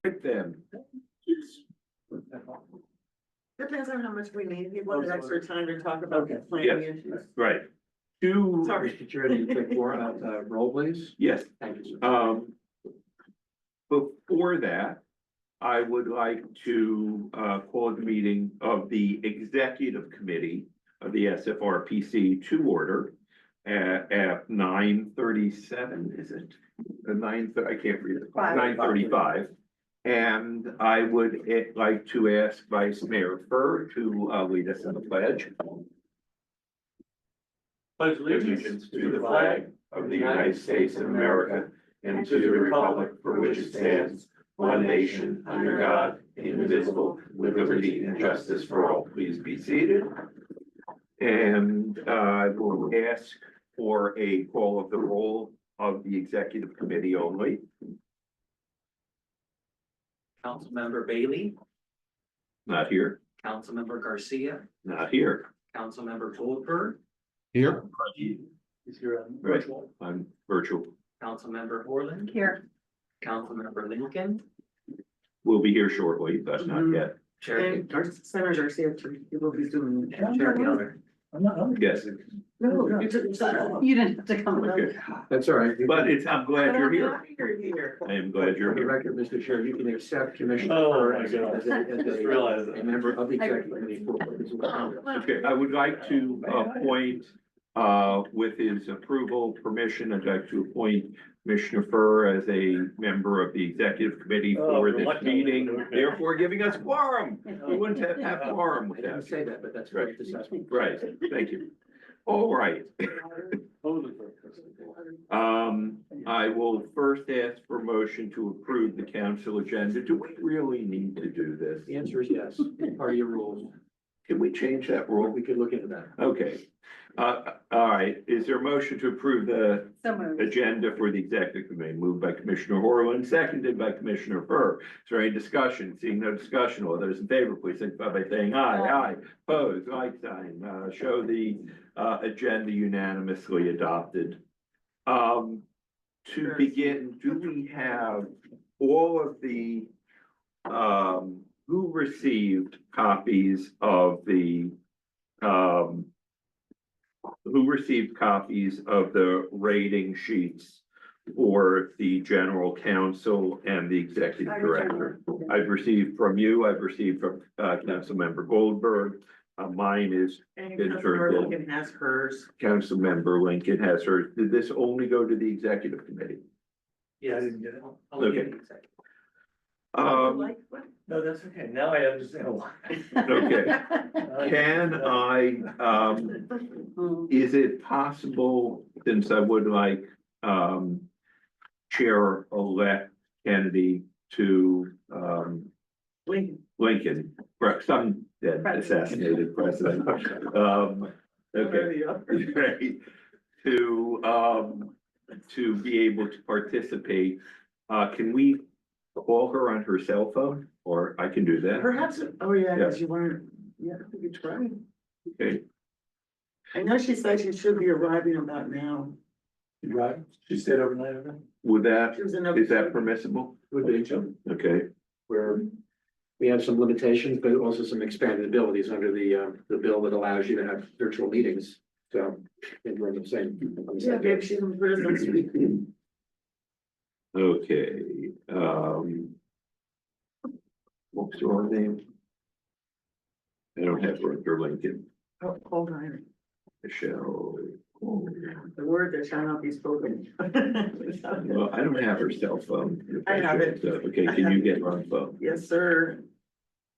Pick them. Depends on how much we need. He wanted extra time to talk about the planning issues. Right. Two, Sorry. Mr. Chair, do you take roll, please? yes, Thank you, sir. before that, I would like to call the meeting of the Executive Committee of the SFRPC to order at 9:37, is it? I can't read it. 9:35. And I would like to ask Vice Mayor Furr to lead us in the pledge. Pledge Allegiance to the flag of the United States of America and to the republic for which it stands, one nation, under God, indivisible, with liberty and justice for all. Please be seated. And I will ask for a call of the roll of the Executive Committee only. Councilmember Bailey, Not here, Councilmember Garcia, not here. Councilmember Goldberg, Here. is your Right. I'm virtual. Councilmember Orland, Here. Councilmember Lincoln, We'll be here shortly, but not yet. Chair, And our Senator Garcia, he will be doing. Chair Gilder. Yes, No, you took, you didn't have to come. okay. That's all right. But I'm glad you're here. You're here. I am glad you're For the here. record, Mr. Chair, you can accept Commissioner. Oh, Furr my as God. Just realized that. a member of the executive committee. For purposes of conduct. Okay, I would like to appoint, with his approval, permission, I'd like to appoint Commissioner Furr as a member of the executive committee for this meeting, therefore giving us quorum. We wouldn't have quorum I without. didn't say that, but that's correct assessment. Right, thank you. All right. I will first ask for motion to approve the council agenda. Do we really need to do this? The answer is yes, part of your rules. Can we change that rule? We could look into that. Okay. All right, is there a motion to approve the So moved. agenda for the executive committee? Moved by Commissioner Horland, seconded by Commissioner Furr. Is there any discussion? Seeing no discussion, all those in favor, please signify by saying aye. Aye. Opposed, like sign, show the agenda unanimously adopted. To begin, do we have all of the, who received copies of the, rating sheets for the general counsel and the executive director? I've received from you, I've received from Councilmember Goldberg. Mine is And Councilmember Lincoln has hers. Councilmember Lincoln has hers. Did this only go to the executive committee? Yes. I'll give you a second. No, that's okay. Now I understand why. Okay. Can I, is it possible, since I would like, Chair-elect Kennedy to, Lincoln, for some dead assassinated president. Okay, right, to be able to participate, can we call her on her cell phone, or I can do that? Perhaps, oh yeah, because you weren't, yeah, you tried. Okay, I know she said she should be arriving about now. Right, she stayed overnight, okay? would that, She was in. is that permissible? Would be, so Okay, where we have some limitations, but also some expanded abilities under the bill that allows you to have virtual meetings. So, and we're on the same. Yeah, maybe she's in prison. okay, what's her name? I don't have her under Lincoln, Oh, hold on. Michelle. The word that shall not be spoken. Well, I don't have her cell phone. I have it. So, okay, can you get her on phone? Yes, sir.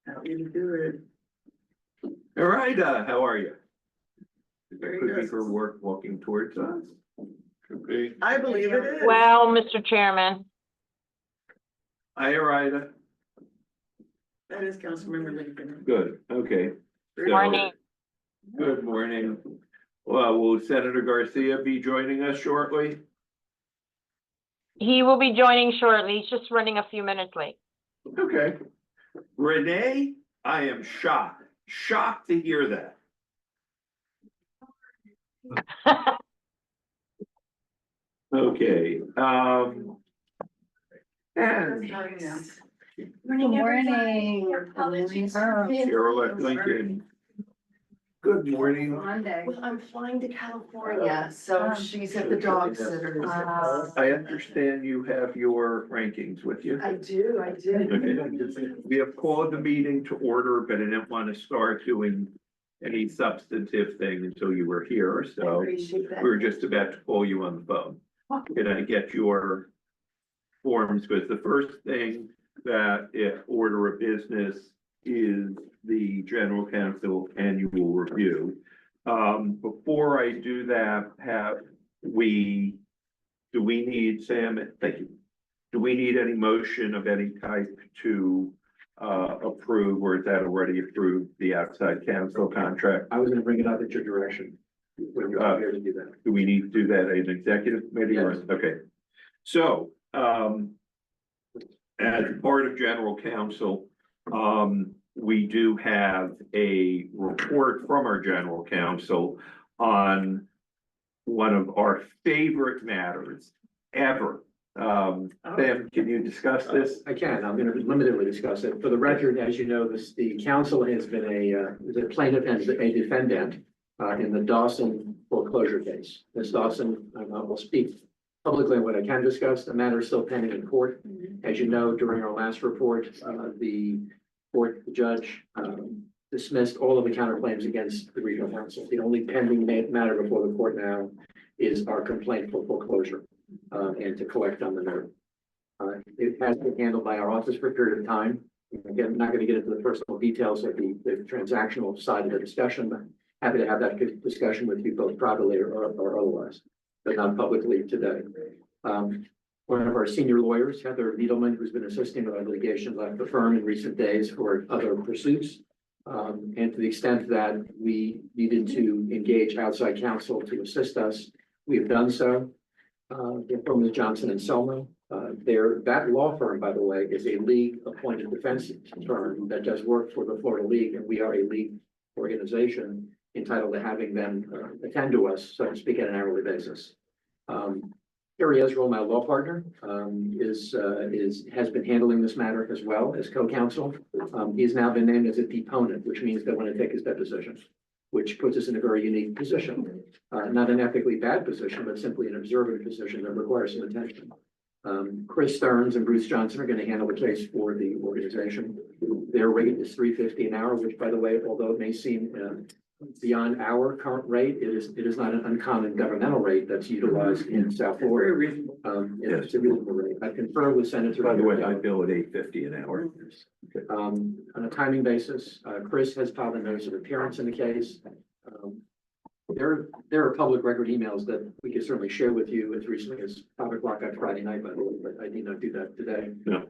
How do you do it? All right, how are you? Very Could be good. her work walking towards us. Could be. I believe it is. Well, Mr. Chairman, Hi, Arida. That is Councilmember Lincoln. Good, okay. So, morning. Good morning. Well, will Senator Garcia be joining us shortly? He will be joining shortly. He's just running a few minutes late. Okay. Renee, I am shocked to hear that. Okay, and Morning. Cheryl Lincoln. Good morning. Monday. Well, I'm flying to California, so she's at the dog sitters. I understand you have your rankings with you. I do. Okay. We have called the meeting to order, but I didn't want to start doing any substantive thing until you were here, I so appreciate that. we were just about to call you on the phone. Can I get your forms? Because the first thing that if order of business is the general counsel annual review. Before I do that, do we need, Sam, thank you. Do we need any motion of any type to approve, or is that already approved, the outside counsel contract? I was gonna bring it up at your direction. When you're here to do that. Do we need to do that in executive committee or, Yes. okay. So, as part of general counsel, we do have a report from our general counsel on one of our favorite matters ever. Sam, can you discuss this? I can, I'm gonna limitedly discuss it. For the record, as you know, the council has been the plaintiff and a defendant in the Dawson foreclosure case. Ms. Dawson, I will speak publicly on what I can discuss. The matter is still pending in court. As you know, during our last report, the court judge dismissed all of the counterclaims against the regional council. The only pending matter before the court now is our complaint for foreclosure and to collect on the note. It has been handled by our office for a period of time. Again, I'm not going to get into the personal details of the transactional side of the discussion, but happy to have that discussion with you both privately or otherwise, but not publicly today. One of our senior lawyers, Heather Needleman, who's been assisting with our litigation, left the firm in recent days for other pursuits. And to the extent that we needed to engage outside counsel to assist us, we have done so. The firm is Johnson and Selma. That law firm, by the way, is a league appointed defense firm that does work for the Florida League, and we are a league organization entitled to having them attend to us, so to speak, on an hourly basis. Harry Ezrell, my law partner, has been handling this matter as well as co-counsel. He's now been named as a deponent, which means they want to take his deposition, which puts us in a very unique position. Not an ethically bad position, but simply an observant position that requires some attention. Chris Stearns and Bruce Johnson are going to handle the case for the organization. Their rate is $3.50 an hour, which, by the way, although it may seem beyond our current rate, it is not an uncommon governmental rate that's utilized in South Florida. It's a reasonable rate. I confirmed with Senator. By the way, I bill at $8.50 an hour. On a timing basis, Chris has filed a notice of appearance in the case. There are public record emails that we can certainly share with you as recently as 5 o'clock on Friday night, by the way, but I did not do that today. No.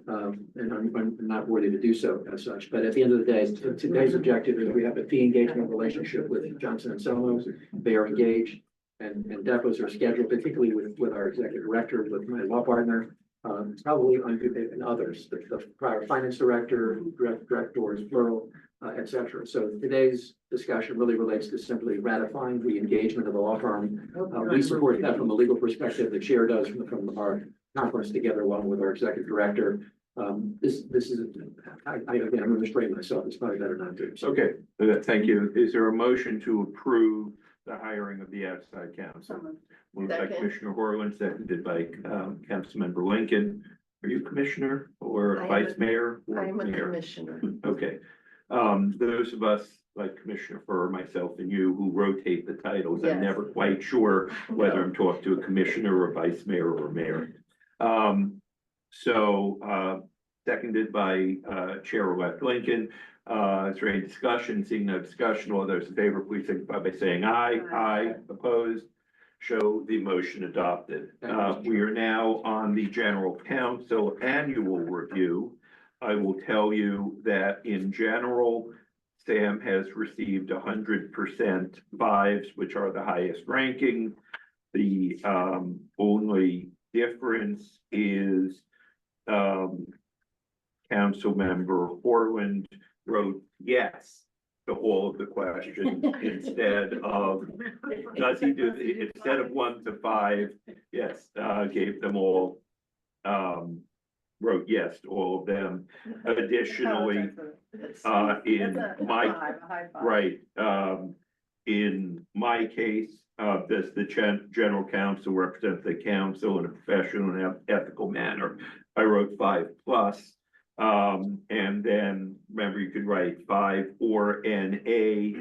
And I'm not worthy to do so as such, but at the end of the day, today's objective is we have a fee engagement relationship with Johnson and Selma. They are engaged and depots are scheduled, particularly with our executive director, with my law partner, probably and others, the prior finance director, directors, plural, et cetera. So today's discussion really relates to simply ratifying the engagement of the law firm. We support that from a legal perspective. The chair does from our conference together along with our executive director. This is, I'm going to restrain myself. It's probably better not to. So, Okay, thank you. Is there a motion to approve the hiring of the outside counsel? Moved by Second. Commissioner Horland, seconded by Councilmember Lincoln. Are you commissioner or I am vice a- mayor? or I'm a mayor? commissioner. Okay, those of us like Commissioner Furr, myself and you who rotate the titles, I'm Yes. never quite sure whether I'm talking to a commissioner or vice mayor or mayor. Seconded by Chair-elect Lincoln. Is there any discussion? Seeing no discussion, all those in favor, please signify by saying aye. Aye. Opposed? Show the motion adopted. We are now on the general counsel annual review. I will tell you that in general, Sam has received 100% fives, which are the highest ranking. The only difference is Council Member Horland wrote yes to all of the questions instead of, does he do, instead of 1 to 5, yes, gave them all wrote yes to all of them. Additionally, in my, right, in my case, does the general counsel represent the council in a professional and ethical manner? I wrote 5+. And then remember, you could write 5 or NA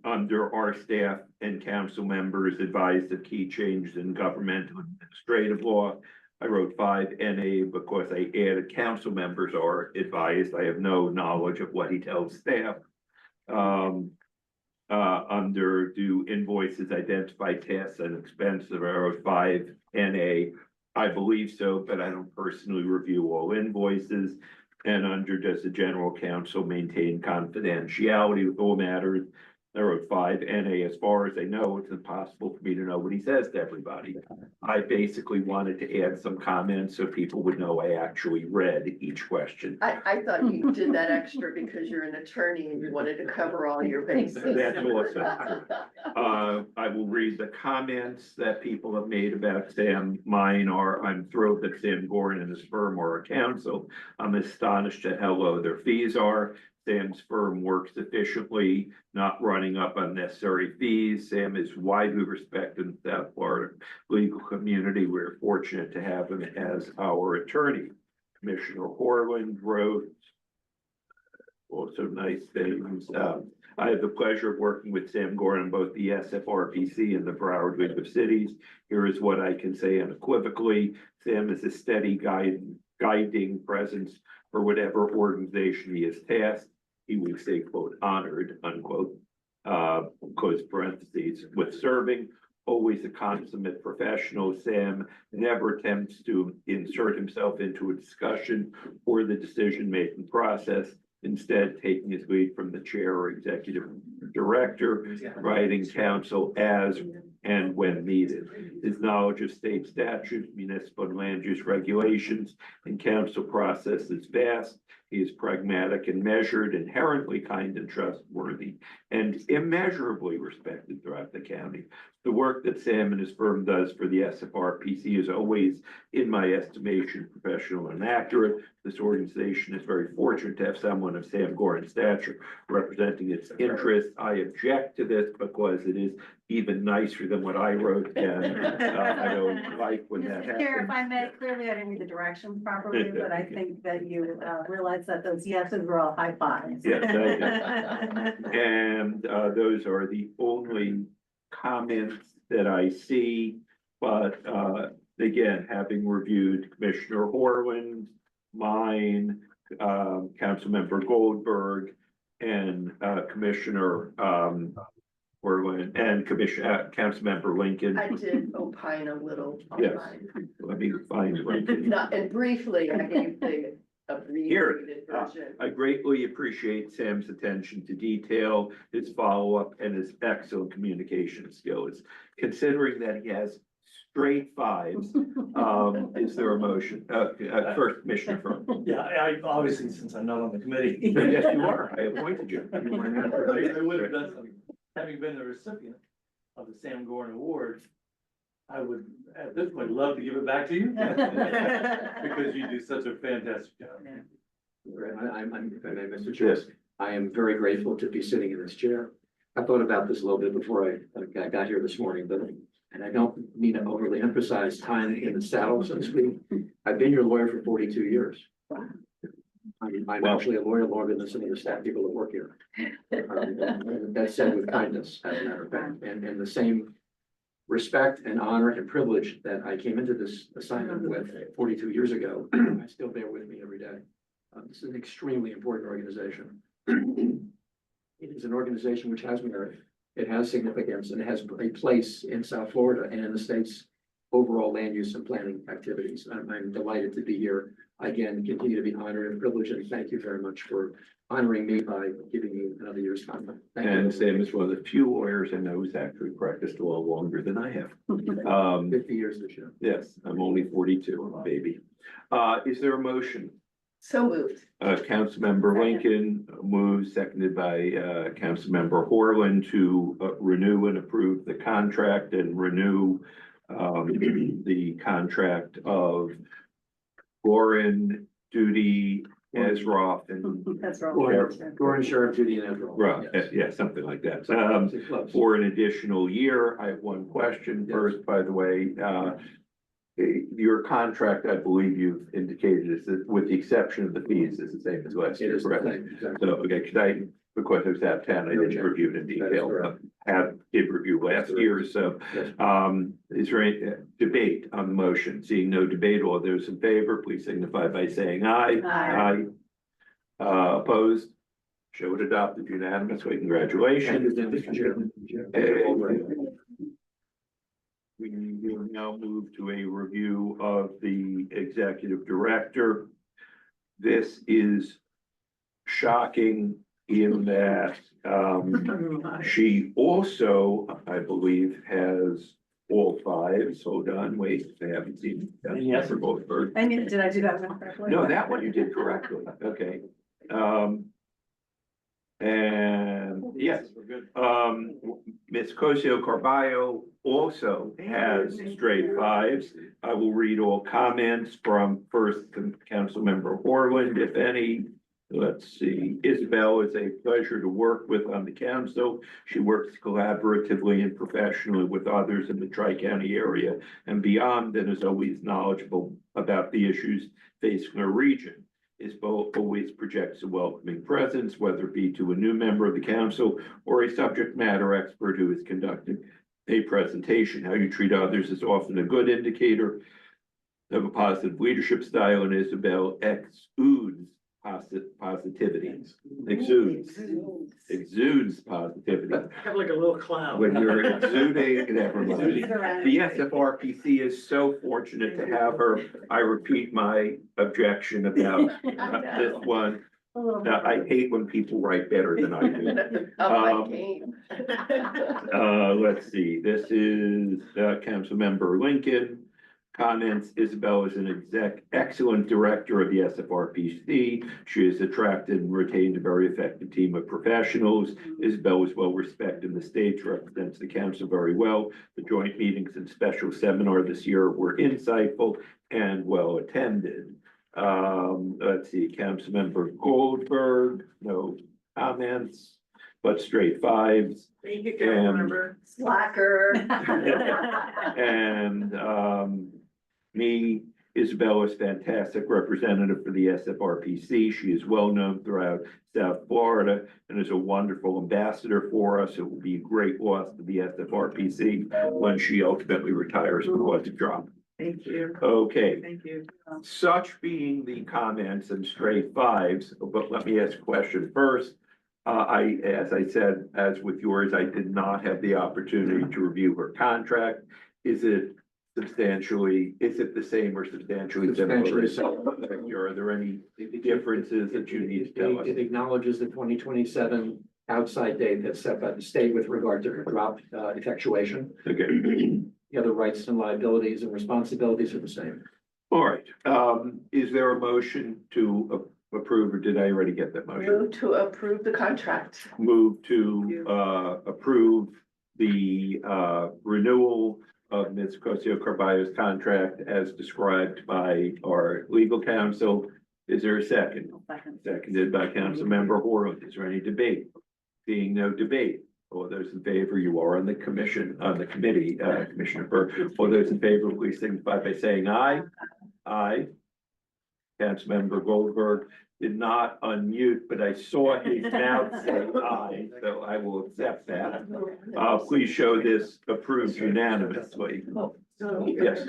under our staff and council members advised of key changes in governmental and administrative law. I wrote 5 NA because I added council members are advised. I have no knowledge of what he tells staff. Under do invoices identify tasks and expenses, I wrote 5 NA. I believe so, but I don't personally review all invoices. And under does the general counsel maintain confidentiality with all matters? I wrote 5 NA. As far as I know, it's impossible for me to know what he says to everybody. I basically wanted to add some comments so people would know I actually read each question. I thought you did that extra because you're an attorney and you wanted to cover all your bases. That's also true. I will read the comments that people have made about Sam. Mine are, I'm thrilled that Sam Gorin and his firm are a counsel. I'm astonished at how low their fees are. Sam's firm works efficiently, not running up unnecessary fees. Sam is widely respected in the South Florida legal community. We're fortunate to have him as our attorney. Commissioner Horland wrote also nice things. I have the pleasure of working with Sam Gorin on both the SFRPC and the Broward League of Cities. Here is what I can say unequivocally. Sam is a steady guiding presence for whatever organization he is tasked. He would say, quote, honored, unquote, close parentheses, with serving, always a consummate professional. Sam never attempts to insert himself into a discussion or the decision-making process, instead taking his lead from the chair or executive director, writing counsel as and when needed. His knowledge of state statutes, municipal and land use regulations, and council process is vast. He is pragmatic and measured, inherently kind and trustworthy, and immeasurably respected throughout the county. The work that Sam and his firm does for the SFRPC is always, in my estimation, professional and accurate. This organization is very fortunate to have someone of Sam Gorin's stature representing its interests. I object to this because it is even nicer than what I wrote, and I don't like when that Mr. Chair, if happens. I may, clearly I didn't read the directions properly, but I think that you realize that those yeses were all high fives. Yes, I do. And those are the only comments that I see, but again, having reviewed Commissioner Horland, mine, Councilmember Goldberg, and Commissioner Horland, and Councilmember Lincoln. I did opine a little. on Yes. mine. Let me find Lincoln. Not, and briefly, I gave the abbreviated version. I greatly appreciate Sam's attention to detail, his follow-up, and his excellent communication skills. Considering that he has straight 5s, is there a motion? First, Commissioner Frum. Yeah, I obviously, since I'm not on the committee. Yes, you are. I appointed you. You were not- I would have done something. Having been the recipient of the Sam Gorin Award, I would, at this point, love to give it back to you. Because you do such a fantastic job. If I may, Mr. Chair, I am very grateful to be sitting in this chair. I thought about this a little bit before I got here this morning, but, and I don't mean to overly emphasize time in the saddle, so to speak. I've been your lawyer for 42 years. I'm actually a lawyer longer than some of the staff people that work here. That's said with kindness, as a matter of fact, and in the same respect and honor and privilege that I came into this assignment with 42 years ago, I still bear with me every day. This is an extremely important organization. It is an organization which has merit, it has significance, and it has a place in South Florida and in the state's overall land use and planning activities. I'm delighted to be here. Again, continue to be honored and privileged, and thank you very much for honoring me by giving me another year's time. And Sam is one of the few lawyers I know who's actually practiced law longer than I have. 50 years this year. Yes, I'm only 42, I'm a baby. Is there a motion? So moved. Councilmember Lincoln moves, seconded by Councilmember Horland to renew and approve the contract and renew the contract of Gorin duty as Roth and, That's Or, wrong. or sheriff duty and overall. right, Yes. yeah, something like that. It's close. For an additional year, I have one question first, by the way, your contract, I believe you've indicated is that with the exception of the fees, is the same as last It year, is the correct? same, exactly. So, okay, because I was out of town, I didn't review it in detail, correct. did review last year, so, Yes. is there any debate on the motion? Seeing no debate, all those in favor, please signify by saying aye. Aye. Opposed? Show it adopted unanimously, Thank congratulations. you, Mr. Chairman. We will now move to a review of the executive director. This is shocking in that, she also, I believe, has all fives. Hold on, wait, I haven't seen. Yes. For both birds. And did I do that one correctly? No, that one you did correctly, okay. And yes, We're good. Ms. Cosio Carballo also has straight fives. I will read all comments from first Councilmember Borland, if any. Let's see, Isabel is a pleasure to work with on the council. She works collaboratively and professionally with others in the Tri-County area and beyond, and is always knowledgeable about the issues facing our region. Isabel always projects a welcoming presence, whether it be to a new member of the council or a subject matter expert who is conducting a presentation. How you treat others is often a good indicator of a positive leadership style, and Isabel exudes positivity. Exudes positivity. Have like a little cloud. When you're exuding, never mind. The SFRPC is so fortunate to have her. I repeat my objection about this one. I hate when people write better than I do. Let's see, this is Councilmember Lincoln. Comments, Isabel is an excellent director of the SFRPC. She has attracted and retained a very effective team of professionals. Isabel is well respected in the state, represents the council very well. The joint meetings and special seminar this year were insightful and well attended. Let's see, Councilmember Goldberg, no comments, but straight fives. Thank you, Councilmember. Slacker. And me, Isabel is fantastic representative for the SFRPC. She is well known throughout South Florida and is a wonderful ambassador for us. It will be a great loss to the SFRPC when she ultimately retires from the job. Thank you. Okay, Thank you. such being the comments and straight fives, but let me ask a question first. As I said, as with yours, I did not have the opportunity to review her contract. Is it the same or substantially similar? Substantially Are there any differences that you need to tell us? It acknowledges the 2027 outside date that's set by the state with regard to drop effectuation. Okay, The other rights and liabilities and responsibilities are the same. all right. Is there a motion to approve, or did I already get that motion? Move to approve the contract. Move to approve the renewal of Ms. Cosio Carballo's contract as described by our legal counsel. Is there a second? Seconded by Councilmember Horland. Is there any debate? Seeing no debate. All those in favor, you are on the committee, Commissioner Burke. All those in favor, please signify by saying aye. Aye. Councilmember Goldberg did not unmute, but I saw his mouth say aye, so I will accept that. Please show this approved unanimously. So, Yes.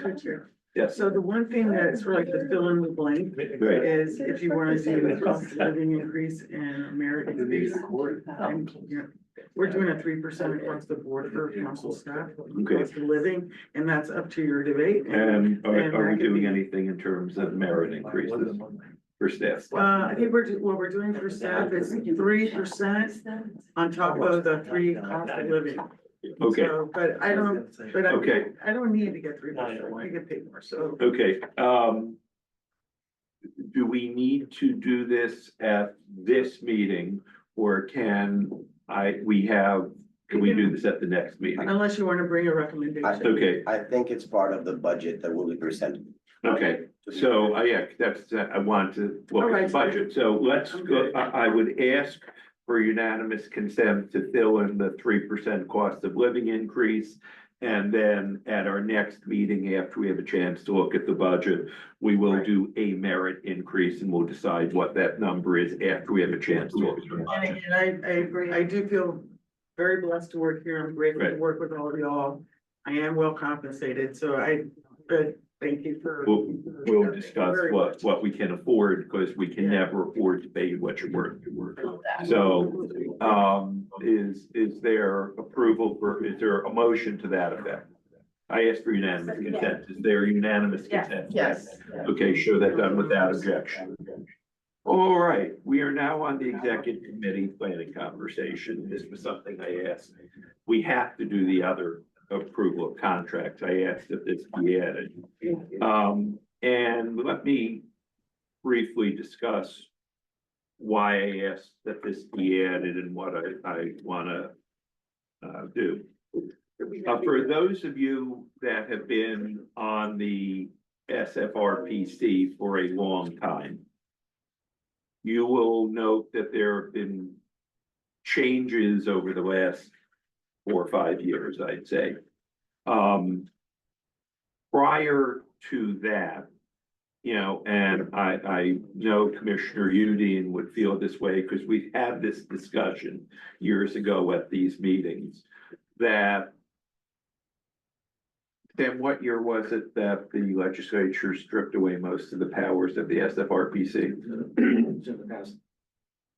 Yes, So the one thing that's like the fill in the blank great. is if you want to do a cost of living increase and merit increase. And, you know, we're doing a 3% across the board for council staff. Okay. Cost of living, and that's up to your debate. And are that we could doing be- anything in terms of merit increases for staff? I think what we're doing for staff is 3% on top of the 3 cost of living. Okay, So, but I don't okay, need to get 3%, I want to get paid more, so. okay. Do we need to do this at this meeting, or can we do this at the next meeting? Unless you want to bring a recommendation. Okay, I think it's part of the budget that will be presented. okay, So, yeah, that's, I want to look All at right. the budget, so let's go, I would ask for unanimous consent to fill in the 3% cost of living increase. And then at our next meeting, after we have a chance to look at the budget, we will Right. do a merit increase and we'll decide what that number is after we have a chance to look at the And budget. again, I agree, I do feel very blessed to work here, I'm grateful to Right. work with all of y'all. I am well compensated, so thank you for. We'll discuss what we can afford, because we can never afford to pay you what you're worth. So, is there approval is there a motion to that effect? I asked for unanimous consent. Is there unanimous consent? Yes. Okay, show that done without objection. All right, we are now on the executive committee planning conversation. This was something I asked. We have to do the other approval of contracts. I asked if this be added. And let me briefly discuss why I asked that this be added and what I wanna do. For those of you that have been on the SFRPC for a long time, you will note that there have been changes over the last 4 or 5 years, I'd say. Prior to that, you know, and I know Commissioner Udine would feel this way because we had this discussion years ago at these meetings, that then what year was it that the legislature stripped away most of the powers of the SFRPC? In the past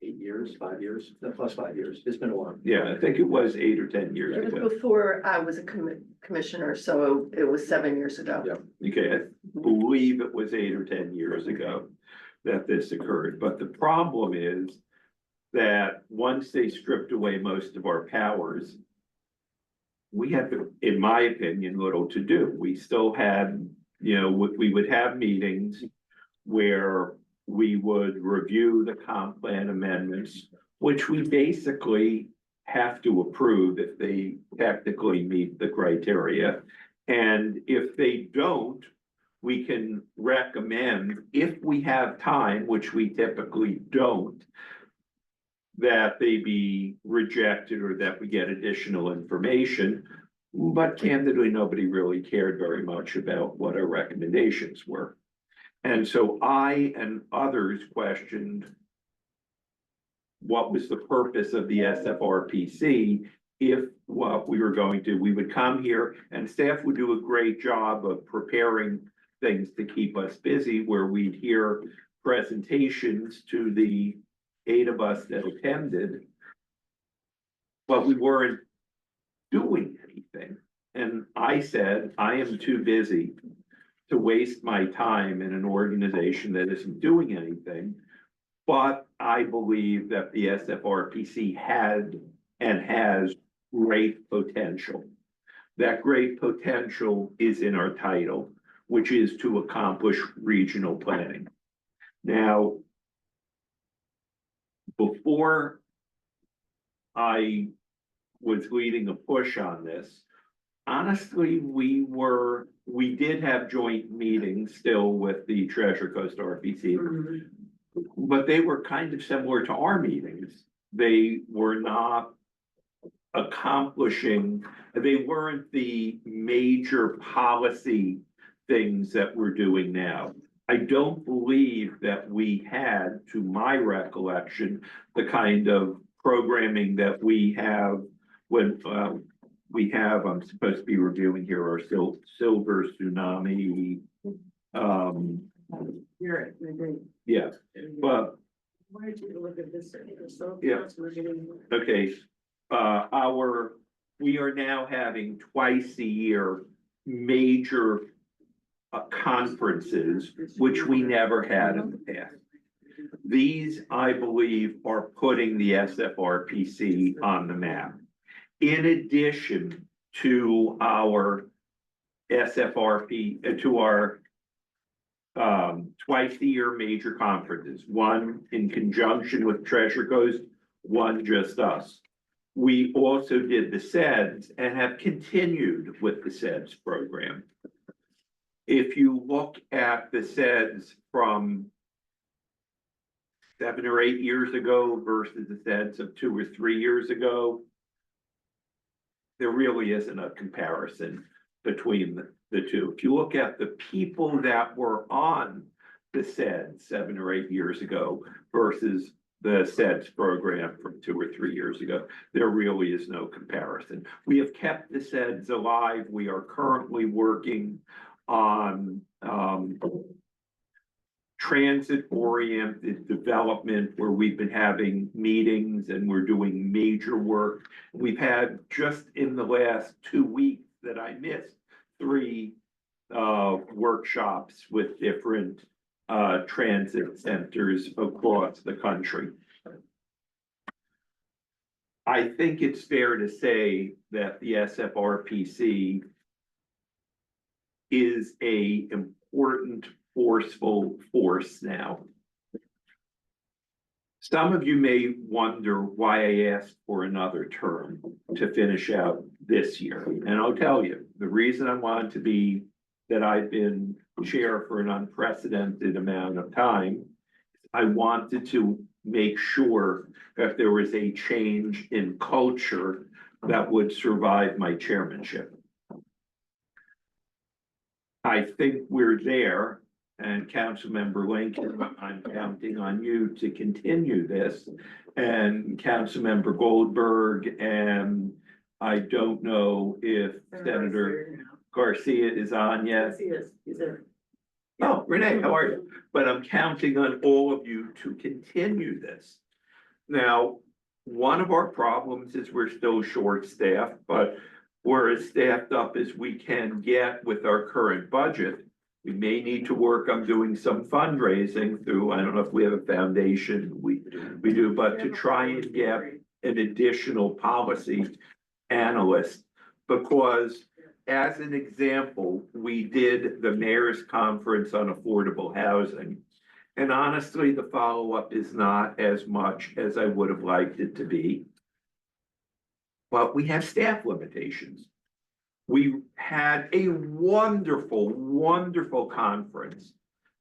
8 years, 5 years, plus 5 years. It's been a while. Yeah, I think it was 8 or 10 years It was ago. before I was a commissioner, so it was 7 years ago. Yeah, okay, I believe it was 8 or 10 years ago that this occurred, but the problem is that once they stripped away most of our powers, we had, in my opinion, little to do. We still had, you know, we would have meetings where we would review the comp plan amendments, which we basically have to approve if they technically meet the criteria. And if they don't, we can recommend, if we have time, which we typically don't, that they be rejected or that we get additional information. But candidly, nobody really cared very much about what our recommendations were. And so I and others questioned what was the purpose of the SFRPC if what we were going to, we would come here and staff would do a great job of preparing things to keep us busy, where we'd hear presentations to the 8 of us that attended, but we weren't doing anything. And I said, I am too busy to waste my time in an organization that isn't doing anything. But I believe that the SFRPC had and has great potential. That great potential is in our title, which is to accomplish regional planning. Now, before I was leading a push on this, honestly, we did have joint meetings still with the Treasure Coast RPC, but they were kind of similar to our meetings. They were not accomplishing, they weren't the major policy things that we're doing now. I don't believe that we had, to my recollection, the kind of programming that we have when I'm supposed to be reviewing here our silver tsunami. You're right. Yeah, but Why did you look at this? So. Yeah. okay, we are now having twice a year major conferences, which we never had in the past. These, I believe, are putting the SFRPC on the map. In addition to our SFRP, to our twice a year major conferences, one in conjunction with Treasure Coast, one just us. We also did the SEDS and have continued with the SEDS program. if you look at the SEDS from 7 or 8 years ago versus the SEDS of 2 or 3 years ago, there really isn't a comparison between the two. If you look at the people that were on the SEDS 7 or 8 years ago versus the SEDS program from 2 or 3 years ago, there really is no comparison. We have kept the SEDS alive. We are currently working on transit-oriented development where we've been having meetings and we're doing major work. We've had just in the last 2 weeks that I missed 3 workshops with different transit centers across the country. I think it's fair to say that the SFRPC is a important forceful force now. Some of you may wonder why I asked for another term to finish out this year. And I'll tell you, the reason I want to be that I've been chair for an unprecedented amount of time, I wanted to make sure that there was a change in culture that would survive my chairmanship. I think we're there, and Councilmember Lincoln, I'm counting on you to continue this, and Councilmember Goldberg, and I don't know if Senator Garcia is on yet. Yes, he is. He's there. Oh, Renee, how are you? But I'm counting on all of you to continue this. Now, one of our problems is we're still short-staffed, but we're as staffed up as we can get with our current budget. We may need to work on doing some fundraising through, I don't know if we have a foundation, we do, but to try and get an additional policy analyst. Because as an example, we did the mayor's conference on affordable housing. And honestly, the follow-up is not as much as I would have liked it to be. But we have staff limitations. We had a wonderful, wonderful conference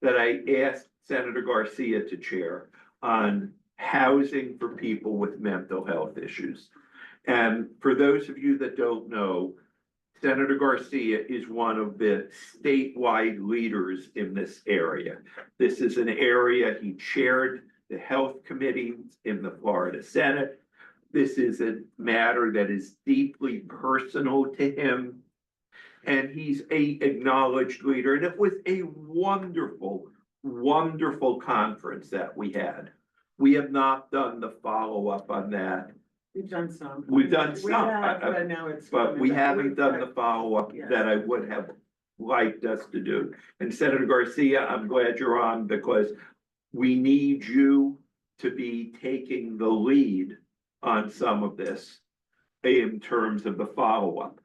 that I asked Senator Garcia to chair on housing for people with mental health issues. And for those of you that don't know, Senator Garcia is one of the statewide leaders in this area. This is an area he chaired the health committees in the Florida Senate. This is a matter that is deeply personal to him. And he's an acknowledged leader. And it was a wonderful, wonderful conference that we had. We have not done the follow-up on that. We've done some. We've done We some, have, but now it's. but we haven't done the follow-up Yes. that I would have liked us to do. And Senator Garcia, I'm glad you're on because we need you to be taking the lead on some of this in terms of the follow-up.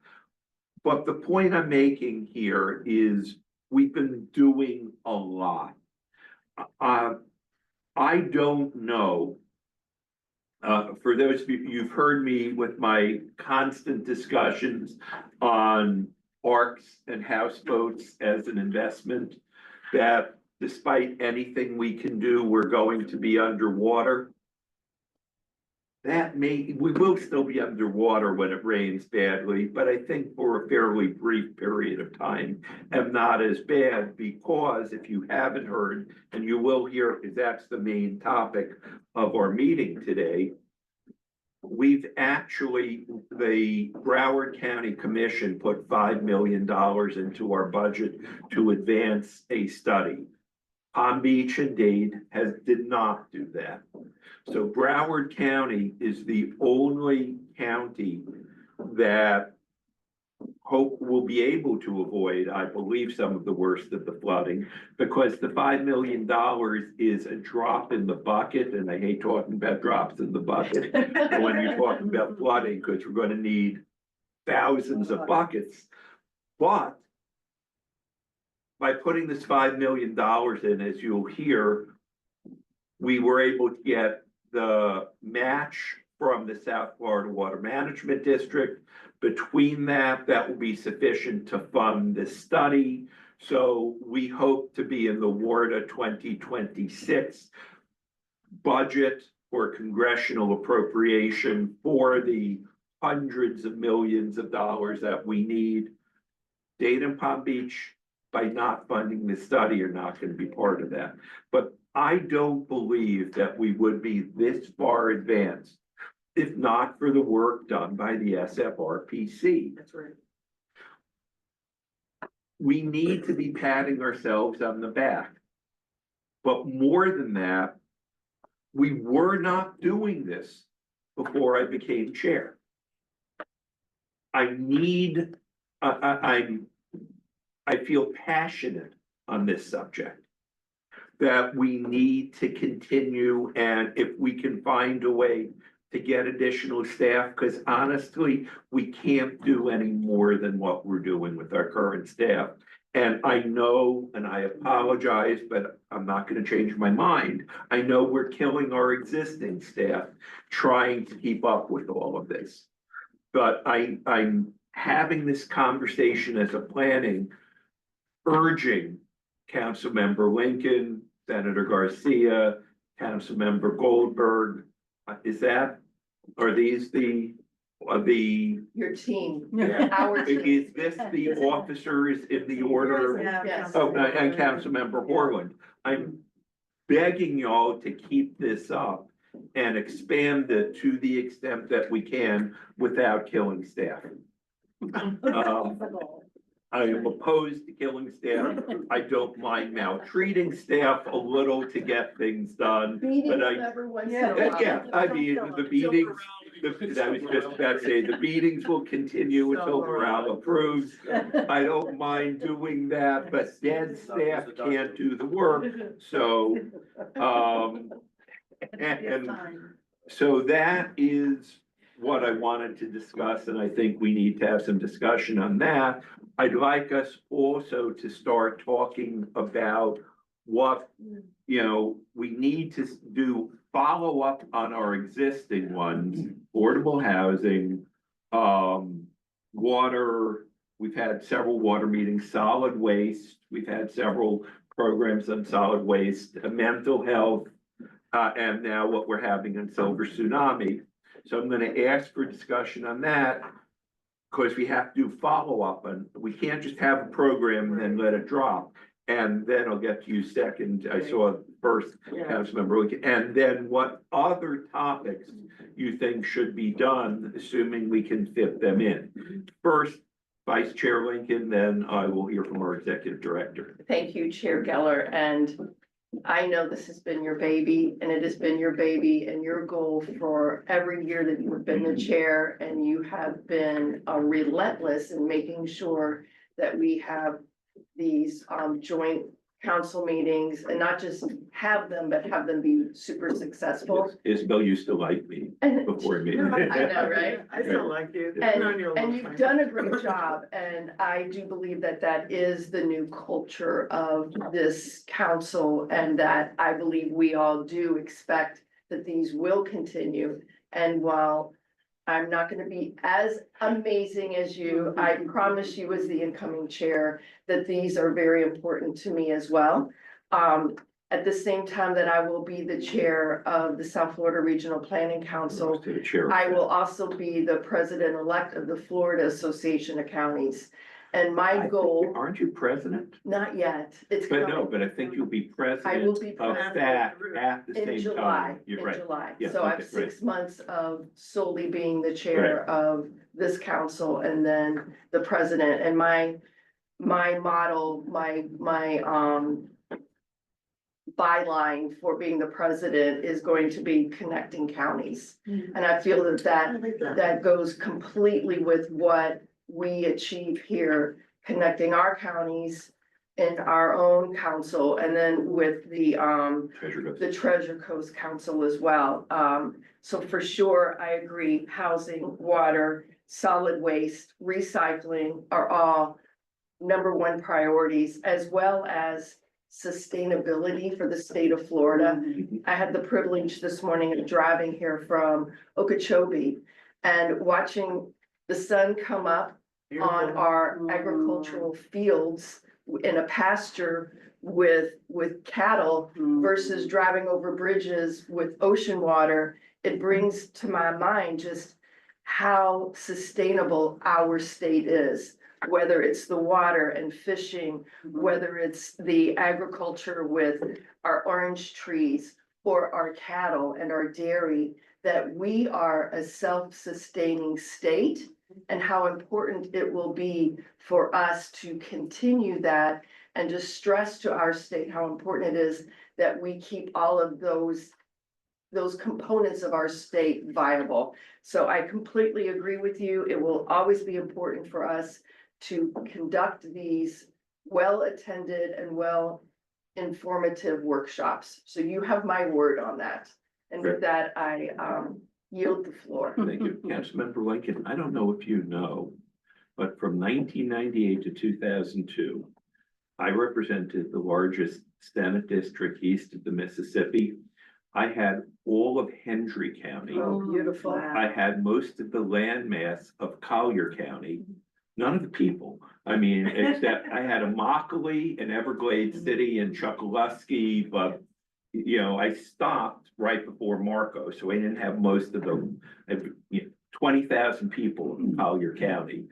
But the point I'm making here is we've been doing a lot. I don't know. For those of you, you've heard me with my constant discussions on ARCs and houseboats as an investment, that despite anything we can do, we're going to be underwater. We will still be underwater when it rains badly, but I think for a fairly brief period of time and not as bad, because if you haven't heard, and you will hear, because that's the main topic of our meeting today, we've actually, the Broward County Commission put $5 million into our budget to advance a study. Palm Beach and Dade did not do that. So Broward County is the only county that hope will be able to avoid, I believe, some of the worst of the flooding, because the $5 million is a drop in the bucket, and I hate talking about drops in the bucket when you're talking about flooding, because we're going to need thousands of buckets. But by putting this $5 million in, as you'll hear, we were able to get the match from the South Florida Water Management District. Between that will be sufficient to fund this study. So we hope to be in the WARDA 2026 budget or congressional appropriation for the hundreds of millions of dollars that we need. Dade and Palm Beach, by not funding the study, are not going to be part of that. But I don't believe that we would be this far advanced if not for the work done by the SFRPC. That's right. We need to be patting ourselves on the back. But more than that, we were not doing this before I became chair. I feel passionate on this subject. That we need to continue, and if we can find a way to get additional staff, because honestly, we can't do any more than what we're doing with our current staff. And I know, and I apologize, but I'm not going to change my mind. I know we're killing our existing staff trying to keep up with all of this. But I'm having this conversation as a planning, urging Councilmember Lincoln, Senator Garcia, Councilmember Goldberg. Are these the Your team, Yeah. our team. is this the officers in the order? Yes. Oh, and Councilmember Borland, I'm begging y'all to keep this up and expand it to the extent that we can without killing staff. I am opposed to killing staff. I don't mind maltreating staff a little to get things done, Beating but them I. every once in a while. Yeah, I mean, the beatings, I was just about to say, the beatings will continue until morale improves. I don't mind doing that, but dead staff can't do the work, so, and so that is what I wanted to discuss, and I think we need to have some discussion on that. I'd like us also to start talking about what, we need to do follow up on our existing ones, affordable housing, water. We've had several water meetings, solid waste. We've had several programs on solid waste, mental health, and now what we're having on Silver Tsunami. So I'm going to ask for discussion on that, because we have to do follow-up, and we can't just have a program and then let it drop. And then I'll get to you second. I saw first, Yeah. Councilmember Lincoln, and then what other topics you think should be done, assuming we can fit them in. First, Vice Chair Lincoln, then I will hear from our Executive Director. Thank you, Chair Geller, and I know this has been your baby, and it has been your baby and your goal for every year that you've been the chair, and you have been relentless in making sure that we have these joint council meetings, and not just have them, but have them be super successful. Isabel used to like me And before me. I know, right? I still like you. I've known you a long And you've time. done a great job, and I do believe that that is the new culture of this council, and that I believe we all do expect that these will continue. And while I'm not gonna be as amazing as you, I promise you as the incoming chair that these are very important to me as well. At the same time that I will be the chair of the South Florida Regional Planning Council, To the chair. I will also be the president-elect of the Florida Association of Counties. And my goal, Aren't you president? not yet, it's But no, coming but I think you'll be I will president be of president that at the in same July, time. You're in right. July. Yeah, So I have okay, great. 6 months of solely being the chair of this council and then the president. And my model, my byline for being the president is going to be connecting counties. Mhm. And I feel that I like that. that goes completely with what we achieve here, connecting our counties in our own council, and then with the Treasurer goes. the Treasure Coast Council as well. So for sure, I agree, housing, water, solid waste, recycling are all #1 priorities, as well as sustainability for the state of Florida. I had the privilege this morning of driving here from Okeechobee and watching the sun come up on our agricultural fields in a pasture with cattle versus driving over bridges with ocean water, it brings to my mind just how sustainable our state is, whether it's the water and fishing, whether it's the agriculture with our orange trees or our cattle and our dairy, that we are a self-sustaining state, and how important it will be for us to continue that and just stress to our state how important it is that we keep all of those components of our state viable. So I completely agree with you. It will always be important for us to conduct these well-attended and well-informative workshops. So you have my word on that. And with that, I yield the floor. Thank you. Councilmember Lincoln, I don't know if you know, but from 1998 to 2002, I represented the largest Senate district east of the Mississippi. I had all of Hendry County. Oh, beautiful. I had most of the landmass of Collier County, none of the people. I mean, except I had Immokalee and Everglades City and Chokoloskee, but you know, I stopped right before Marco, so I didn't have most of them. 20,000 people in Collier County,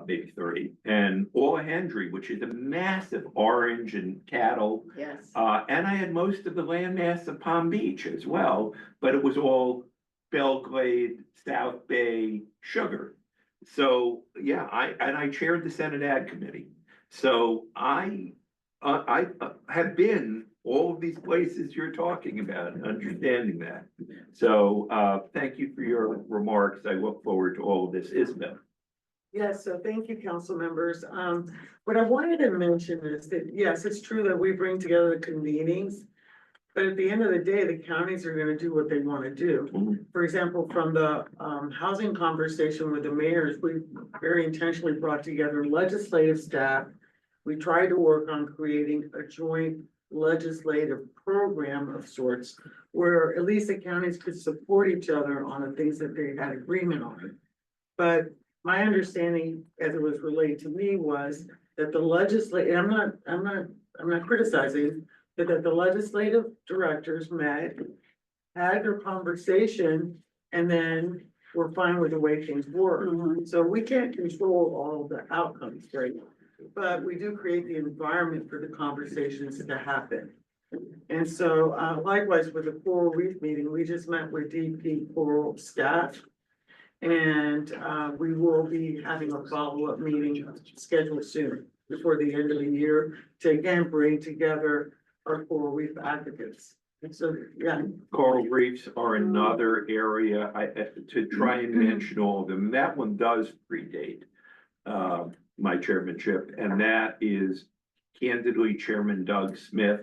maybe 30, and all of Hendry, which is a massive orange and cattle. Yes. And I had most of the landmass of Palm Beach as well, but it was all Belglade, South Bay, sugar. So, yeah, I chaired the Senate Ag Committee. So I have been all of these places you're talking about, and understanding that. So, thank you for your remarks. I look forward to all of this. Isabel. Yes, so thank you, council members. What I wanted to mention is that, yes, it's true that we bring together the convenings. But at the end of the day, the counties are gonna do what they wanna do. For example, from the housing conversation with the mayors, we very intentionally brought together legislative staff. We tried to work on creating a joint legislative program of sorts, where at least the counties could support each other on the things that they had agreement on. But my understanding, as it was relayed to me, was that the legislative, I'm not criticizing, but that the legislative directors met, had their conversation, and then were fine with the way things were. So we can't control all the outcomes, right? But we do create the environment for the conversations to happen. And so likewise with the Coral Reef meeting, we just met with DP Coral staff. And we will be having a follow-up meeting scheduled soon, before the end of the year, to again bring together our coral reef advocates. And so, yeah. Coral reefs are another area to try and mention all of them. That one does predate my chairmanship, and that is candidly Chairman Doug Smith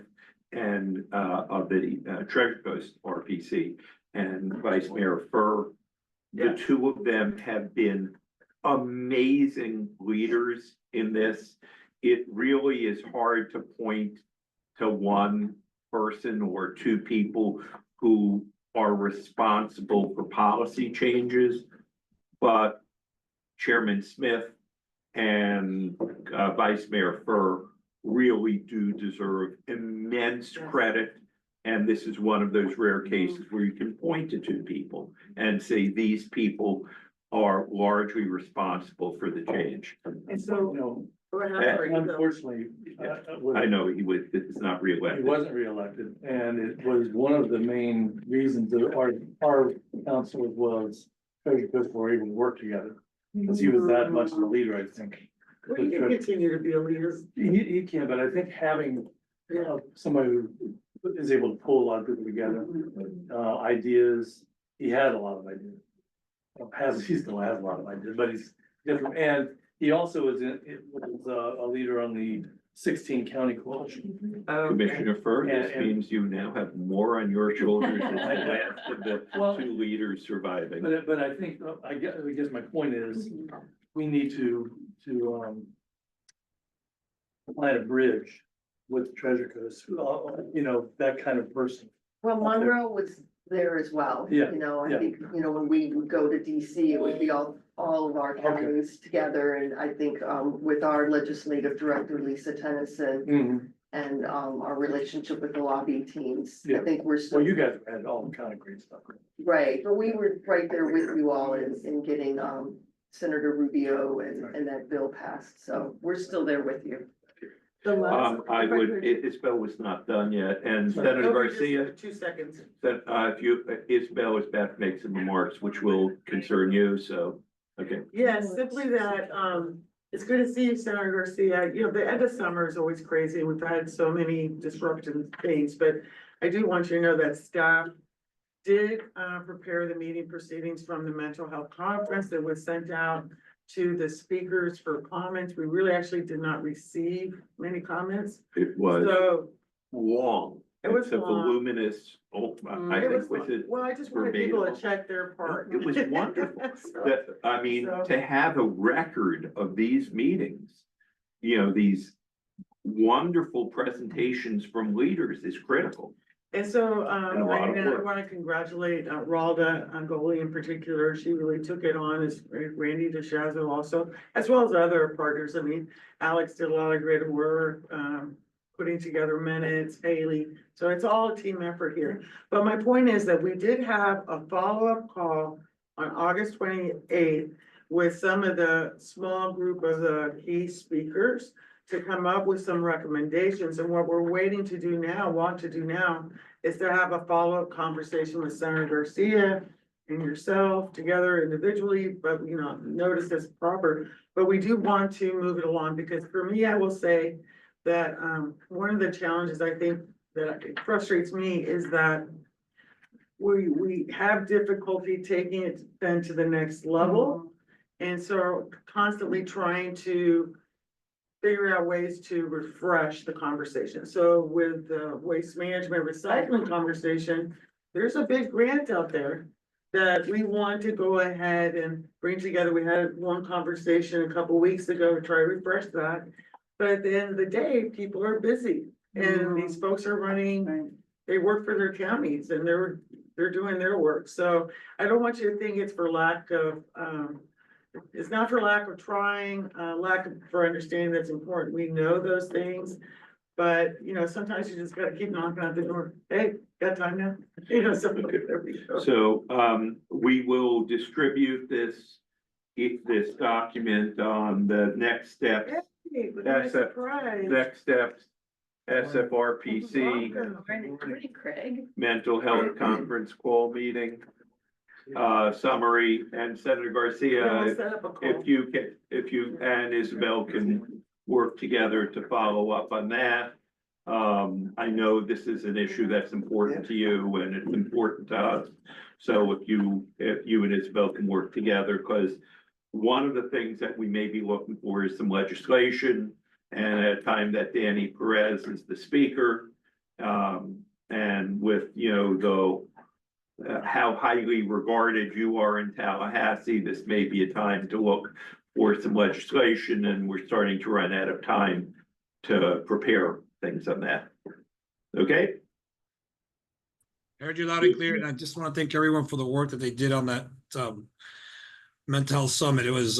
and of the Treasure Coast RPC and Vice Mayor Furr. The two of them have been amazing leaders in this. It really is hard to point to one person or two people who are responsible for policy changes, but Chairman Smith and Vice Mayor Furr really do deserve immense credit. And this is one of those rare cases where you can point to two people and say these people are largely responsible for the change. And so, No, go ahead. unfortunately, I know he is not he reelected. wasn't reelected, and it was one of the main reasons that our council was Treasure Coast were able to work together, because he was that much of a leader, I think. Well, you can continue to be a leader. He can, but I think having somebody who is able to pull a lot of people together, ideas, he had a lot of ideas. He still has a lot of ideas, but he's different, and he also was a leader on the 16 county coalition. Commissioner Furr, this And- means you now have more on your shoulders than the last of the two leaders surviving. But I think, I guess my point is, we need to plant a bridge with Treasure Coast, you know, that kind of person. Well, Monroe was there as well. Yeah, You know, I yeah. think, you know, when we would go to DC, it would be all of our counties together. And I think, with our legislative director, Lisa Tennyson, Mhm. and, our relationship with the lobby teams, I Yeah. think we're Well, still, you guys had all kind of great stuff. right, but we were right there with you all in getting, Senator Rubio and that bill passed. So we're still there with you. The last. I if would, could- Isabel was not done yet, and No, Senator we just- Garcia, 2 seconds. that, if you, Isabel is about to make some remarks, which will concern you, so, okay. Yes, simply that, it's good to see you, Senator Garcia. You know, the end of summer is always crazy. We've had so many disruption things, but I do want you to know that staff did, prepare the meeting proceedings from the mental health conference that was sent out to the speakers for comments. We really actually did not receive many comments. It was So long. It was It's a long. voluminous, I it was, think, was it? well, I just wanted people to verbatim? check their part. It was wonderful. So- That, I mean, So- to have a record of these meetings, you know, these wonderful presentations from leaders is critical. And so, And a lot of I work. want to congratulate Ralda Angoli in particular. She really took it on, as Randy DeShazo also, as well as other partners. I mean, Alex did a lot of great work, putting together minutes, Haley. So it's all a team effort here. But my point is that we did have a follow-up call on August 28th with some of the small group of the key speakers to come up with some recommendations. And what we're waiting to do now, want to do now, is to have a follow-up conversation with Senator Garcia and yourself together individually, but you know, notice this proper. But we do want to move it along, because for me, I will say that, one of the challenges I think that frustrates me is that we have difficulty taking it then to the next level. And so constantly trying to figure out ways to refresh the conversation. So with the waste management recycling conversation, there's a big grant out there that we want to go ahead and bring together. We had one conversation a couple weeks ago to try to refresh that. But at the end of the day, people are busy and these folks are running, they work for their counties and they're doing their work. So I don't want you to think it's for lack of, it's not for lack of trying, for understanding that's important. We know those things. But, you know, sometimes you just gotta keep knocking at the door. Hey, got time now? You know, so there we go. So, we will distribute this document on the next steps, Hey, what a That's a- surprise. next steps, SFRPC, Welcome. Craig. mental health conference call meeting, summary, and Senator Then Garcia, we'll set up a call. if you and Isabel can work together to follow up on that. I know this is an issue that's important to you and it's important to us. So if you and Isabel can work together, because one of the things that we may be looking for is some legislation. And at a time that Danny Perez is the speaker, and with, you know, how highly regarded you are in Tallahassee, this may be a time to look for some legislation, and we're starting to run out of time to prepare things on that. Okay? Heard you loud and clear, and I just want to thank everyone for the work that they did on that mental health summit. It was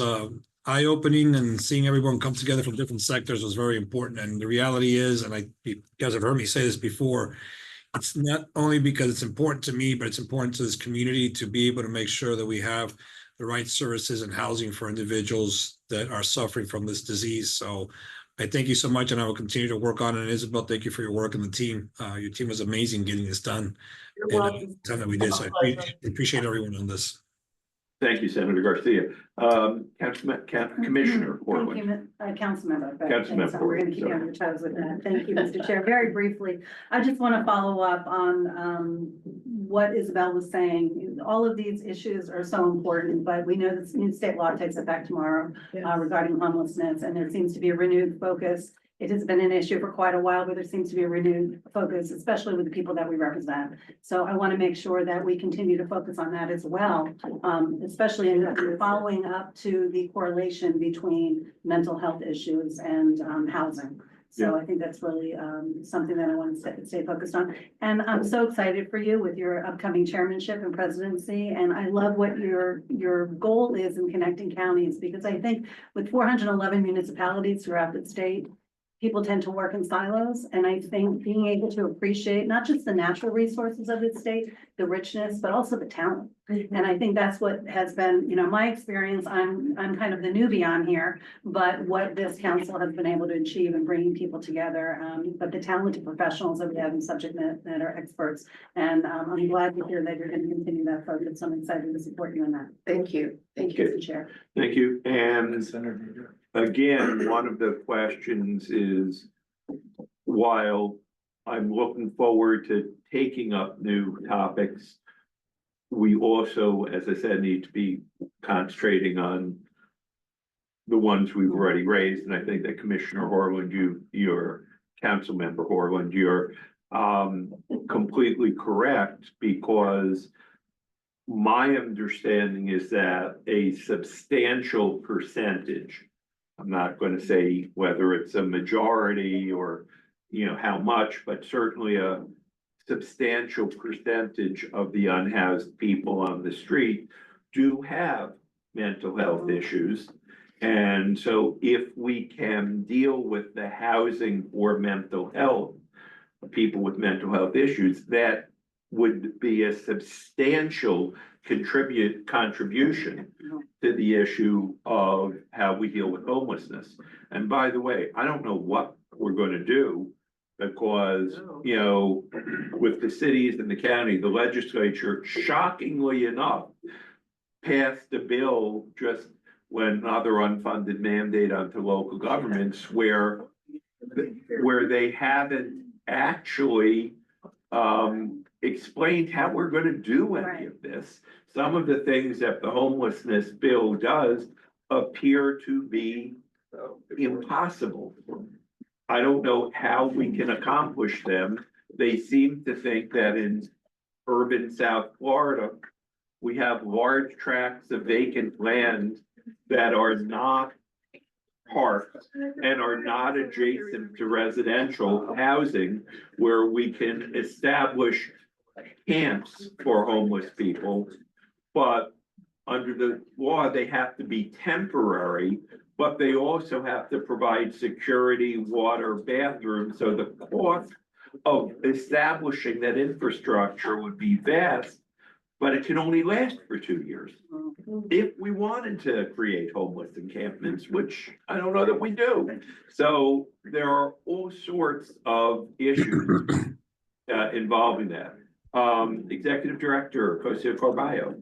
eye-opening, and seeing everyone come together from different sectors was very important. And the reality is, and you guys have heard me say this before, it's not only because it's important to me, but it's important to this community to be able to make sure that we have the right services and housing for individuals that are suffering from this disease. So I thank you so much, and I will continue to work on it. And Isabel, thank you for your work and the team. Your team was amazing getting this done. You're in the welcome. time that we did. So I appreciate everyone on this. Thank you, Senator Garcia. Commissioner Thank Corwin. you, Councilmember. Councilmember So we're gonna keep you on your toes with that. Thank you, Mr. Chair. Very briefly, I just want to follow up on what Isabel was saying. All of these issues are so important, but we know this new state law takes effect tomorrow regarding homelessness, and there seems to be a renewed focus. It has been an issue for quite a while, but there seems to be a renewed focus, especially with the people that we represent. So I want to make sure that we continue to focus on that as well, especially in following up to the correlation between mental health issues and housing. So I think that's really something that I want to stay focused on. And I'm so excited for you with your upcoming chairmanship and presidency. And I love what your goal is in connecting counties, because I think with 411 municipalities throughout the state, people tend to work in silos. And I think being able to appreciate not just the natural resources of the state, the richness, but also the talent. And I think that's what has been, my experience. I'm kind of the newbie on here, but what this council has been able to achieve in bringing people together, but the talented professionals that we have in subject matter experts. And I'm glad to hear that you're going to continue that focus. I'm excited to support you in that. Thank you. Thank you, Mr. Chair. Thank you. And again, one of the questions is, while I'm looking forward to taking up new topics, we also, as I said, need to be concentrating on the ones we've already raised. And I think that Commissioner Horland, your council member Horland, you're completely correct, because my understanding is that a substantial percentage, I'm not going to say whether it's a majority or, how much, but certainly a substantial percentage of the unhoused people on the street do have mental health issues. And so if we can deal with the housing for mental health, people with mental health issues, that would be a substantial contribution to the issue of how we deal with homelessness. And by the way, I don't know what we're going to do, because, with the cities and the county, the legislature, shockingly enough, passed a bill just when another unfunded mandate onto local governments where they haven't actually explained how we're going to do any of this. Some of the things that the homelessness bill does appear to be impossible. I don't know how we can accomplish them. They seem to think that in urban South Florida, we have large tracts of vacant land that are not parks and are not adjacent to residential housing, where we can establish camps for homeless people. But under the law, they have to be temporary, but they also have to provide security, water, bathrooms. So the cost of establishing that infrastructure would be vast, but it can only last for 2 years. If we wanted to create homeless encampments, which I don't know that we do. So there are all sorts of issues involving that. Executive Director, Cosio Carballo.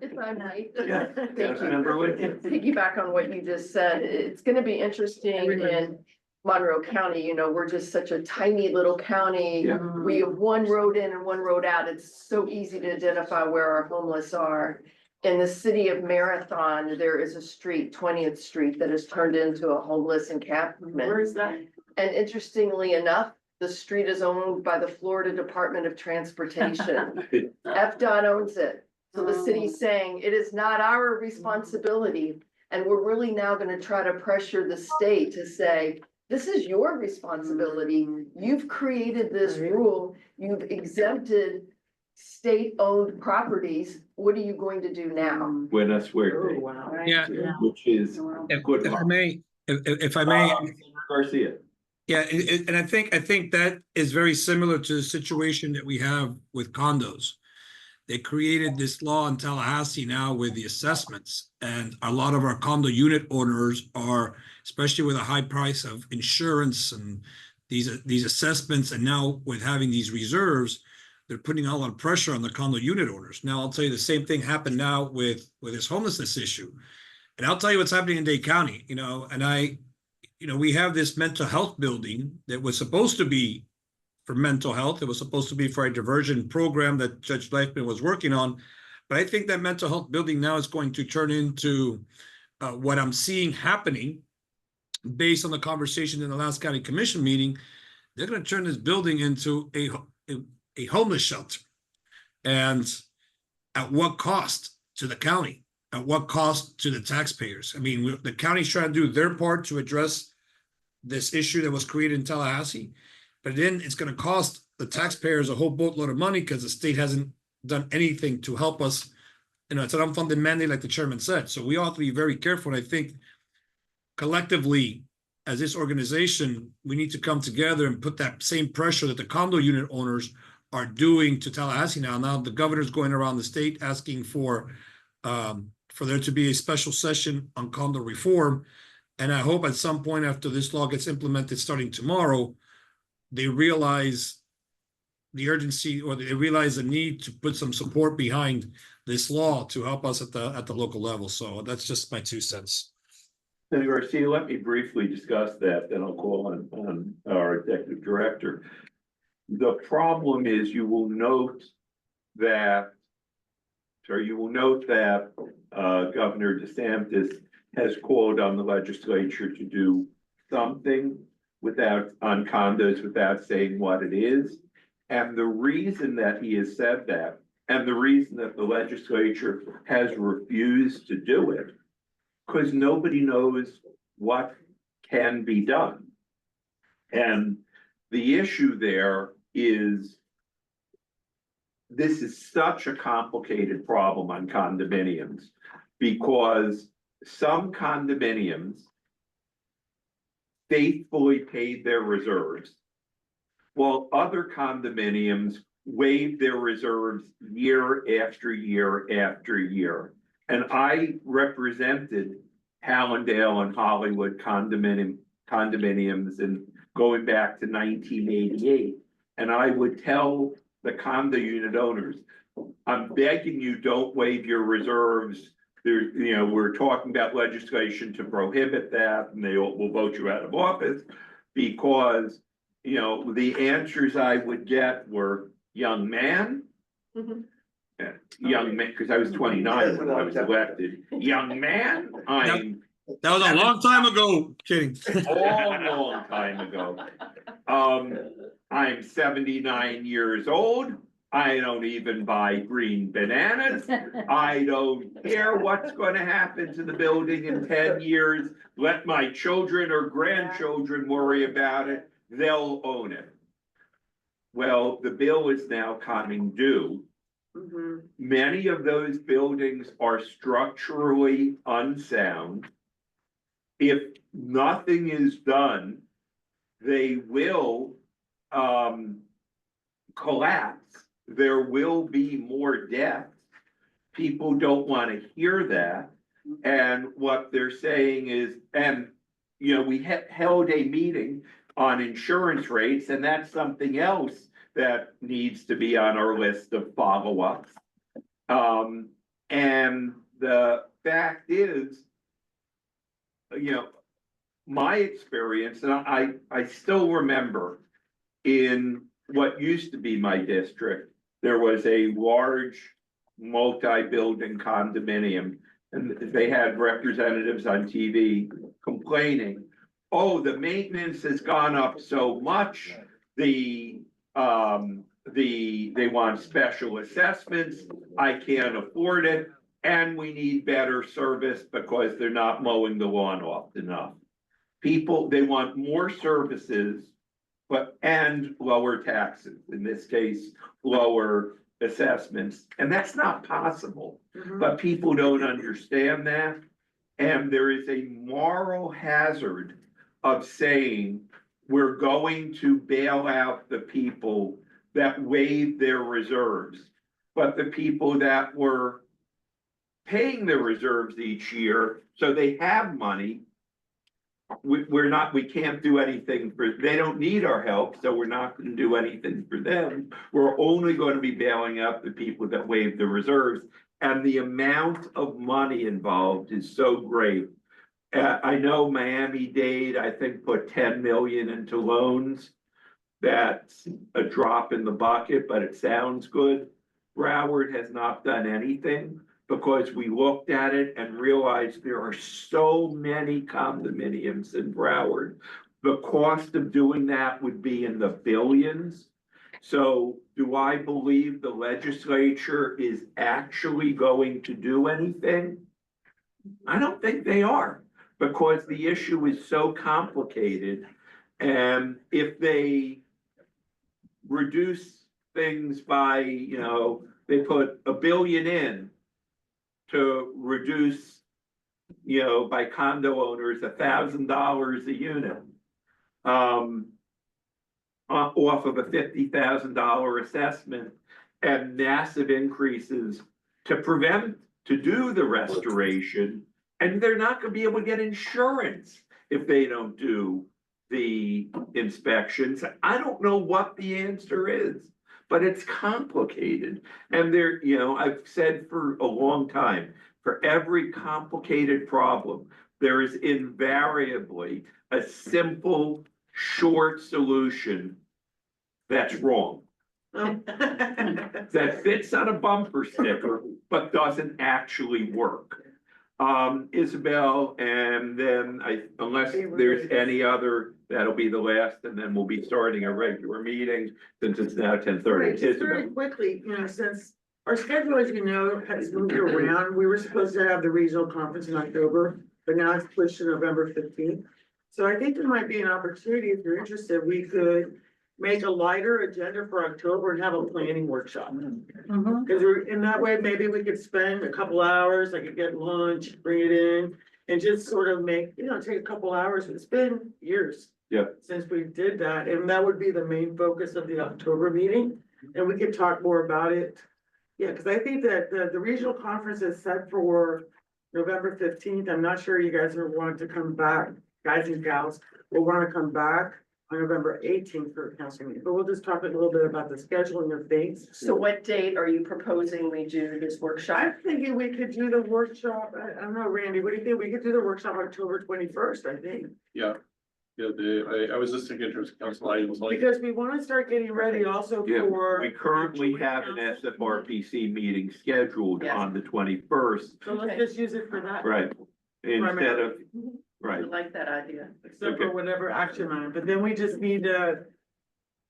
If I might. Yeah. Thank you. Councilmember Wood. Piggyback on what you just said, it's gonna be interesting in Monroe County, we're just such a tiny little county. Yeah. We have one road in and one road out. It's so easy to identify where our homeless are. In the city of Marathon, there is a street, 20th Street, that has turned into a homeless encampment. Where is that? And interestingly enough, the street is owned by the Florida Department of Transportation. FDOT owns it. So the city's saying it is not our responsibility. And we're really now gonna try to pressure the state to say, this is your responsibility. You've created this rule. You've exempted state-owned properties. What are you going to do now? Buenas suerte. Oh, wow. Yeah. Which is good If I luck. may, if I may, Garcia. yeah, and I think that is very similar to the situation that we have with condos. They created this law in Tallahassee now with the assessments, and a lot of our condo unit owners are, especially with a high price of insurance and these assessments, and now with having these reserves, they're putting a lot of pressure on the condo unit owners. Now, I'll tell you the same thing happened now with this homelessness issue. And I'll tell you what's happening in Dade County, and we have this mental health building that was supposed to be for mental health. It was supposed to be for a diversion program that Judge Leifman was working on. But I think that mental health building now is going to turn into what I'm seeing happening based on the conversation in the last county commission meeting. They're going to turn this building into a homeless shelter. And at what cost to the county? at what cost to the taxpayers? I mean, the county's trying to do their part to address this issue that was created in Tallahassee, but then it's gonna cost the taxpayers a whole boatload of money because the state hasn't done anything to help us. You know, it's an unfunded mandate, like the chairman said, so we ought to be very careful, and I think collectively, as this organization, we need to come together and put that same pressure that the condo unit owners are doing to Tallahassee now. Now the governor's going around the state asking for there to be a special session on condo reform. And I hope at some point after this law gets implemented starting tomorrow, they realize the urgency, or they realize the need to put some support behind this law to help us at the local level. So that's just my 2 cents. Senator Garcia, let me briefly discuss that, then I'll call on our executive director. The problem is you will note that Governor DeSantis has called on the legislature to do something on condos without saying what it is. And the reason that he has said that, and the reason that the legislature has refused to do it, because nobody knows what can be done. And the issue there is, this is such a complicated problem on condominiums, because some condominiums faithfully paid their reserves, while other condominiums waived their reserves year after year after year. And I represented Hallandale and Hollywood condominiums and going back to 1988. And I would tell the condo unit owners, I'm begging you, don't waive your reserves. We're talking about legislation to prohibit that, and they will vote you out of office, because, the answers I would get were, young man, young man, because I was 29 when I was elected. Young man, That was a long time ago, kidding. long time ago. I'm 79 years old. I don't even buy green bananas. I don't care what's going to happen to the building in 10 years. Let my children or grandchildren worry about it. They'll own it. Well, the bill is now coming due. Many of those buildings are structurally unsound. If nothing is done, they will collapse. There will be more deaths. People don't want to hear that. And what they're saying is, we held a meeting on insurance rates, and that's something else that needs to be on our list of follow-ups. And the fact is, my experience, and I still remember in what used to be my district, there was a large multi-building condominium, and they had representatives on TV complaining, oh, the maintenance has gone up so much, they want special assessments, I can't afford it, and we need better service because they're not mowing the lawn off enough. People, they want more services, and lower taxes, in this case, lower assessments, and that's not possible. But people don't understand that, and there is a moral hazard of saying we're going to bail out the people that waived their reserves, but the people that were paying their reserves each year, so they have money, we can't do anything they don't need our help, so we're not going to do anything for them. We're only going to be bailing out the people that waived the reserves, and the amount of money involved is so great. I know Miami-Dade, I think, put 10 million into loans. That's a drop in the bucket, but it sounds good. Broward has not done anything, because we looked at it and realized there are so many condominiums in Broward. The cost of doing that would be in the billions. So do I believe the legislature is actually going to do anything? I don't think they are, because the issue is so complicated. And if they reduce things by, they put $1 billion in to reduce, by condo owners, $1,000 a unit. Off of a $50,000 assessment, and massive increases to do the restoration. And they're not gonna be able to get insurance if they don't do the inspections. I don't know what the answer is, but it's complicated. And I've said for a long time, for every complicated problem, there is invariably a simple, short solution that's wrong, that fits on a bumper sticker, but doesn't actually work. Isabel, and then unless there's any other, that'll be the last, and then we'll be starting a regular meeting, since it's now 10:30. Right, just very Isabel. quickly, since our schedule, as you know, has moved around, we were supposed to have the regional conference in October, but now it's pushed to November 15th. So I think there might be an opportunity, if you're interested, we could make a lighter agenda for October and have a planning workshop. Mhm. Cause in that way, maybe we could spend a couple hours, I could get lunch, bring it in, and just sort of take a couple hours. It's been years. Yep. Since we did that, and that would be the main focus of the October meeting, and we could talk more about it. Yeah, cause I think that the regional conference is set for November 15th. I'm not sure you guys are wanting to come back, guys and gals, will wanna come back on November 18th for a council meeting, but we'll just talk a little bit about the scheduling of things. So what date are you proposing we do this workshop? I'm thinking we could do the workshop, I don't know, Randy, what do you think? We could do the workshop October 21st, I think. Yeah, I was just thinking in terms of council items, like, Because we wanna start getting ready also Yeah, for. we currently have an SFRPC meeting scheduled Yes. on the 21st, So let's just use it for that. right? Instead of, I right, like that idea. Except for Okay. whatever action item, but then we just need to.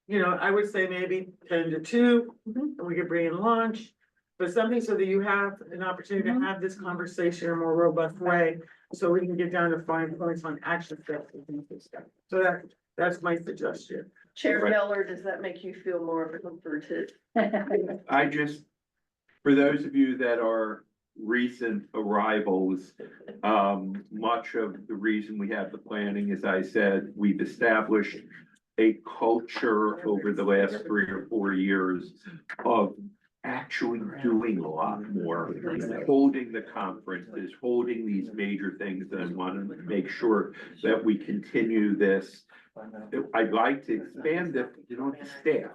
I would say maybe 10 to 2, and we could bring in lunch. But something so that you have an opportunity to have this conversation in a more robust way, so we can get down to fine points on action steps and things like that. So that's my suggestion. Chair Right. Miller, does that make you feel more comforted? I just, for those of you that are recent arrivals, much of the reason we have the planning, as I said, we've established a culture over the last 3 or 4 years of actually doing a lot more, holding the conferences, holding these major things, and I want to make sure that we continue this. I'd like to expand it, to staff.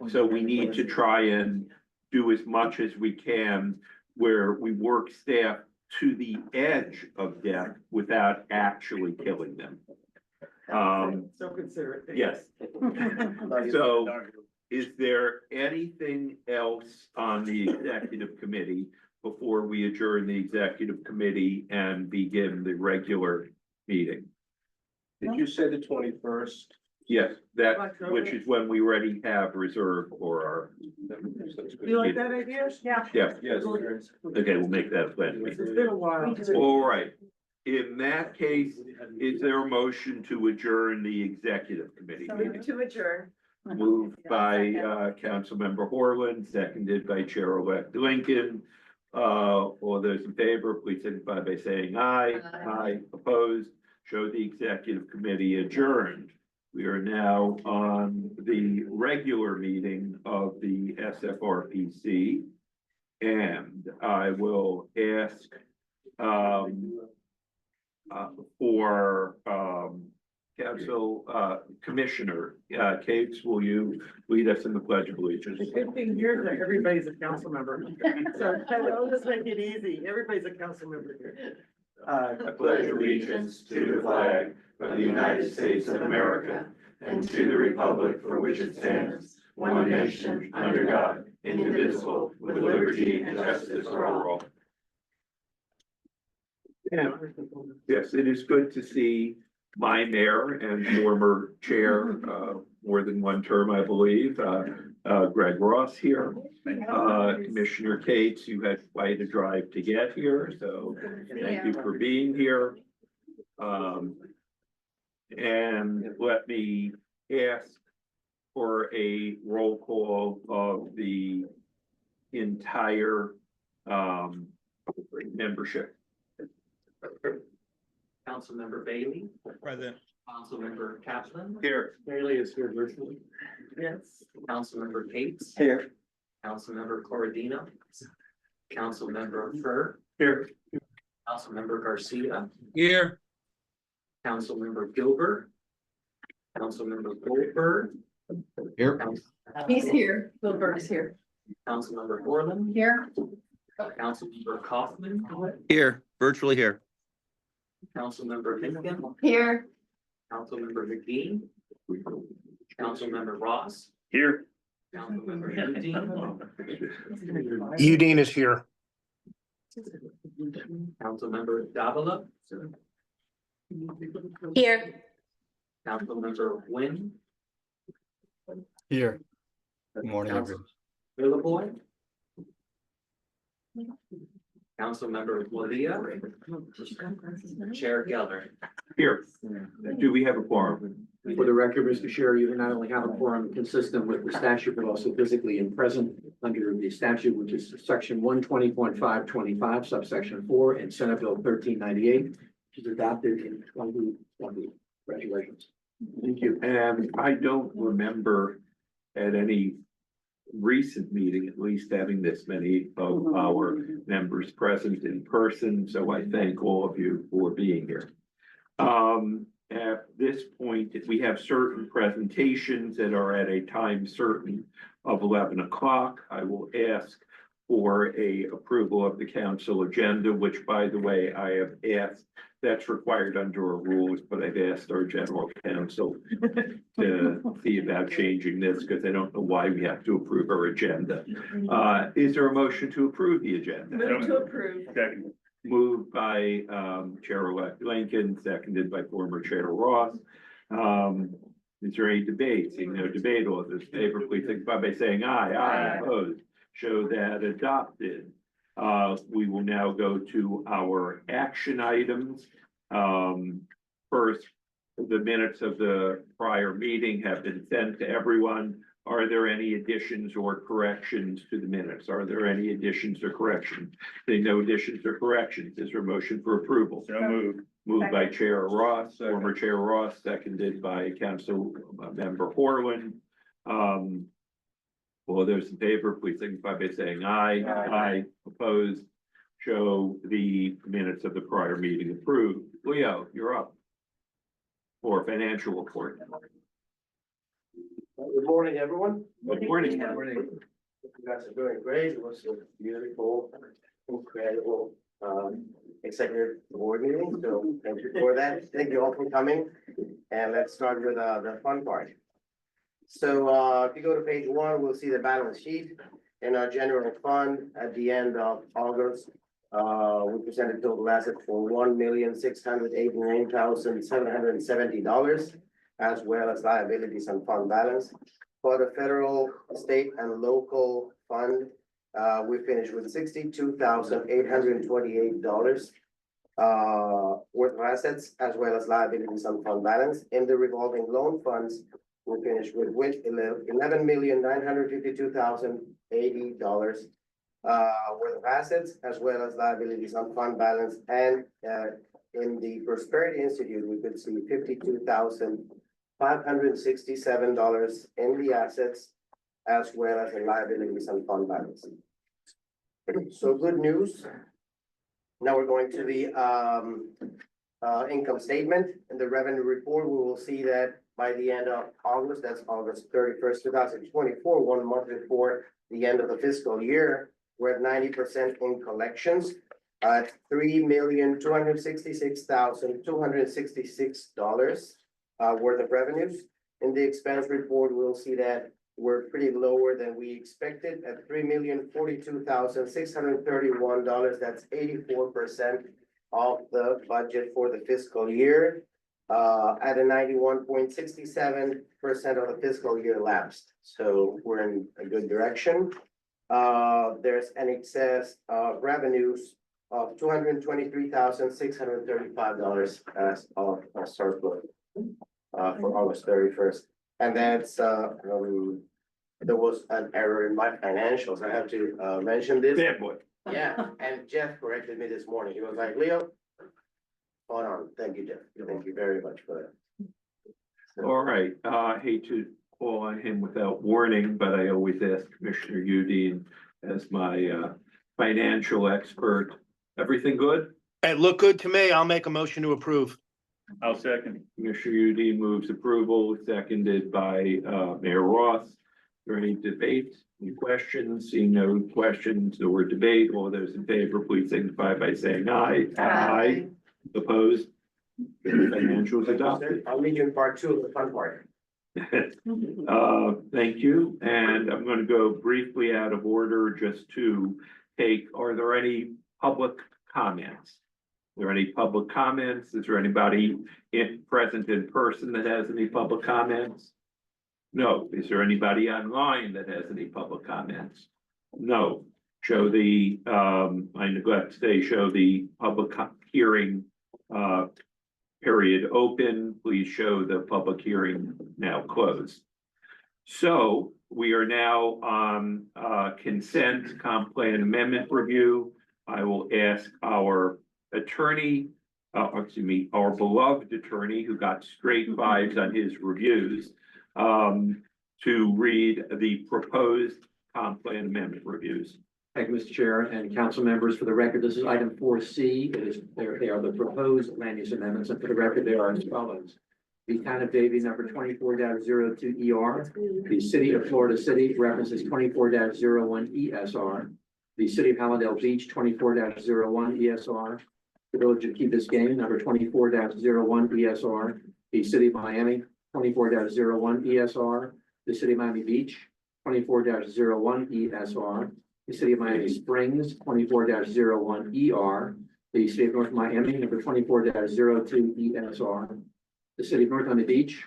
So we need to try and do as much as we can where we work staff to the edge of death without actually killing them. So consider it. Yes. So is there anything else on the executive committee before we adjourn the executive committee and begin the regular meeting? did you say the 21st? Yes, which is when we already have reserved for our. You like that idea? Yeah. Yeah, Yes. okay, we'll make that a plan. It's been a while. All right, in that case, is there a motion to adjourn the executive committee meeting? To adjourn. Moved by Councilmember Horland, seconded by Chair-elect Lincoln. All those in favor, please signify by saying aye. Aye. Opposed, show the executive committee adjourned. We are now on the regular meeting of the SFRPC. And I will ask for Council Commissioner Cates, will you lead us in the Pledge of Allegiance? The good thing here is that everybody's a council member. So I'll just make it easy. Everybody's a council member here. I pledge allegiance to the flag of the United States of America and to the republic for which it stands, one nation, under God, indivisible, with liberty and justice for all. Yeah, yes, it is good to see my mayor and former chair, more than one term, I believe, Greg Ross here. Commissioner Cates, you had quite a drive to get here, so thank you for being here. And let me ask for a roll call of the entire membership. Councilmember Bailey, Present. Councilmember Kaplan, Here. Bailey is here virtually, Yes. Councilmember Cates. Here. Councilmember Corradino, Councilmember Fur, Here. Councilmember Garcia, Here. Councilmember Gilbert, Councilmember Goldberg. Here. He's here, Wilbur is here. Councilmember Borland, Here, Councilmember Kaufman, Here, virtually here. Councilmember Hinkin, Here. Councilmember McGee, Councilmember Ross, Here. Councilmember Udine, Udine is here. Councilmember Davila, Here. Councilmember Wynn, Here. Good morning, everyone. Villeboy, Councilmember Walia, Chair Geller. Here. Do we have a quorum? For the record, Mr. Chair, you not only have a quorum consistent with the statute, but also physically in present under the statute, which is section 120.525, subsection 4, and Senate Bill 1398, which is adopted in 2020. Congratulations. Thank you. And I don't remember at any recent meeting, at least having this many of our members present in person. So I thank all of you for being here. At this point, we have certain presentations that are at a time certain of 11 o'clock. I will ask for a approval of the council agenda, which, by the way, I have asked, that's required under our rules, but I've asked our general counsel to see about changing this because I don't know why we have to approve our agenda. Is there a motion to approve the agenda? Move to approve. Moved by Chair-elect Lincoln, seconded by former Chair Ross. Is there any debate? Seeing no debate, all those in favor, please signify by saying aye. Aye. Opposed, show that adopted. We will now go to our action items. First, the minutes of the prior meeting have been sent to everyone. Are there any additions or corrections to the minutes? Are there any additions or corrections? Seeing no additions or corrections, is there a motion for approval? So moved. Moved by Chair Ross, former Chair Ross, seconded by Council Member Horland. All those in favor, please signify by saying aye. Aye. Opposed, show the minutes of the prior meeting approved. Leo, you're up. For financial report. Good morning, everyone. Good morning. You guys are doing great. It was a beautiful, incredible, executive board meeting. So thank you for that. Thank you all for coming. And let's start with the fun part. So if you go to page 1, we'll see the balance sheet in our general fund at the end of August. We presented total assets for $1,689,770, as well as liabilities and fund balance. For the federal, state, and local fund, we finished with $62,828 worth of assets, as well as liabilities and fund balance. In the revolving loan funds, we finished with $11,952,080 worth of assets, as well as liabilities on fund balance. And in the Prosperity Institute, we could see $52,567 in the assets, as well as in liabilities and fund balance. So good news. Now we're going to the income statement. In the revenue report, we will see that by the end of August, that's August 31st, 2024, 1 month before the end of the fiscal year, we're at 90% in collections at $3,266,266 worth of revenues. In the expense report, we'll see that we're pretty lower than we expected at $3,042,631. That's 84% of the budget for the fiscal year. at a 91.67% of the fiscal year lapsed. So we're in a good direction. There's an excess of revenues of $223,635 as of a surplus for August 31st. And that's, there was an error in my financials. I have to mention this. Bad boy. Yeah, and Jeff corrected me this morning. He was like, Leo, hold on. Thank you, Jeff. Thank you very much for that. All right, hate to call on him without warning, but I always ask Commissioner Udine as my financial expert. Everything good? It looked good to me. I'll make a motion to approve. I'll second. Commissioner Udine moves approval, seconded by Mayor Ross. Is there any debate, any questions? Seeing no questions or debate, all those in favor, please signify by saying aye. Aye. Opposed? The financials adopted. I'll meet you in part 2 of the fun part. Thank you, and I'm going to go briefly out of order just to take, are there any public comments? Are there any public comments? Is there anybody present in person that has any public comments? No. Is there anybody online that has any public comments? No. Show the, I neglect to say, show the public hearing period open. Please show the public hearing now closed. So we are now on consent comp plan amendment review. I will ask our attorney, our beloved attorney who got straight fives on his reviews, to read the proposed comp plan amendment reviews. Thank you, Mr. Chair and council members. For the record, this is item 4C. They are the proposed land use amendments, and for the record, they are as follows. The town of Davie, number 24-02 ER. The city of Florida City, references 24-01 ESR. The city of Hallandale Beach, 24-01 ESR. The village of Key Biscayne, number 24-01 ESR. The city of Miami, 24-01 ESR. The city of Miami Beach, 24-01 ESR. The city of Miami Springs, 24-01 ER. The city of North Miami, number 24-02 ESR. The city of North Miami Beach,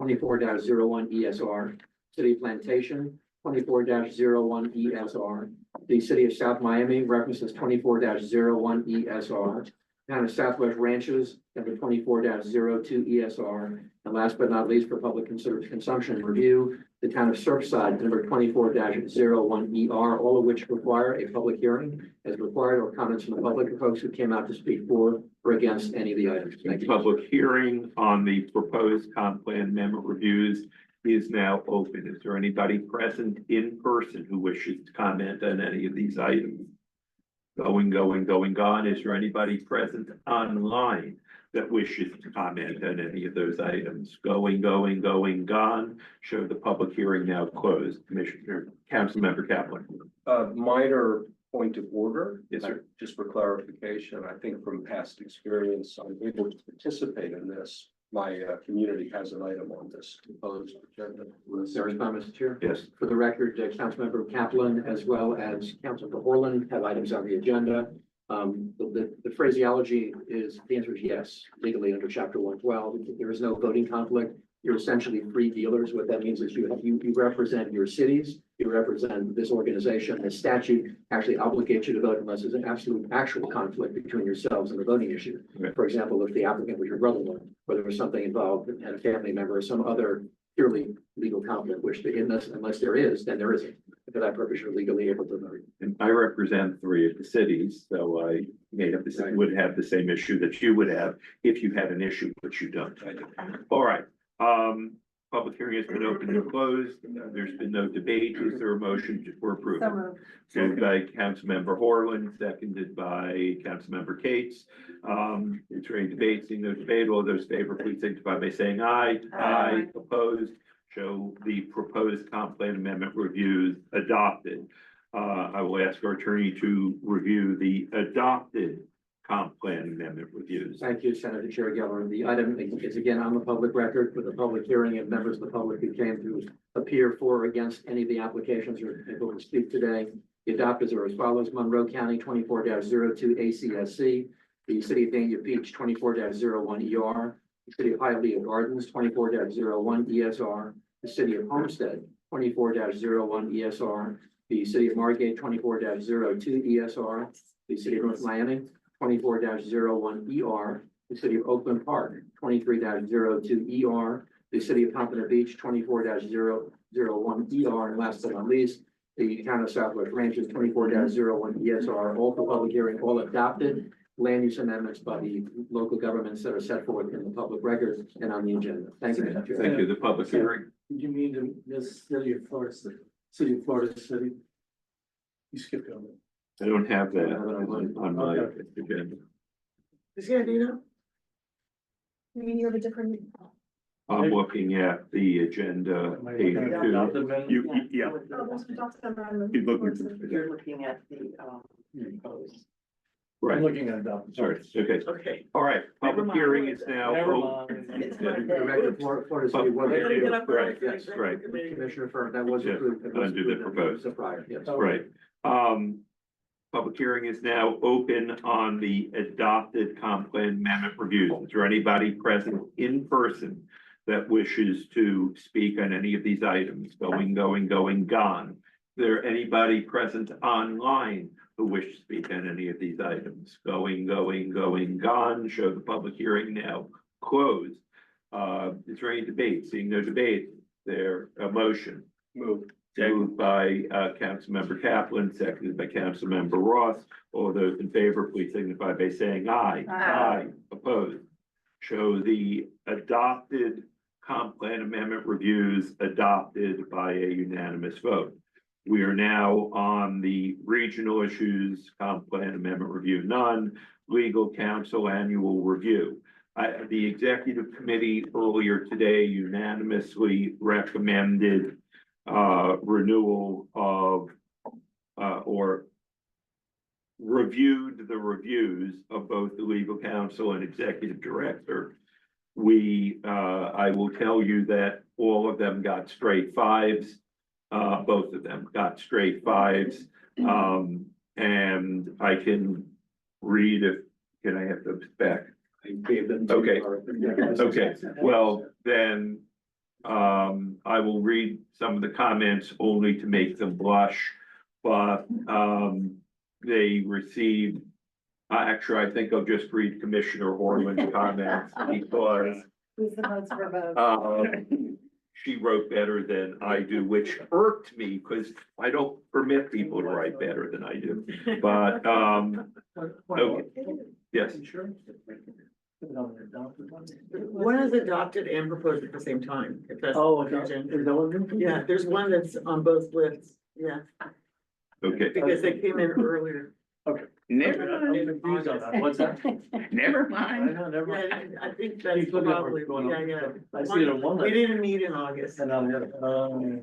24-01 ESR. City of Plantation, 24-01 ESR. The city of South Miami references 24-01 ESR. Town of Southwest Ranches, number 24-02 ESR. And last but not least, for public consumption and review, the town of Surfside, number 24-01 ER, all of which require a public hearing as required, or comments from the public or folks who came out to speak for or against any of the items. Thank you. Public hearing on the proposed comp plan amendment reviews is now open. Is there anybody present in person who wishes to comment on any of these items? Going, gone. Is there anybody present online that wishes to comment on any of those items? Going, gone. Show the public hearing now closed. Commissioner, Councilmember Kaplan. Minor point of order. Yes, sir. Just for clarification, I think from past experience, I'm able to participate in this. My community has an item on this proposed agenda. There is not, Mr. Chair. Yes. For the record, Councilmember Kaplan as well as Councilmember Horland have items on the agenda. The phraseology is, the answer is yes, legally under chapter 112. There is no voting conflict. You're essentially free dealers. What that means is you represent your cities, you represent this organization. The statute actually obligates you to vote unless there's an actual conflict between yourselves and the voting issue. Right. For example, if the applicant was your brother-in-law, or there was something involved and a family member or some other purely legal conflict, which unless there is, then there isn't. For that purpose, you're legally able to vote. And I represent 3 of the cities, so I may have would have the same issue that you would have if you had an issue, but you don't. All right. Public hearing has been opened and closed. There's been no debate. Is there a motion for approval? Moved by Councilmember Horland, seconded by Councilmember Cates. Is there any debate? Seeing no debate, all those in favor, please signify by saying aye. Aye. Opposed? Show the proposed comp plan amendment reviews adopted. I will ask our attorney to review the adopted comp plan amendment reviews. Thank you, Senator Chair Geller. The item is again on the public record for the public hearing and members of the public who came to appear for or against any of the applications or able to speak today. The adopters are as follows: Monroe County 24-02 ACSC, the city of Dania Beach 24-01 ER, the city of Hialeah Gardens, 24-01 ESR, the city of Homestead, 24-01 ESR, the city of Margate, 24-02 ESR, the city of North Miami, 24-01 ER, the city of Oakland Park, 23-02 ER, the city of Pompano Beach, 24-001 ER, and last but not least, the town of Southwest Ranches, 24-01 ESR, all for public hearing, all adopted land use amendments by the local governments that are set forth in the public record and on the agenda. Thank you, Mr. Chair. Thank you. The public hearing. Did you mean to this city of Florida City? You skipped over. I don't have that on my agenda. Is he gonna do that? You mean you have a different? I'm looking at the agenda, page 2. Yeah. You're looking- You're looking at the, Right, I'm looking at it. Doc. sorry, okay, Okay. all right, Never public mind. hearing is now. Never open. mind. It's my The record, Florida City was Public approved. hearing, right, Yes, right. Commissioner Firm, that was Yeah, approved. It was undo the approved. proposed. The prior, yes. Right, public hearing is now open on the adopted comp plan amendment reviews. Is there anybody present in person that wishes to speak on any of these items? Going, gone. Is there anybody present online who wishes to speak on any of these items? Going, gone. Show the public hearing now closed. Is there any debate? Seeing no debate, there a motion. Moved by Councilmember Kaplan, seconded by Councilmember Ross. All those in favor, please signify by saying aye. Aye. Opposed. Show the adopted comp plan amendment reviews adopted by a unanimous vote. We are now on the regional issues, comp plan amendment review none, legal counsel annual review. The executive committee earlier today unanimously recommended renewal of or reviewed the reviews of both the legal counsel and executive director. I will tell you that all of them got straight 5s. Both of them got straight 5s. And I can read can I have those back? I gave them to Okay. Okay, well, then, I will read some of the comments only to make them blush, but, they received, actually, I think I'll just read Commissioner Horland's comments because, Who's the votes for vote? she wrote better than I do, which irked me because I don't permit people to write better than I do, but, okay. Yes. One is adopted and proposed at the same time, if that's. Oh, confusion. is that one? Yeah, there's one that's on both lists, yeah, Okay, because they came in earlier. Never mind. What's that? Never I mind. know, never Yeah, mind. I think that's Keep looking at probably, what's going on. yeah. I see it on one We list. didn't meet in August. And on the other.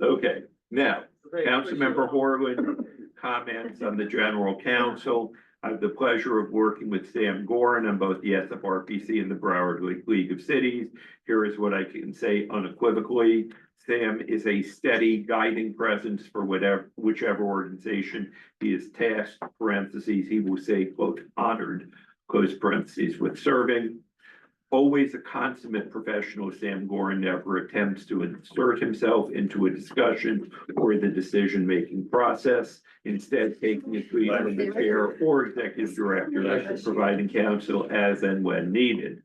okay, now, Right, Councilmember Horland comments on the general counsel. I have the pleasure of working with Sam Gorin on both the SFRPC and the Broward League of Cities. Here is what I can say unequivocally. Sam is a steady guiding presence for whichever organization he is tasked, parentheses, he will say, quote, honored, close parentheses, with serving. Always a consummate professional, Sam Gorin never attempts to insert himself into a discussion or the decision-making process, instead taking a lead from the chair or executive director, providing counsel as and when needed.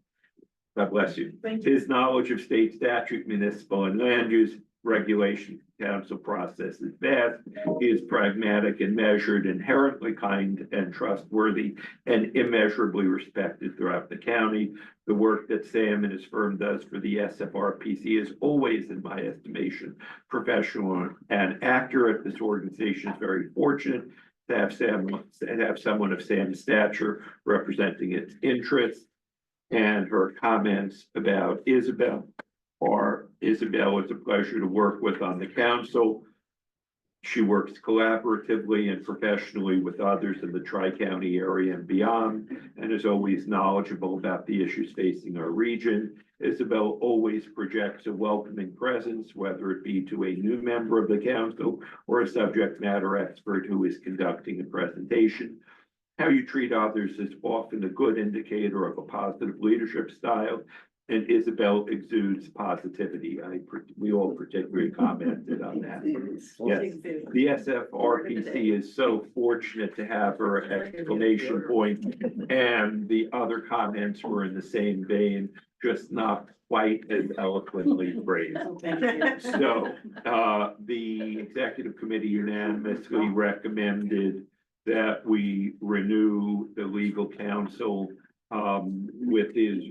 God bless you. Thank you. His knowledge of state statute, municipal and land use regulation council process is vast. He is pragmatic and measured, inherently kind and trustworthy, and immeasurably respected throughout the county. The work that Sam and his firm does for the SFRPC is always, in my estimation, professional and accurate. This organization is very fortunate to have someone of Sam's stature representing its interests. And her comments about Isabel it's a pleasure to work with on the council. She works collaboratively and professionally with others in the Tri-County area and beyond, and is always knowledgeable about the issues facing our region. Isabel always projects a welcoming presence, whether it be to a new member of the council or a subject matter expert who is conducting a presentation. How you treat others is often a good indicator of a positive leadership style. and Isabel exudes positivity. We all particularly commented on that. Yes, the SFRPC is so fortunate to have her exclamation point, and the other comments were in the same vein, just not quite as eloquently phrased. So, the executive committee unanimously recommended that we renew the legal counsel with his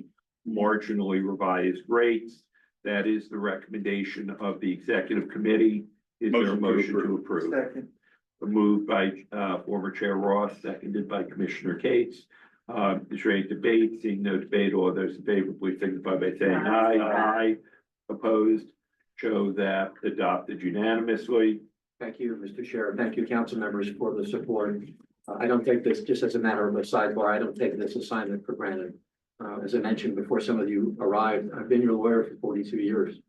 marginally revised rates. That is the recommendation of the executive committee. Is there a motion to approve? Second. Moved by former Chair Ross, seconded by Commissioner Cates. Is there any debate? Seeing no debate, all those in favor, please signify by saying aye. Aye. Opposed? Show that adopted unanimously. Thank you, Mr. Chair. Thank you, council members, for the support. I don't take this, just as a matter of a sidebar, I don't take this assignment for granted. As I mentioned before some of you arrived, I've been your lawyer for 42 years.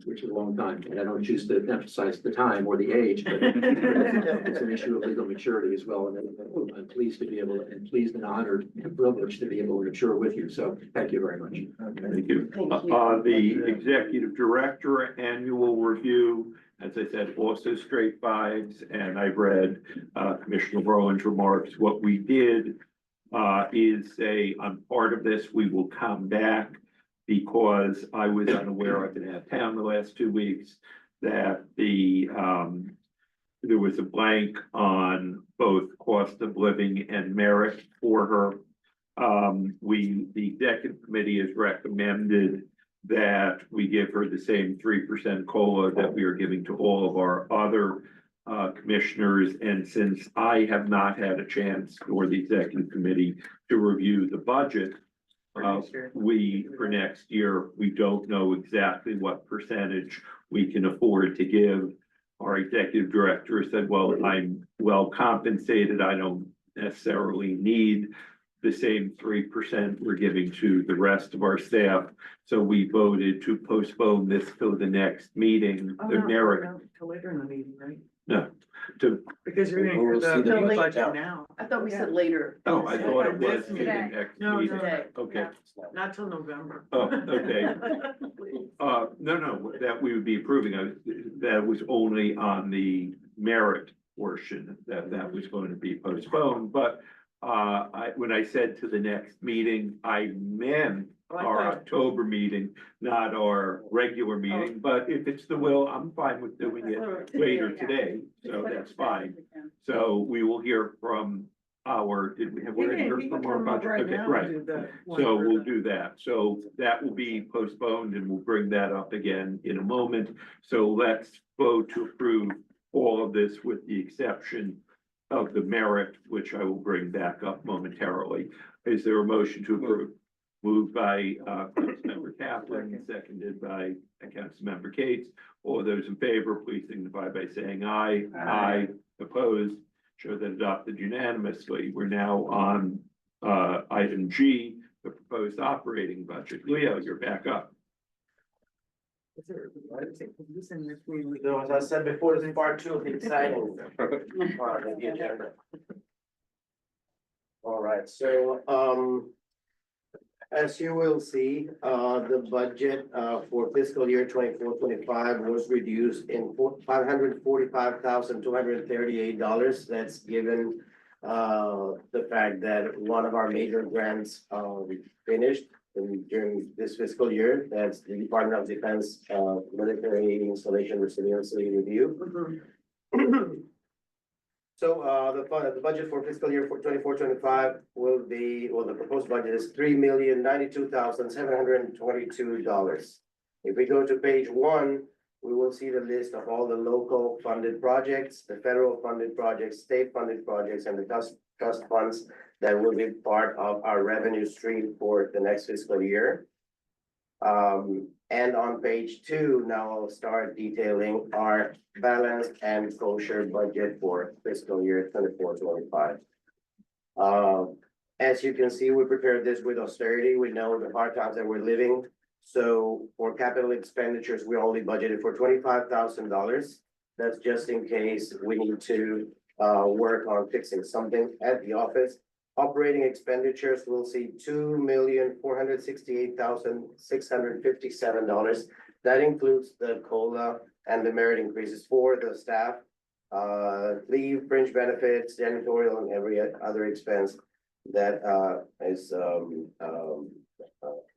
Which is a long time, and I don't choose to emphasize the time or the age, but it's an issue of legal maturity as well, and I'm pleased to be able, and pleased and honored and privileged to be able to mature with you, so thank you very much. Thank you. The executive director annual review, as I said, also straight vibes, and I've read Commissioner Berlin's remarks. What we did is say, on part of this, we will come back because I was unaware, I've been out of town the last 2 weeks, that there was a blank on both cost of living and merit for her. The executive committee has recommended that we give her the same 3% COLA that we are giving to all of our other commissioners. And since I have not had a chance, nor the executive committee, to review the budget, for next year, we don't know exactly what percentage we can afford to give. Our executive director said, well, I'm well compensated. I don't necessarily need the same 3% we're giving to the rest of our staff. So we voted to postpone this till the next meeting, the merit. Till later in the meeting, right? No, Because you're gonna hear We'll see the the- new budget now, I thought we said later. oh, I thought it was to the Today. next No, meeting. Today. Okay. not till November. Oh, okay. No, that we would be approving, that was only on the merit portion, that was going to be postponed, but when I said to the next meeting, I meant our October meeting, not our regular meeting, but if it's the will, I'm fine with doing it later today, so that's fine. So we will hear from did we have already heard from our budget? Okay, right. So we'll do that. So that will be postponed and we'll bring that up again in a moment. So let's vote to approve all of this with the exception of the merit, which I will bring back up momentarily. Is there a motion to approve? Moved by Councilmember Kaplan, seconded by Councilmember Cates. All those in favor, please signify by saying aye. Aye. Opposed? Show that adopted unanimously. We're now on item G, the proposed operating budget. Leo, you're back up. So as I said before, this is part 2 of the exciting part of the agenda. All right, so, as you will see, the budget, for fiscal year 24-25 was reduced in $545,238. That's given, the fact that one of our major grants, finished during this fiscal year. That's the Department of Defense, Military Installation Resiliency Review. So, the budget for fiscal year 24-25 will be, well, the proposed budget is $3,092,722. If we go to page 1, we will see the list of all the local funded projects, the federal funded projects, state funded projects, and the trust funds that will be part of our revenue stream for the next fiscal year. And on page 2, now I'll start detailing our balanced and kosher budget for fiscal year 24-25. As you can see, we prepared this with austerity. We know the hard times that we're living. So for capital expenditures, we only budgeted for $25,000. That's just in case we need to work on fixing something at the office. Operating expenditures, we'll see $2,468,657. That includes the COLA and the merit increases for the staff. Leave, fringe benefits, janitorial, and every other expense that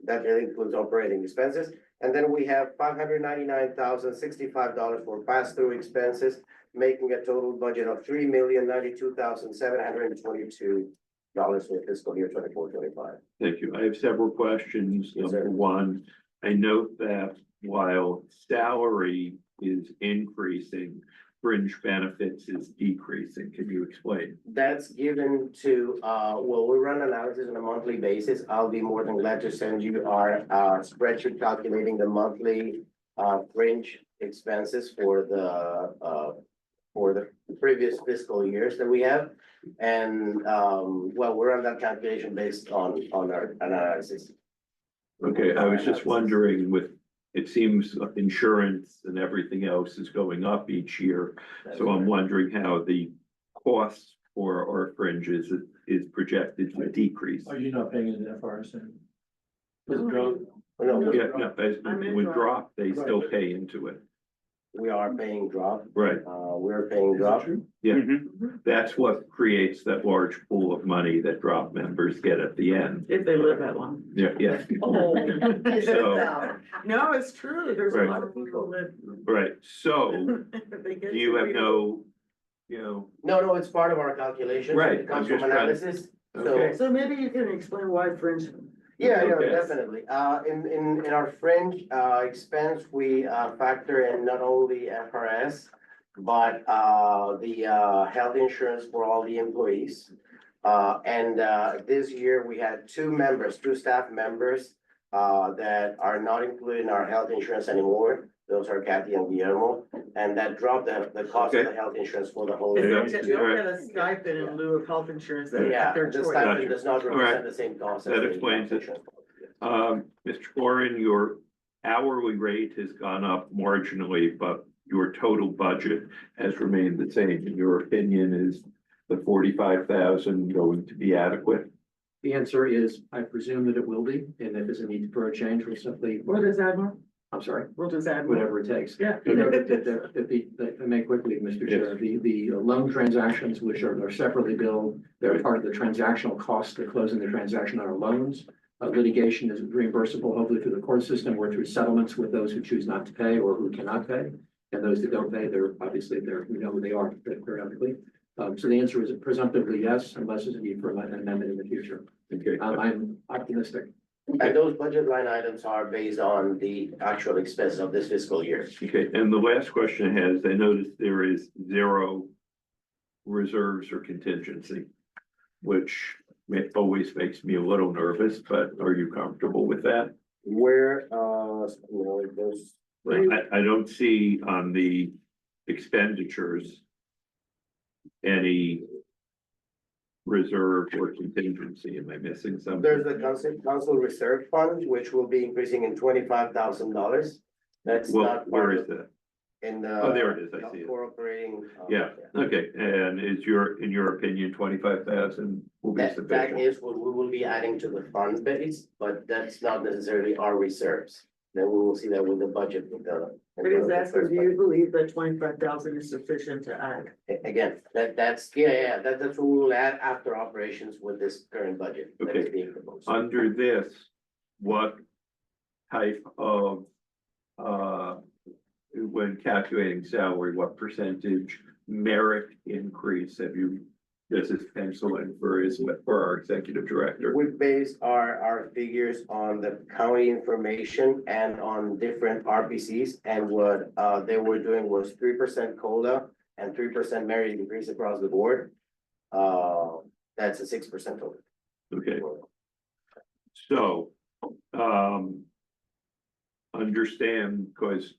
that includes operating expenses. And then we have $599,065 for pass-through expenses, making a total budget of $3,092,722 for fiscal year 24-25. Thank you. I have several questions. Yes, sir. Number one, I note that while salary is increasing, fringe benefits is decreasing. Can you explain? That's given to, well, we run analysis on a monthly basis. I'll be more than glad to send you our spreadsheet calculating the monthly fringe expenses for the previous fiscal years that we have. And well, we're on that calculation based on our analysis. Okay, I was just wondering with, it seems insurance and everything else is going up each year. So I'm wondering how the cost for our fringes is projected to decrease. Are you not paying into FRS? No, Yeah, no, as I'm in with drop. drop, they still pay into it. we are paying drop. Right, We're paying drop. yeah. That's what creates that large pool of money that drop members get at the end. If they live that long. Yeah, yeah, Oh, is it So- now? No, it's true. There's a Right. lot of people that. right. So they get do you have to- no, No, it's part of our calculations. Right, It comes I'm from just trying- analysis. okay. So, So maybe you can explain why fringe. yeah, Okay. definitely. In our fringe expense, we factor in not only FRS, but the health insurance for all the employees. And this year we had two staff members that are not included in our health insurance anymore. Those are Kathy and Guillermo, and that dropped the cost of the health insurance for the whole They year. don't get a stipend in lieu of health insurance that Yeah, at their the choice. stipend does not All right. represent the same cost. as That the explains health it. insurance. Mr. Warren, your hourly rate has gone up marginally, but your total budget has remained the same. In your opinion, is the 45,000 going to be adequate? The answer is, I presume that it will be, and if there's a need for a change, we'll simply, We'll just add more. I'm sorry, We'll just add more. whatever it takes. Yeah. You know, if I may quickly, Mr. Chair, the loan transactions, which are separately billed, they're part of the transactional cost of closing the transaction on our loans. Litigation is reimbursable, hopefully through the court system or through settlements with those who choose not to pay or who cannot pay. And those that don't pay, we know who they are periodically. So the answer is presumptively yes, unless there's a need for an amendment in the future. Okay. I'm optimistic. And those budget line items are based on the actual expenses of this fiscal year. Okay, and the last question I had is, I noticed there is 0 reserves or contingency, which always makes me a little nervous, but are you comfortable with that? Where, those. I don't see on the expenditures any reserve or contingency. Am I missing something? There's the council reserve fund, which will be increasing in $25,000. That's Well, not where part is of, that? in the. Oh, there it is. I see it. Core operating. Yeah, okay, and in your opinion, 25,000 will be That sufficient? is what we will be adding to the fund base, but that's not necessarily our reserves. Then we will see that with the budget. But he's asking, do you believe that 25,000 is sufficient to add? Again, that's what we will add after operations with this current budget. that is Okay. being proposed. Under this, what type of, when calculating salary, what percentage merit increase does this pencil in for our executive director? We base our figures on the county information and on different RPCs, and what they were doing was 3% COLA and 3% merit increase across the board. That's a 6% total. Okay, so, understand, because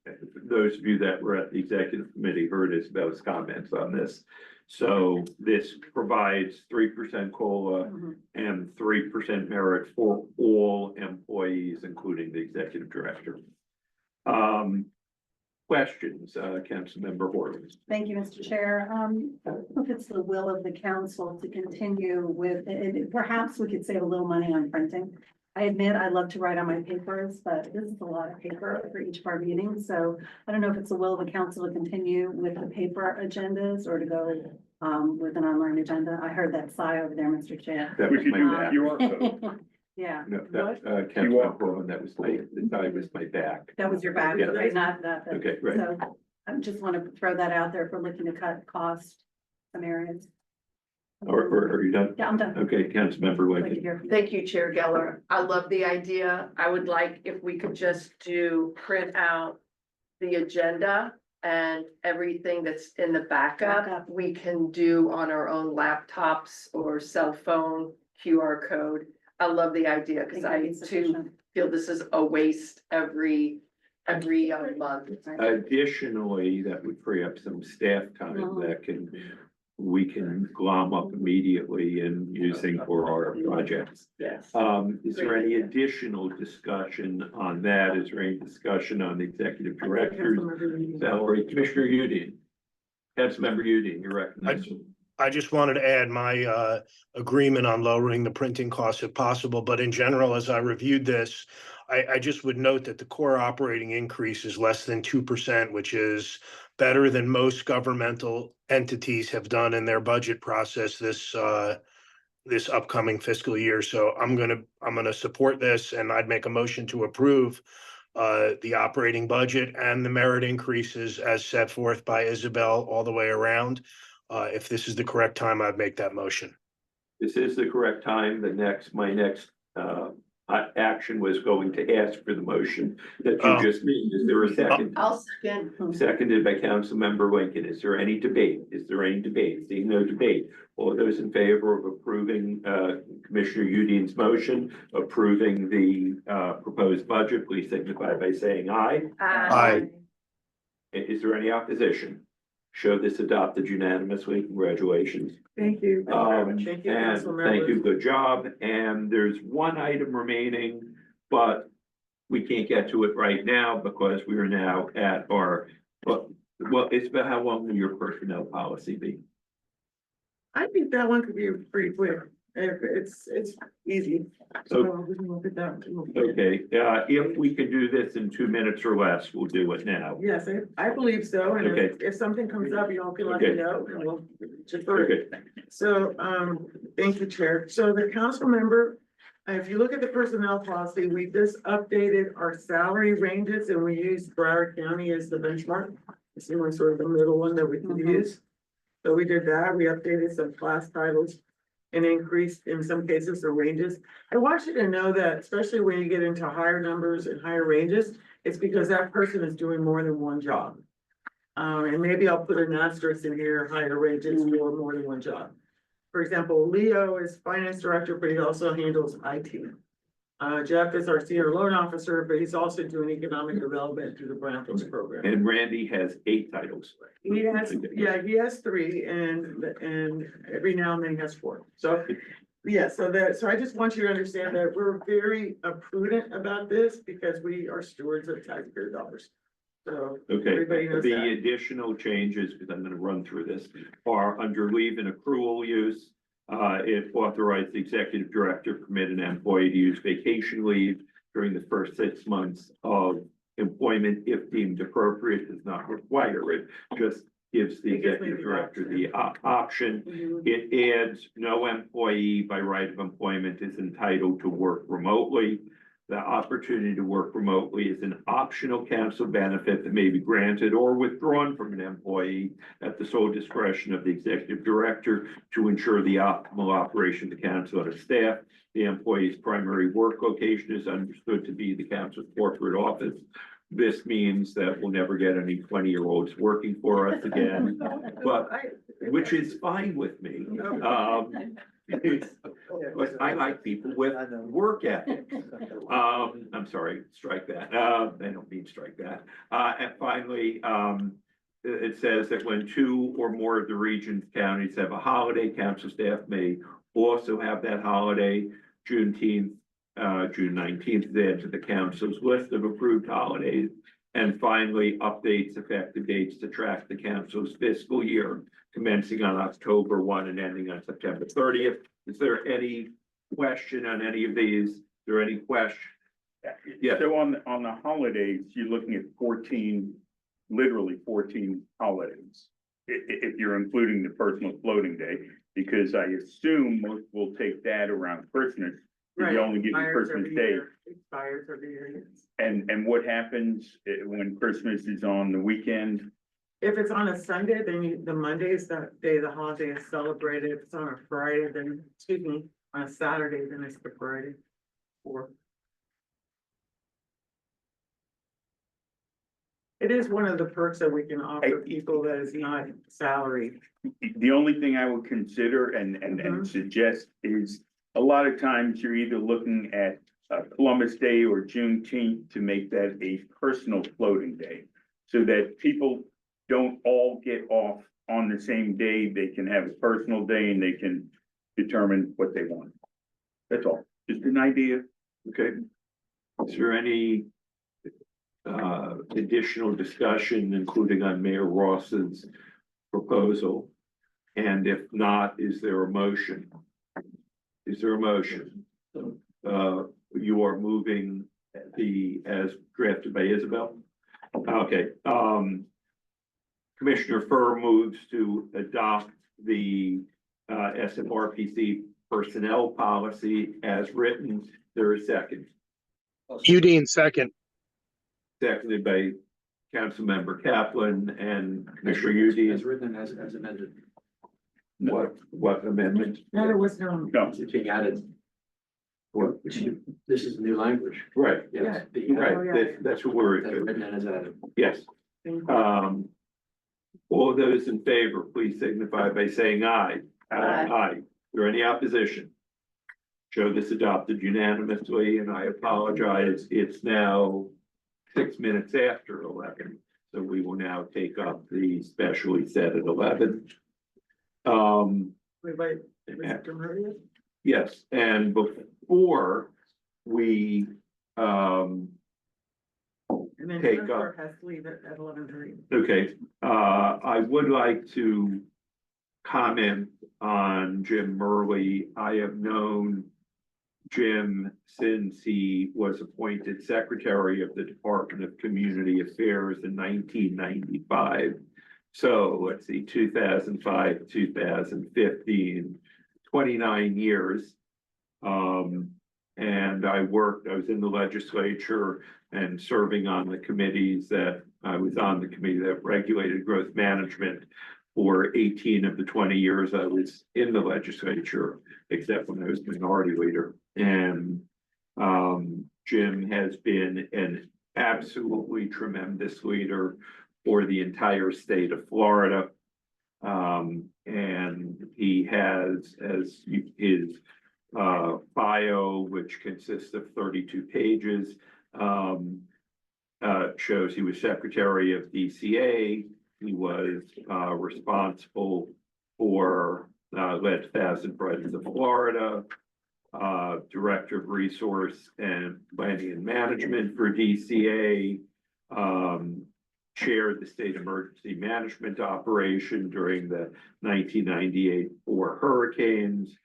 those of you that were at the executive committee heard Isabel's comments on this. So this provides 3% COLA and 3% merit for all employees, including the executive director. questions, Councilmember Horton? Thank you, Mr. Chair. I don't know if it's the will of the council to continue with, and perhaps we could save a little money on printing. I admit I love to write on my papers, but this is a lot of paper for each of our meetings. So I don't know if it's the will of the council to continue with the paper agendas or to go with an online agenda. I heard that sigh over there, Mr. Chair. That was my back. QR code. Yeah, No, that, Councilmember Horton, that was my back. that was your back, Yeah. right? Not that. Okay, right. So I just want to throw that out there if we're looking to cut cost some areas. Or are you done? Yeah, I'm done. Okay, Councilmember Like to Lincoln. hear from you. Thank you, Chair Geller. I love the idea. I would like if we could just print out the agenda and everything that's in the backup, Backup. we can do on our own laptops or cell phone QR code. I love the idea because Think that'd I be too sufficient. feel this is a waste every month. Additionally, that would free up some staff time that we can glom up immediately and using for our projects. Yes. Is there any additional discussion on that? Is there any discussion on the executive director's salary? Commissioner Udine. Councilmember Udine, you're recognized. I just wanted to add my agreement on lowering the printing costs if possible, but in general, as I reviewed this, I just would note that the core operating increase is less than 2%, which is better than most governmental entities have done in their budget process this upcoming fiscal year. So I'm gonna support this, and I'd make a motion to approve the operating budget and the merit increases as set forth by Isabel all the way around. If this is the correct time, I'd make that motion. This is the correct time. My next action was going to ask for the motion that you just made. Is there a second? I'll second. Seconded by Councilmember Lincoln. Is there any debate? Is there any debate? Seeing no debate. All those in favor of approving Commissioner Udine's motion, approving the proposed budget, please signify by saying aye. Aye. Is there any opposition? Show this adopted unanimously. Congratulations. Thank you. And Thank you, council thank you, members. good job. And there's one item remaining, but we can't get to it right now because we are now at our, well, it's about how long will your personnel policy be? I think that one could be pretty quick. It's easy. So we can look at that. Okay, if we can do this in 2 minutes or less, we'll do it now. Yes, I believe so. And Okay. if something comes up, y'all can let me Okay. know and we'll defer it. Okay, So, thank you, Chair. So the council member, if you look at the personnel policy, we just updated our salary ranges and we used Broward County as the benchmark. It's the one sort of the middle one that we can use. So we did that. We updated some class titles and increased in some cases the ranges. I want you to know that especially when you get into higher numbers and higher ranges, it's because that person is doing more than one job. And maybe I'll put an asterisk in here, higher ranges for more than one job. For example, Leo is finance director, but he also handles IT. Jeff is our senior loan officer, but he's also doing economic development through the Brownfields program. and Randy has 8 titles. He has 3 and every now and then he has 4. So, yeah, so I just want you to understand that we're very prudent about this because we are stewards of taxpayer dollars. So Okay, everybody knows the that. additional changes, because I'm gonna run through this, are under leave and accrual use. It authorized the executive director permit an employee to use vacation leave during the first 6 months of employment if deemed appropriate, does not require it, just gives the It gives me executive the director option. the option. Mhm. It adds no employee by right of employment is entitled to work remotely. The opportunity to work remotely is an optional council benefit that may be granted or withdrawn from an employee at the sole discretion of the executive director to ensure the optimal operation of the council and its staff. The employee's primary work location is understood to be the council's corporate office. This means that we'll never get any 20-year-olds working for us again, but which is fine with me. But I like people with work ethic. I'm sorry, strike that. I don't mean strike that. And finally, it says that when 2 or more of the region's counties have a holiday, council staff may also have that holiday. Juneteenth, June 19th is added to the council's list of approved holidays And finally, updates effective dates to track the council's fiscal year commencing on October 1 and ending on September 30th. Is there any question on any of these? Is there any question? Yeah. So on the holidays, you're looking at 14, literally 14 holidays. If you're including the personal floating day, because I assume most will take that around Christmas. If you only give you Expires Christmas every Day. year. Expires every year, yes. And what happens when Christmas is on the weekend? If it's on a Sunday, then the Monday is that day the holiday is celebrated. If it's on a Friday, then, excuse me, on a Saturday, then it's the Friday. Or. It is one of the perks that we can offer people that is not salaried. The only thing I would consider and suggest is a lot of times you're either looking at Columbus Day or Juneteenth to make that a personal floating day. So that people don't all get off on the same day. They can have a personal day and they can determine what they want. That's all, just an idea. Okay. Is there any additional discussion, including on Mayor Ross's proposal? And if not, is there a motion? Is there a motion? You are moving as drafted by Isabel? Okay, Commissioner Furr moves to adopt the SFRPC personnel policy as written. There is a second. Udine, second. Seconded by Councilmember Kaplan and Commissioner Udine. As written and as amended. What amendment? No, there was no. No, It's being added. What? This is new language. Right, Yes. right, that's what we're. As written and as added. Yes. Thank you. All those in favor, please signify by saying aye. Aye. Is there any opposition? Show this adopted unanimously, and I apologize, it's now 6 minutes after 11. So we will now take up the specially set at 11. Wait, Mr. Maria? Yes, and before we, And then Take Jennifer up. has to leave at 11:30. okay, I would like to comment on Jim Murley. I have known Jim since he was appointed Secretary of the Department of Community Affairs in 1995. So let's see, 2005, 2015, 29 years. And I was in the legislature and serving on the committees I was on the committee that regulated growth management for 18 of the 20 years I was in the legislature, except when I was minority leader. And Jim has been an absolutely tremendous leader for the entire state of Florida. And he has, as his bio, which consists of 32 pages, shows he was Secretary of DCA. He was responsible for led Thousand Friends of Florida, Director of Resource and Planning and Management for DCA, chaired the state emergency management operation during the 1998 four hurricanes,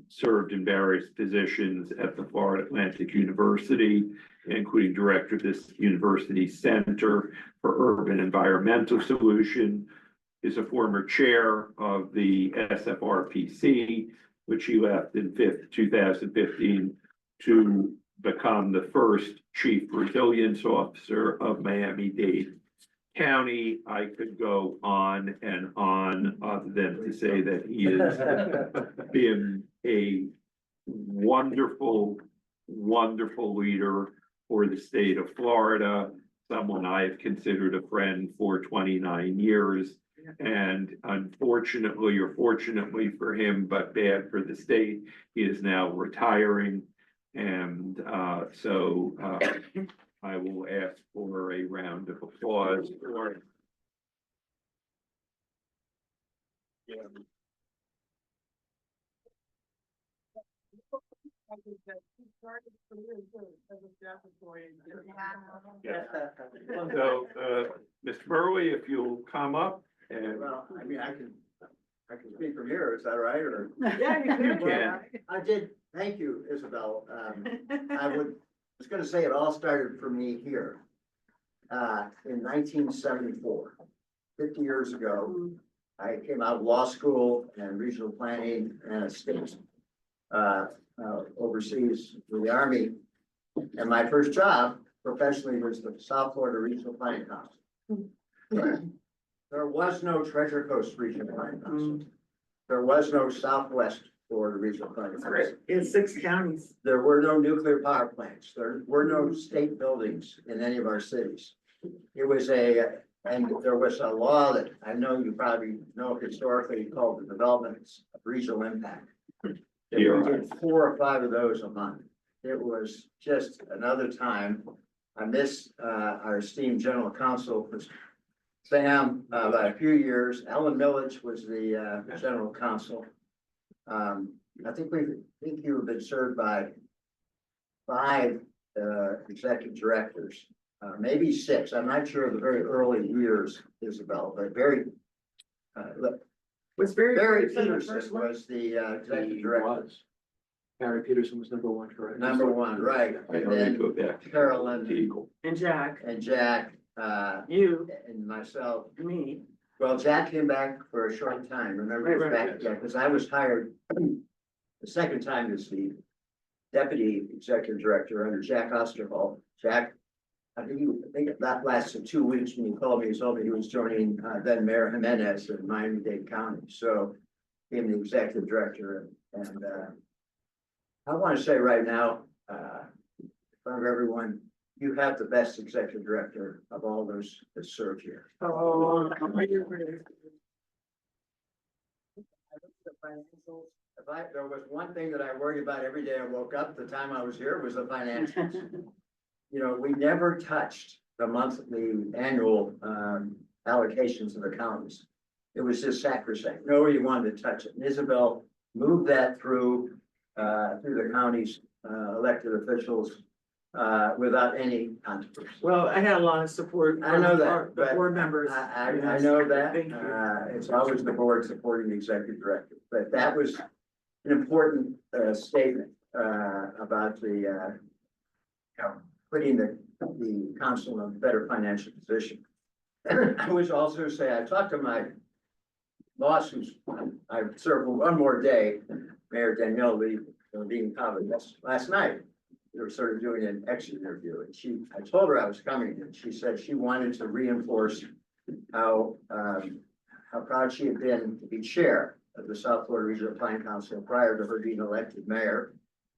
served in various positions at the Florida Atlantic University, including director of this university's Center for Urban Environmental Solution, is a former chair of the SFRPC, which he left in 2015 to become the first chief resilience officer of Miami-Dade County. I could go on and on, other than to say that he has been a wonderful, wonderful leader for the state of Florida, someone I've considered a friend for 29 years. And unfortunately, or fortunately for him, but bad for the state, he is now retiring. And so I will ask for a round of applause for Yeah. So, Mr. Burley, if you'll come up and. Well, I mean, I can speak from here, is that right, or? Yeah, you You can. can. I did, thank you, Isabel. Was gonna say it all started for me here. In 1974, 50 years ago, I came out of law school and regional planning and estates. Overseas with the Army. And my first job professionally was the South Florida Regional Planning Council. There was no Treasure Coast Regional Planning Council. There was no Southwest Florida Regional Planning Council. In 6 counties. There were no nuclear power plants. There were no state buildings in any of our cities. It was and there was a law that I know you probably know historically called the Development of Regional Impact. We did 4 or 5 of those a month. It was just another time. I miss our esteemed general counsel, Sam, by a few years. Ellen Millage was the general counsel. I think you have been served by 5 executive directors, maybe 6. I'm not sure of the very early years, Isabel, but Was Barry Peterson the Peterson first one? was the executive director. Barry Peterson was number 1, correct? Number 1, right. I And know you then go back. Carolyn Eagle. And Jack, and Jack, you, and myself. me. Well, Jack came back for a short time, remember, he was Right, back, yeah, because I was hired the second time as the deputy executive director under Jack Osterhall. Jack, I think that lasted 2 weeks when he called me, he told me he was joining then Mayor Jimenez in Miami-Dade County, so being the executive director, and I want to say right now, in front of everyone, you have the best executive director of all those that serve here. Oh, There was one thing that I worried about every day I woke up, the time I was here, was the financials. You know, we never touched the annual allocations of the counties. It was just sacrosanct. Nobody wanted to touch it. And Isabel moved that through the county's elected officials without any controversy. well, I had a lot of support. I know from that, the but board members. I know that. Thank you. It's always the board supporting the executive director, but that was an important statement about the putting the council in a better financial position. I was also say, I talked to my boss, who's, I served for one more day, Mayor Danielle Lee, being covered last night. We were sort of doing an exit interview, and I told her I was coming, and she said she wanted to reinforce how proud she had been to be chair of the South Florida Regional Planning Council prior to her being elected mayor.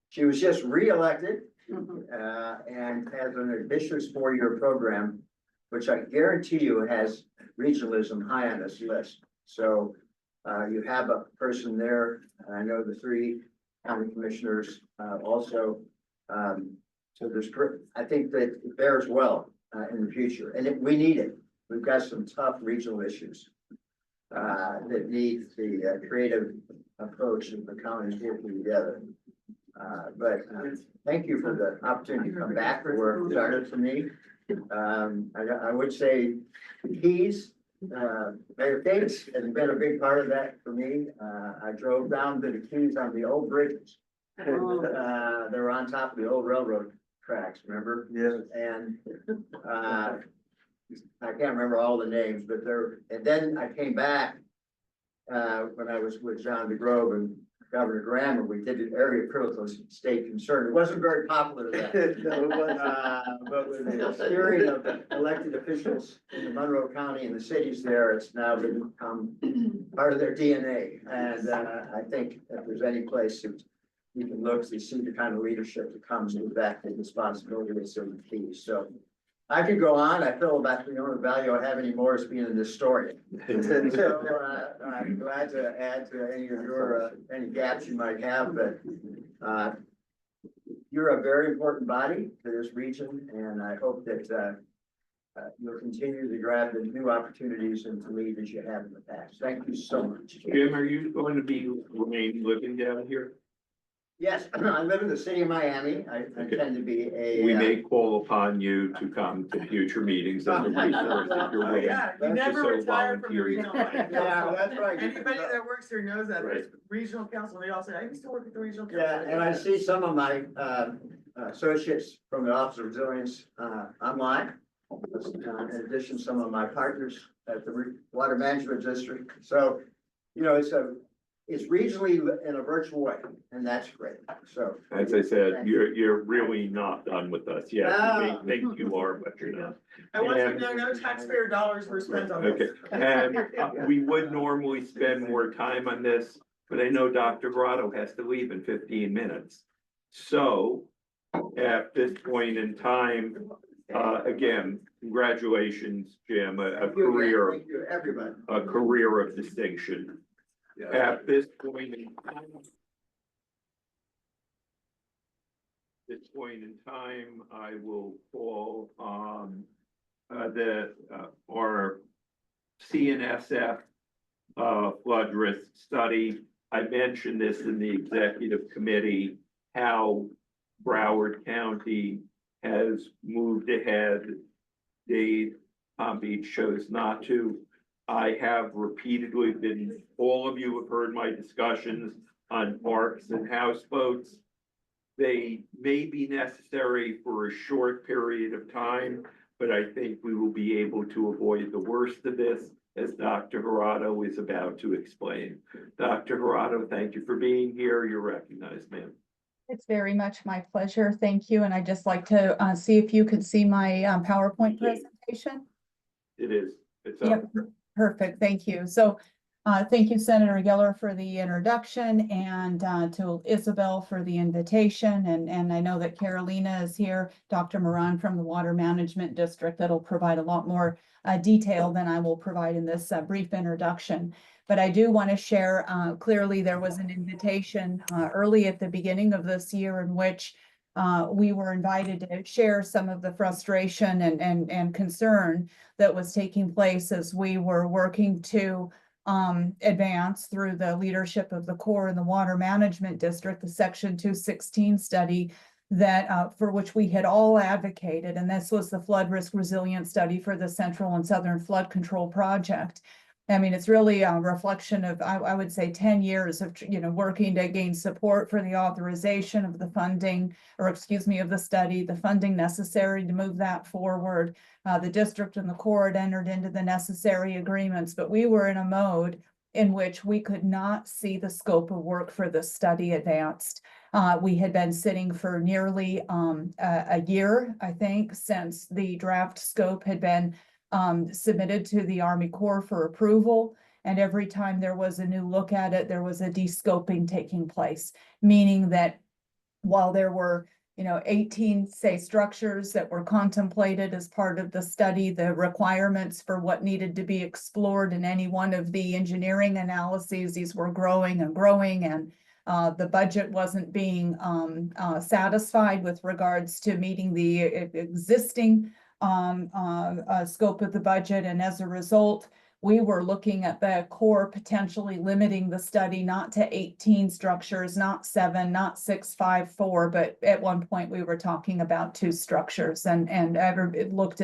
She was just reelected and has an ambitious 4-year program, which I guarantee you has regionalism high on this list. So you have a person there. I know the 3 county commissioners also. So I think that it bears well in the future, and we need it. We've got some tough regional issues that need the creative approach of the counties working together. But thank you for the opportunity to come back to where it started for me. I would say Keys, Mayor Gates has been a big part of that for me. I drove down to the Keys on the old bridges. They were on top of the old railroad tracks, remember? Yes. And I can't remember all the names, but and then I came back when I was with John DeGrove and Governor Graham, and we did an area critical state concern. It wasn't very popular then. But with the spirit of the elected officials in the Monroe County and the cities there, it's now become part of their DNA. And I think if there's any place that you can look to see the kind of leadership that comes with that responsibility is so key. So I could go on. I feel about the only value I have anymore is being an historian. So I'm glad to add to any of your any gaps you might have, but you're a very important body to this region, and I hope that you'll continue to grab the new opportunities and to lead as you have in the past. Thank you so much. Jim, are you going to remain living down here? Yes, I live in the city of Miami. I tend to be a. We may call upon you to come to future meetings as a resource if you're Oh, willing. yeah, you That's never so retire from the volunteer. regional. planning Yeah, council. that's right. Anybody that works here knows that, there's regional council, they all say, I used to work at the regional council. Yeah, and I see some of my associates from the Office of Resilience online. In addition, some of my partners at the Water Management District. So, you know, it's regionally in a virtual way, and that's great. So. As I said, you're really not done with us yet. You may think you are, but you're not. I want you to know, no taxpayer dollars were spent on Okay, this. and we would normally spend more time on this, but I know Dr. Grotto has to leave in 15 minutes. So at this point in time, again, congratulations, Jim, a career, Thank you, everybody. a career of distinction. At this point in time. This point in time, I will call our CNSF flood risk study. I mentioned this in the executive committee, how Broward County has moved ahead. Dade, Palm Beach chose not to. I have repeatedly been, all of you have heard my discussions on parks and houseboats. They may be necessary for a short period of time, but I think we will be able to avoid the worst of this, as Dr. Gerardo is about to explain. Dr. Gerardo, thank you for being here. You're recognized, ma'am. It's very much my pleasure. Thank you. And I'd just like to see if you could see my PowerPoint presentation. It is. It's up. Yep, perfect. Thank you. So thank you, Senator Geller, for the introduction, and to Isabel for the invitation. And I know that Carolina is here, Dr. Moran from the Water Management District, that'll provide a lot more detail than I will provide in this brief introduction. But I do want to share, clearly there was an invitation early at the beginning of this year in which we were invited to share some of the frustration and concern that was taking place as we were working to advance through the leadership of the Corps and the Water Management District, the Section 216 study that for which we had all advocated, and this was the flood risk resilience study for the Central and Southern Flood Control Project. I mean, it's really a reflection of, I would say, 10 years of, working to gain support for the authorization of the funding, or excuse me, of the study, the funding necessary to move that forward. The district and the Corps had entered into the necessary agreements, but we were in a mode in which we could not see the scope of work for the study advanced. We had been sitting for nearly a year, I think, since the draft scope had been submitted to the Army Corps for approval. And every time there was a new look at it, there was a de-scoping taking place, meaning that while there were 18, say, structures that were contemplated as part of the study, the requirements for what needed to be explored in any one of the engineering analyses, these were growing and growing, and the budget wasn't being satisfied with regards to meeting the existing scope of the budget. And as a result, we were looking at the Corps potentially limiting the study not to 18 structures, not 7, not 6, 5, 4, but at one point we were talking about 2 structures, and everyone looked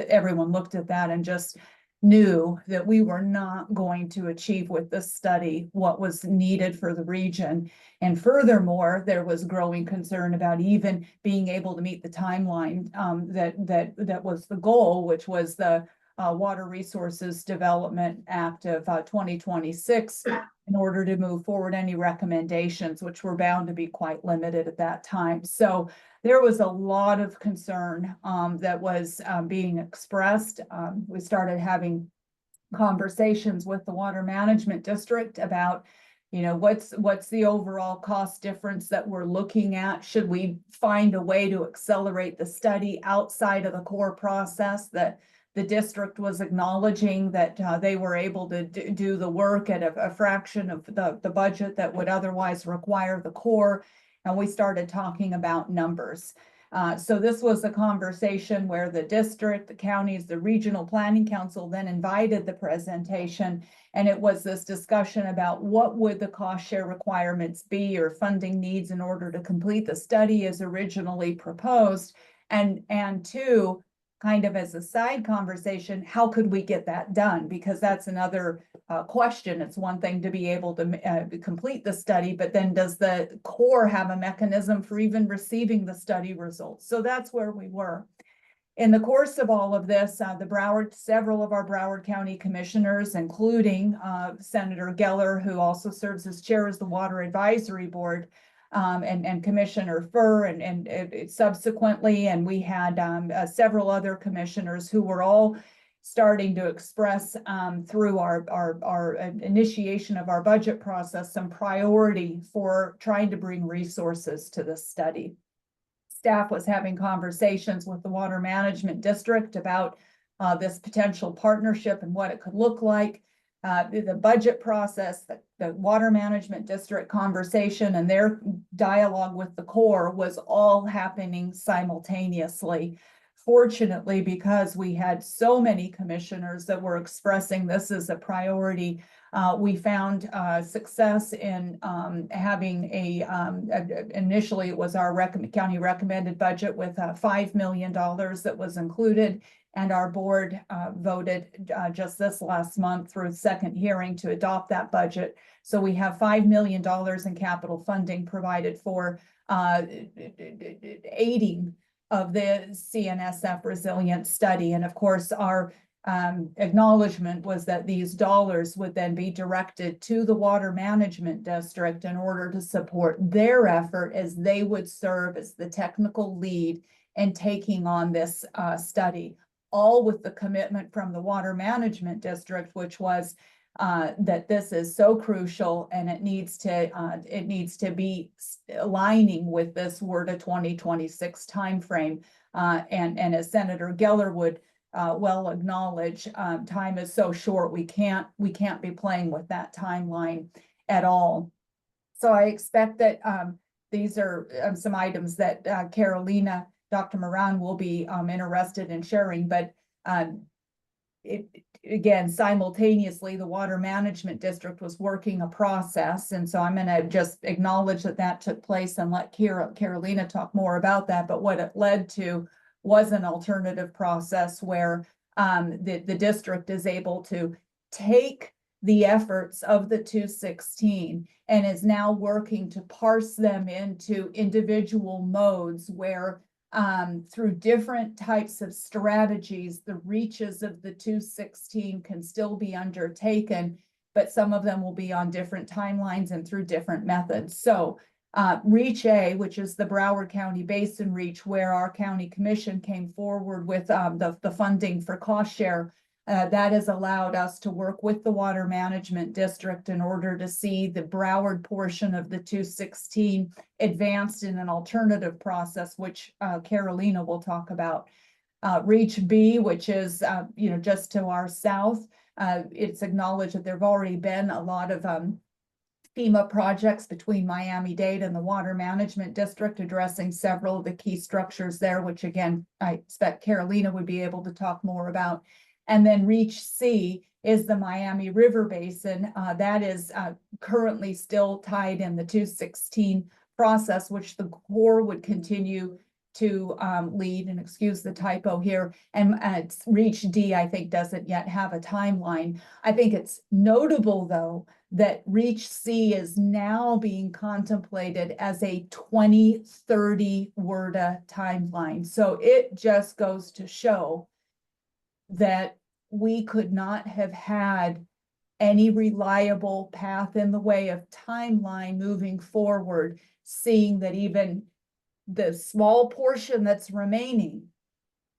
at that and just knew that we were not going to achieve with this study what was needed for the region. And furthermore, there was growing concern about even being able to meet the timeline that was the goal, which was the Water Resources Development Act of 2026, in order to move forward any recommendations, which were bound to be quite limited at that time. So there was a lot of concern that was being expressed. We started having conversations with the Water Management District about, what's the overall cost difference that we're looking at? Should we find a way to accelerate the study outside of the core process? That the district was acknowledging that they were able to do the work at a fraction of the budget that would otherwise require the Corps. And we started talking about numbers. So this was a conversation where the district, the counties, the regional planning council then invited the presentation. And it was this discussion about what would the cost share requirements be or funding needs in order to complete the study as originally proposed. And two, kind of as a side conversation, how could we get that done? Because that's another question. It's one thing to be able to complete the study, but then does the Corps have a mechanism for even receiving the study results? So that's where we were. In the course of all of this, several of our Broward County commissioners, including Senator Geller, who also serves as chair of the Water Advisory Board, and Commissioner Furr, and subsequently, and we had several other commissioners who were all starting to express through our initiation of our budget process some priority for trying to bring resources to this study. Staff was having conversations with the Water Management District about this potential partnership and what it could look like. The budget process, the Water Management District conversation and their dialogue with the Corps was all happening simultaneously. Fortunately, because we had so many commissioners that were expressing this as a priority, we found success in having initially it was our county recommended budget with $5 million that was included. And our board voted just this last month through second hearing to adopt that budget. So we have $5 million in capital funding provided for aiding of the CNSF resilience study. And of course, our acknowledgement was that these dollars would then be directed to the Water Management District in order to support their effort as they would serve as the technical lead in taking on this study. All with the commitment from the Water Management District, which was that this is so crucial and it needs to be aligning with this WRDA 2026 timeframe. And as Senator Geller would well acknowledge, time is so short, we can't be playing with that timeline at all. So I expect that these are some items that Carolina, Dr. Moran will be interested in sharing, but again, simultaneously, the Water Management District was working a process. And so I'm going to just acknowledge that that took place and let Carolina talk more about that. But what it led to was an alternative process where the district is able to take the efforts of the 216 and is now working to parse them into individual modes where through different types of strategies, the reaches of the 216 can still be undertaken, but some of them will be on different timelines and through different methods. So Reach A, which is the Broward County Basin Reach, where our county commission came forward with the funding for cost share, that has allowed us to work with the Water Management District in order to see the Broward portion of the 216 advanced in an alternative process, which Carolina will talk about. Reach B, which is just to our south, it's acknowledged that there have already been a lot of FEMA projects between Miami-Dade and the Water Management District addressing several of the key structures there, which again, I expect Carolina would be able to talk more about. And then Reach C is the Miami River Basin. That is currently still tied in the 216 process, which the Corps would continue to lead, and excuse the typo here. And Reach D, I think, doesn't yet have a timeline. I think it's notable, though, that Reach C is now being contemplated as a 2030 WRDA timeline. So it just goes to show that we could not have had any reliable path in the way of timeline moving forward, seeing that even the small portion that's remaining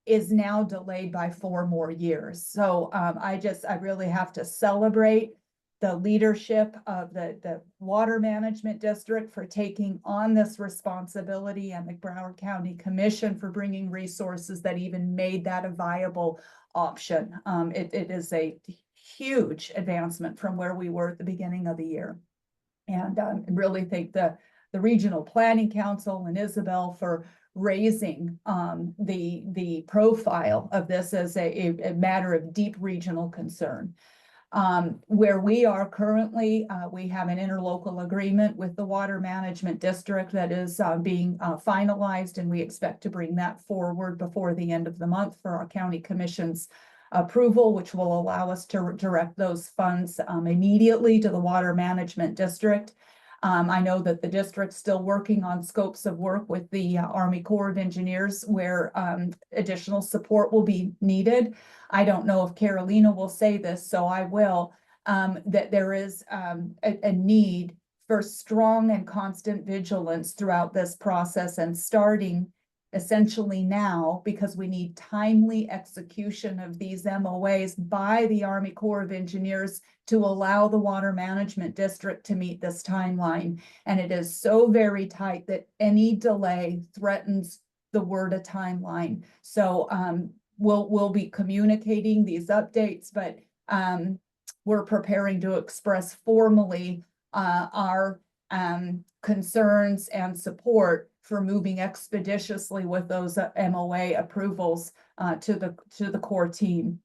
is now delayed by 4 more years. So I really have to celebrate the leadership of the Water Management District for taking on this responsibility, and the Broward County Commission for bringing resources that even made that a viable option. It is a huge advancement from where we were at the beginning of the year. And I really think the Regional Planning Council and Isabel for raising the profile of this as a matter of deep regional concern. Where we are currently, we have an interlocal agreement with the Water Management District that is being finalized, and we expect to bring that forward before the end of the month for our county commission's approval, which will allow us to direct those funds immediately to the Water Management District. I know that the district's still working on scopes of work with the Army Corps of Engineers where additional support will be needed. I don't know if Carolina will say this, so I will, that there is a need for strong and constant vigilance throughout this process and starting essentially now, because we need timely execution of these MOAs by the Army Corps of Engineers to allow the Water Management District to meet this timeline. And it is so very tight that any delay threatens the WRDA timeline. So we'll be communicating these updates, but we're preparing to express formally our concerns and support for moving expeditiously with those MOA approvals to the core team.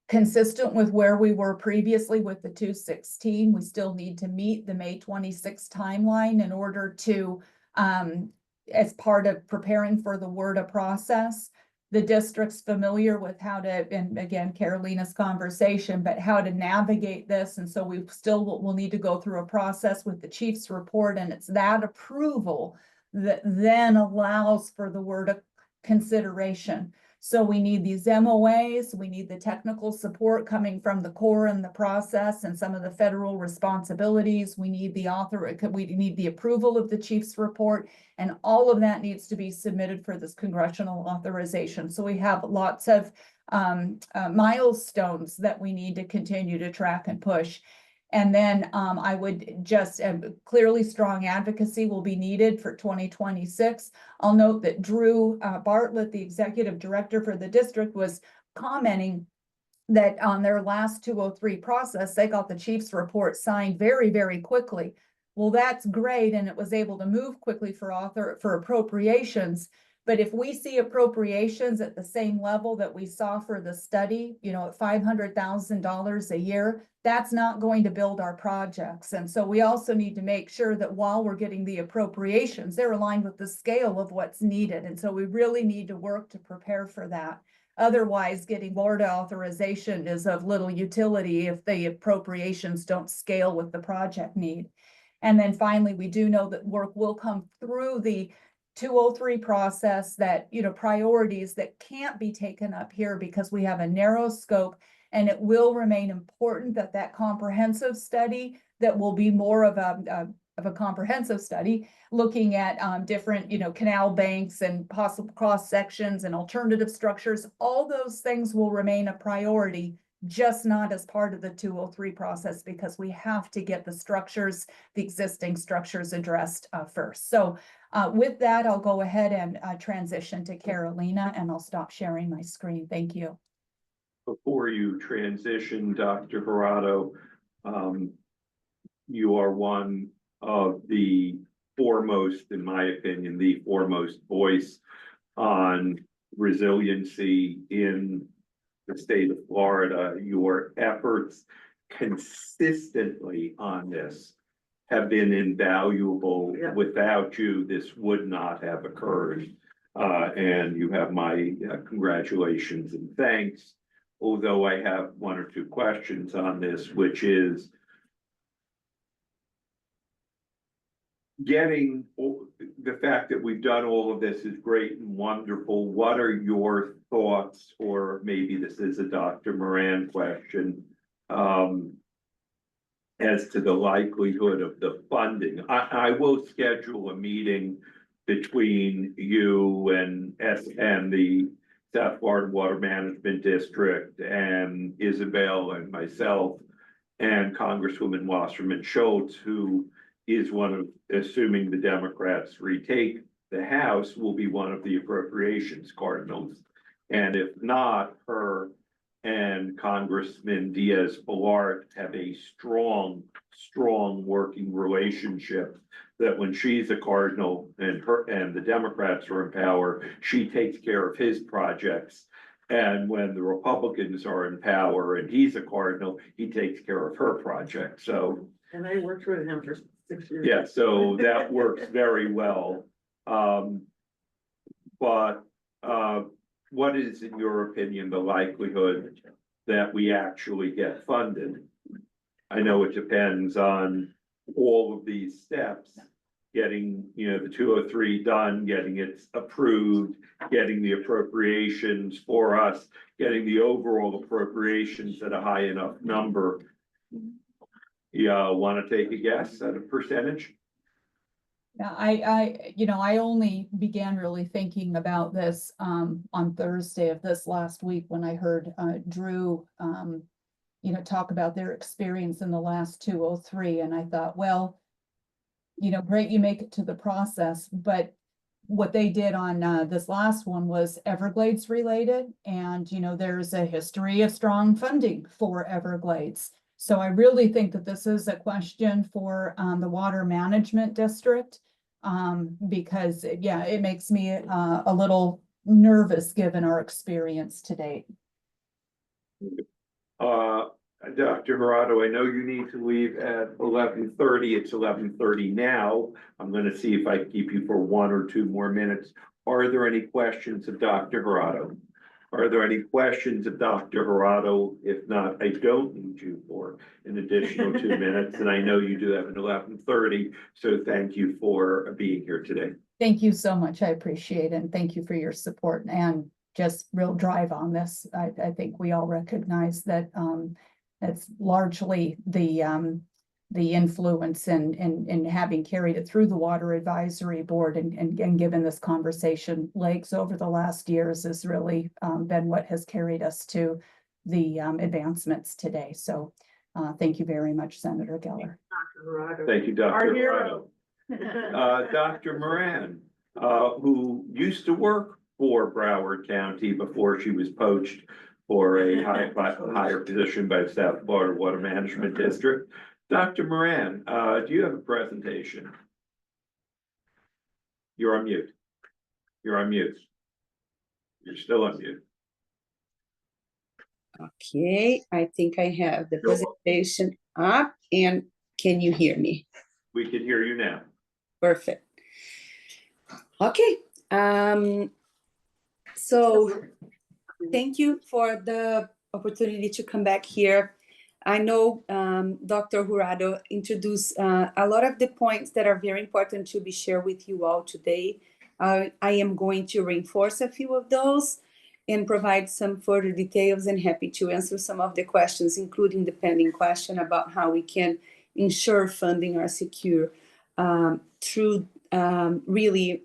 Consistent with where we were previously with the 216, we still need to meet the May 26 timeline in order to, as part of preparing for the WRDA process. The district's familiar with how to, and again, Carolina's conversation, but how to navigate this. And so we still will need to go through a process with the chief's report, and it's that approval that then allows for the WRDA consideration. So we need these MOAs, we need the technical support coming from the Corps in the process and some of the federal responsibilities. We need we need the approval of the chief's report, and all of that needs to be submitted for this congressional authorization. So we have lots of milestones that we need to continue to track and push. And then I would just clearly strong advocacy will be needed for 2026. I'll note that Drew Bartlett, the executive director for the district, was commenting that on their last 203 process, they got the chief's report signed very, very quickly. Well, that's great, and it was able to move quickly for appropriations. But if we see appropriations at the same level that we saw for the study, you know, at $500,000 a year, that's not going to build our projects. And so we also need to make sure that while we're getting the appropriations, they're aligned with the scale of what's needed. And so we really need to work to prepare for that. Otherwise, getting WRDA authorization is of little utility if the appropriations don't scale with the project need. And then finally, we do know that work will come through the 203 process that, you know, priorities that can't be taken up here because we have a narrow scope, and it will remain important that that comprehensive study that will be more of a comprehensive study looking at different, you know, canal banks and possible cross sections and alternative structures. All those things will remain a priority, just not as part of the 203 process, because we have to get the structures, the existing structures addressed first. So with that, I'll go ahead and transition to Carolina, and I'll stop sharing my screen. Thank you. Before you transition, Dr. Corrado, you are one of the foremost, in my opinion, the foremost voice on resiliency in the state of Florida. Your efforts consistently on this have been invaluable. Yeah. Without you, this would not have occurred. And you have my congratulations and thanks. Although I have one or two questions on this, which is getting the fact that we've done all of this is great and wonderful. What are your thoughts, or maybe this is a Dr. Moran question, as to the likelihood of the funding? I will schedule a meeting between you and the South Florida Water Management District and Isabel and myself and Congresswoman Wasserman Schultz, who is one of, assuming the Democrats retake the House, will be one of the appropriations cardinals. And if not, her and Congressman Diaz-Balart have a strong working relationship that when she's a cardinal and the Democrats are in power, she takes care of his projects. And when the Republicans are in power and he's a cardinal, he takes care of her project. So, And I worked with him for 6 years. yeah, so that works very well. But what is, in your opinion, the likelihood that we actually get funded? I know it depends on all of these steps, getting, the 203 done, getting it approved, getting the appropriations for us, getting the overall appropriations at a high enough number. Yeah, want to take a guess at a percentage? Yeah, I only began really thinking about this on Thursday of this last week when I heard Drew talk about their experience in the last 203, and I thought, well, great, you make it to the process, but what they did on this last one was Everglades related, and there's a history of strong funding for Everglades. So I really think that this is a question for the Water Management District, because yeah, it makes me a little nervous given our experience to date. Dr. Hirado, I know you need to leave at 11:30. It's 11:30 now. I'm going to see if I can keep you for 1 or 2 more minutes. Are there any questions of Dr. Hirado? Are there any questions of Dr. Hirado? If not, I don't need you for an additional 2 minutes. And I know you do have an 11:30. So thank you for being here today. Thank you so much. I appreciate it. And thank you for your support and just real drive on this. I think we all recognize that that's largely the influence in having carried it through the Water Advisory Board and given this conversation legs over the last years has really been what has carried us to the advancements today. So thank you very much, Senator Geller. Thank you, Dr. Our hero. Hirado. Dr. Moran, who used to work for Broward County before she was poached for a higher position by the South Florida Water Management District. Dr. Moran, do you have a presentation? You're on mute. You're on mute. You're still on mute. Okay, I think I have the presentation up, and can you hear me? We can hear you now. Perfect. Okay, so thank you for the opportunity to come back here. I know Dr. Hirado introduced a lot of the points that are very important to be shared with you all today. I am going to reinforce a few of those and provide some further details, and happy to answer some of the questions, including the pending question about how we can ensure funding are secure through really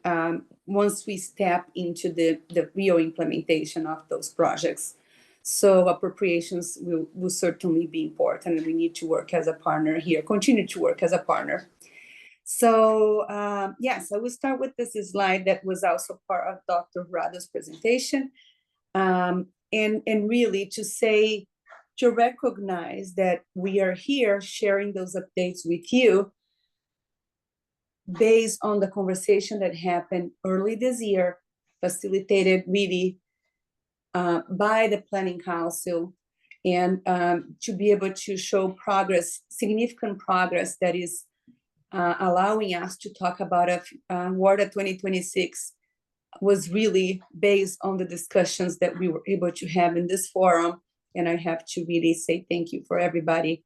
once we step into the real implementation of those projects. So appropriations will certainly be important, and we need to work as a partner here, continue to work as a partner. So yes, I will start with this slide that was also part of Dr. Hirado's presentation. And really to recognize that we are here sharing those updates with you based on the conversation that happened early this year, facilitated really by the Planning Council, and to be able to show progress, significant progress that is allowing us to talk about WARDA 2026 was really based on the discussions that we were able to have in this forum. And I have to really say thank you for everybody,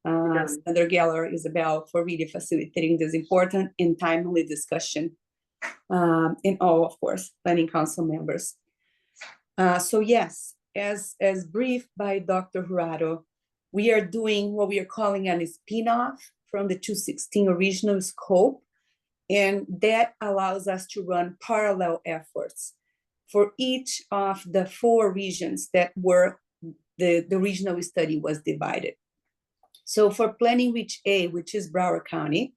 Senator Geller, Isabel, for really facilitating this important and timely discussion, and all, of course, Planning Council members. So yes, as briefed by Dr. Hirado, we are doing what we are calling a spin-off from the 216 original scope, and that allows us to run parallel efforts for each of the 4 regions that were the regional study was divided. So for Planning Reach A, which is Broward County,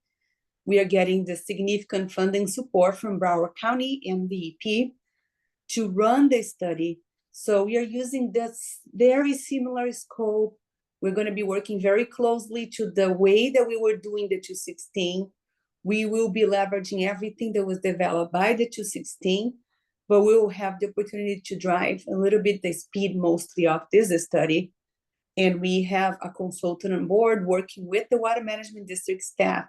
we are getting the significant funding support from Broward County and the EP to run the study. So we are using this very similar scope. We're going to be working very closely to the way that we were doing the 216 We will be leveraging everything that was developed by the 216, but we will have the opportunity to drive a little bit the speed mostly of this study. And we have a consultant on board working with the Water Management District staff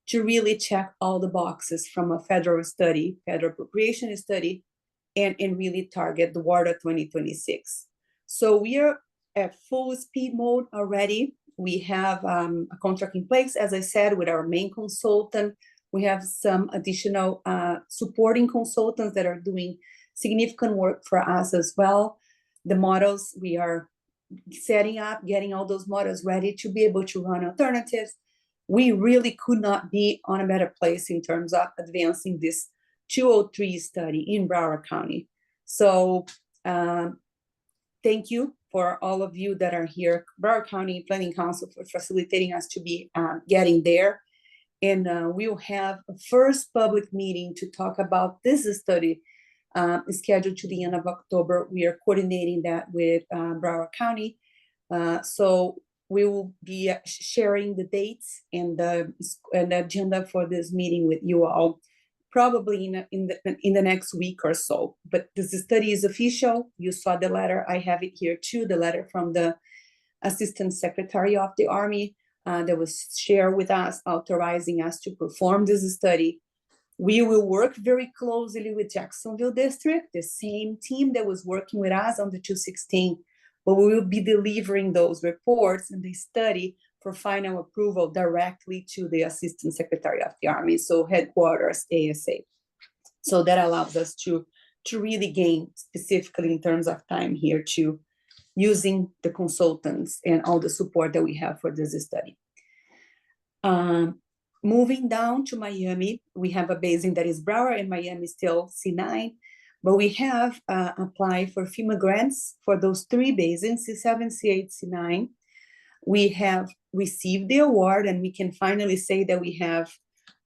to really check all the boxes from a federal study, federal appropriation study, and really target the water 2026. So we are at full speed mode already. We have a contract in place, as I said, with our main consultant. We have some additional supporting consultants that are doing significant work for us as well. The models, we are setting up, getting all those models ready to be able to run alternatives. We really could not be on a better place in terms of advancing this 203 study in Broward County. So thank you for all of you that are here, Broward County Planning Council, for facilitating us to be getting there. And we'll have a first public meeting to talk about this study scheduled to the end of October. We are coordinating that with Broward County. So we will be sharing the dates and the agenda for this meeting with you all, probably in the next week or so. But this study is official. You saw the letter. I have it here too, the letter from the Assistant Secretary of the Army that was shared with us, authorizing us to perform this study. We will work very closely with Jacksonville District, the same team that was working with us on the 216, but we will be delivering those reports and the study for final approval directly to the Assistant Secretary of the Army, so headquarters, ASA. So that allows us to really gain, specifically in terms of time here, to using the consultants and all the support that we have for this study. Moving down to Miami, we have a basin that is Broward, and Miami still C9, but we have applied for FEMA grants for those three basins, C7, C8, C9. We have received the award, and we can finally say that we have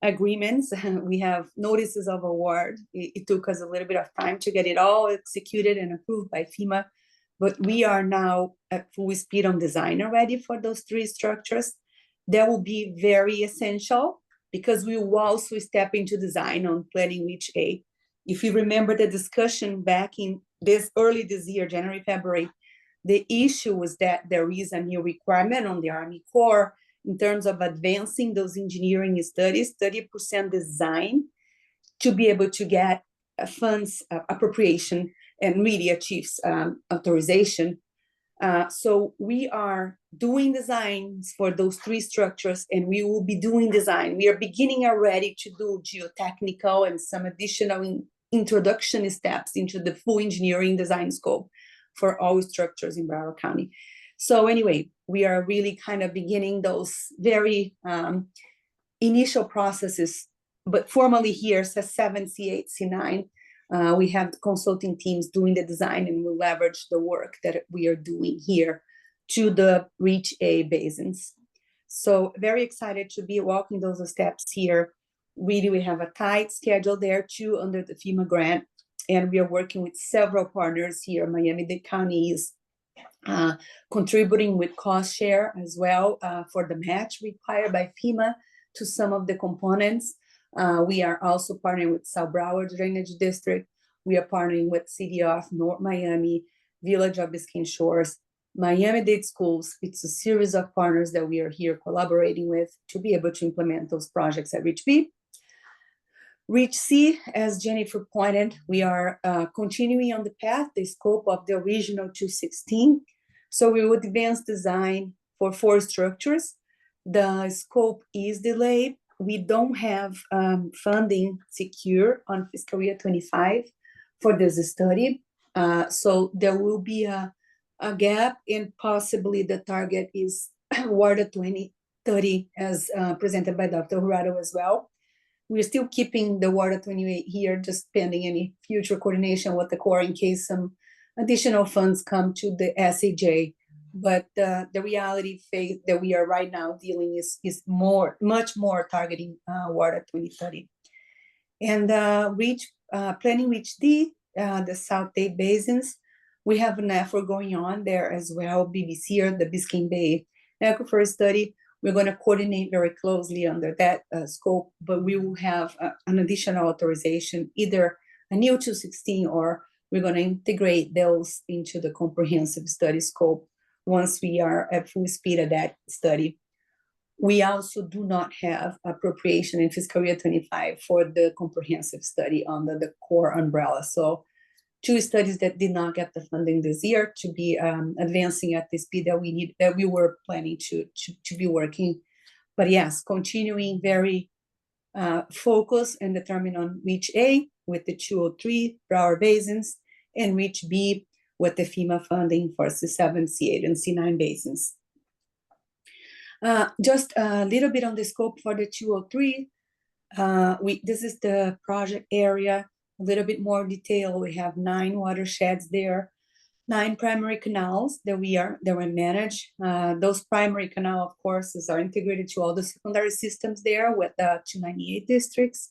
agreements. We have notices of award. It took us a little bit of time to get it all executed and approved by FEMA, but we are now at full speed on design already for those three structures. That will be very essential because we will also step into design on planning reach A. If you remember the discussion back in early this year, January, February, the issue was that there is a new requirement on the Army Corps in terms of advancing those engineering studies, 30% design, to be able to get funds appropriation and really achieve authorization. So we are doing designs for those three structures, and we will be doing design. We are beginning already to do geotechnical and some additional introduction steps into the full engineering design scope for all structures in Broward County. So anyway, we are really kind of beginning those very initial processes, but formally here, C7, C8, C9, we have the consulting teams doing the design, and we'll leverage the work that we are doing here to the Reach A basins. So very excited to be walking those steps here. Really, we have a tight schedule there too under the FEMA grant, and we are working with several partners here. Miami-Dade County is contributing with cost share as well for the match required by FEMA to some of the components. We are also partnering with South Broward Drainage District. We are partnering with City of North Miami, Village of Biscayne Shores, Miami-Dade Schools. It's a series of partners that we are here collaborating with to be able to implement those projects at Reach B. Reach C, as Jennifer pointed, we are continuing on the path, the scope of the original 216. So we would advance design for 4 structures. The scope is delayed. We don't have funding secure on fiscal year 25 for this study. So there will be a gap, and possibly the target is Water 2030 as presented by Dr. Jurado as well. We're still keeping the Water 28 here, just pending any future coordination with the Corps in case some additional funds come to the SAJ. But the reality phase that we are right now dealing is much more targeting Water 2030. And planning Reach D, the South Bay basins, we have an effort going on there as well, BBC or the Biscayne Bay Aquifer Study. We're going to coordinate very closely under that scope, but we will have an additional authorization, either a new 216, or we're going to integrate those into the comprehensive study scope once we are at full speed at that study. We also do not have appropriation in fiscal year 25 for the comprehensive study under the core umbrella. So 2 studies that did not get the funding this year to be advancing at the speed that we need, that we were planning to be working. But yes, continuing very focus and determine on reach A with the 203 Broward basins, and reach B with the FEMA funding for C7, C8, and C9 basins. Just a little bit on the scope for the 203. This is the project area, a little bit more detail. We have 9 watersheds there, 9 primary canals that we manage. Those primary canal, of course, are integrated to all the secondary systems there with the 298 districts.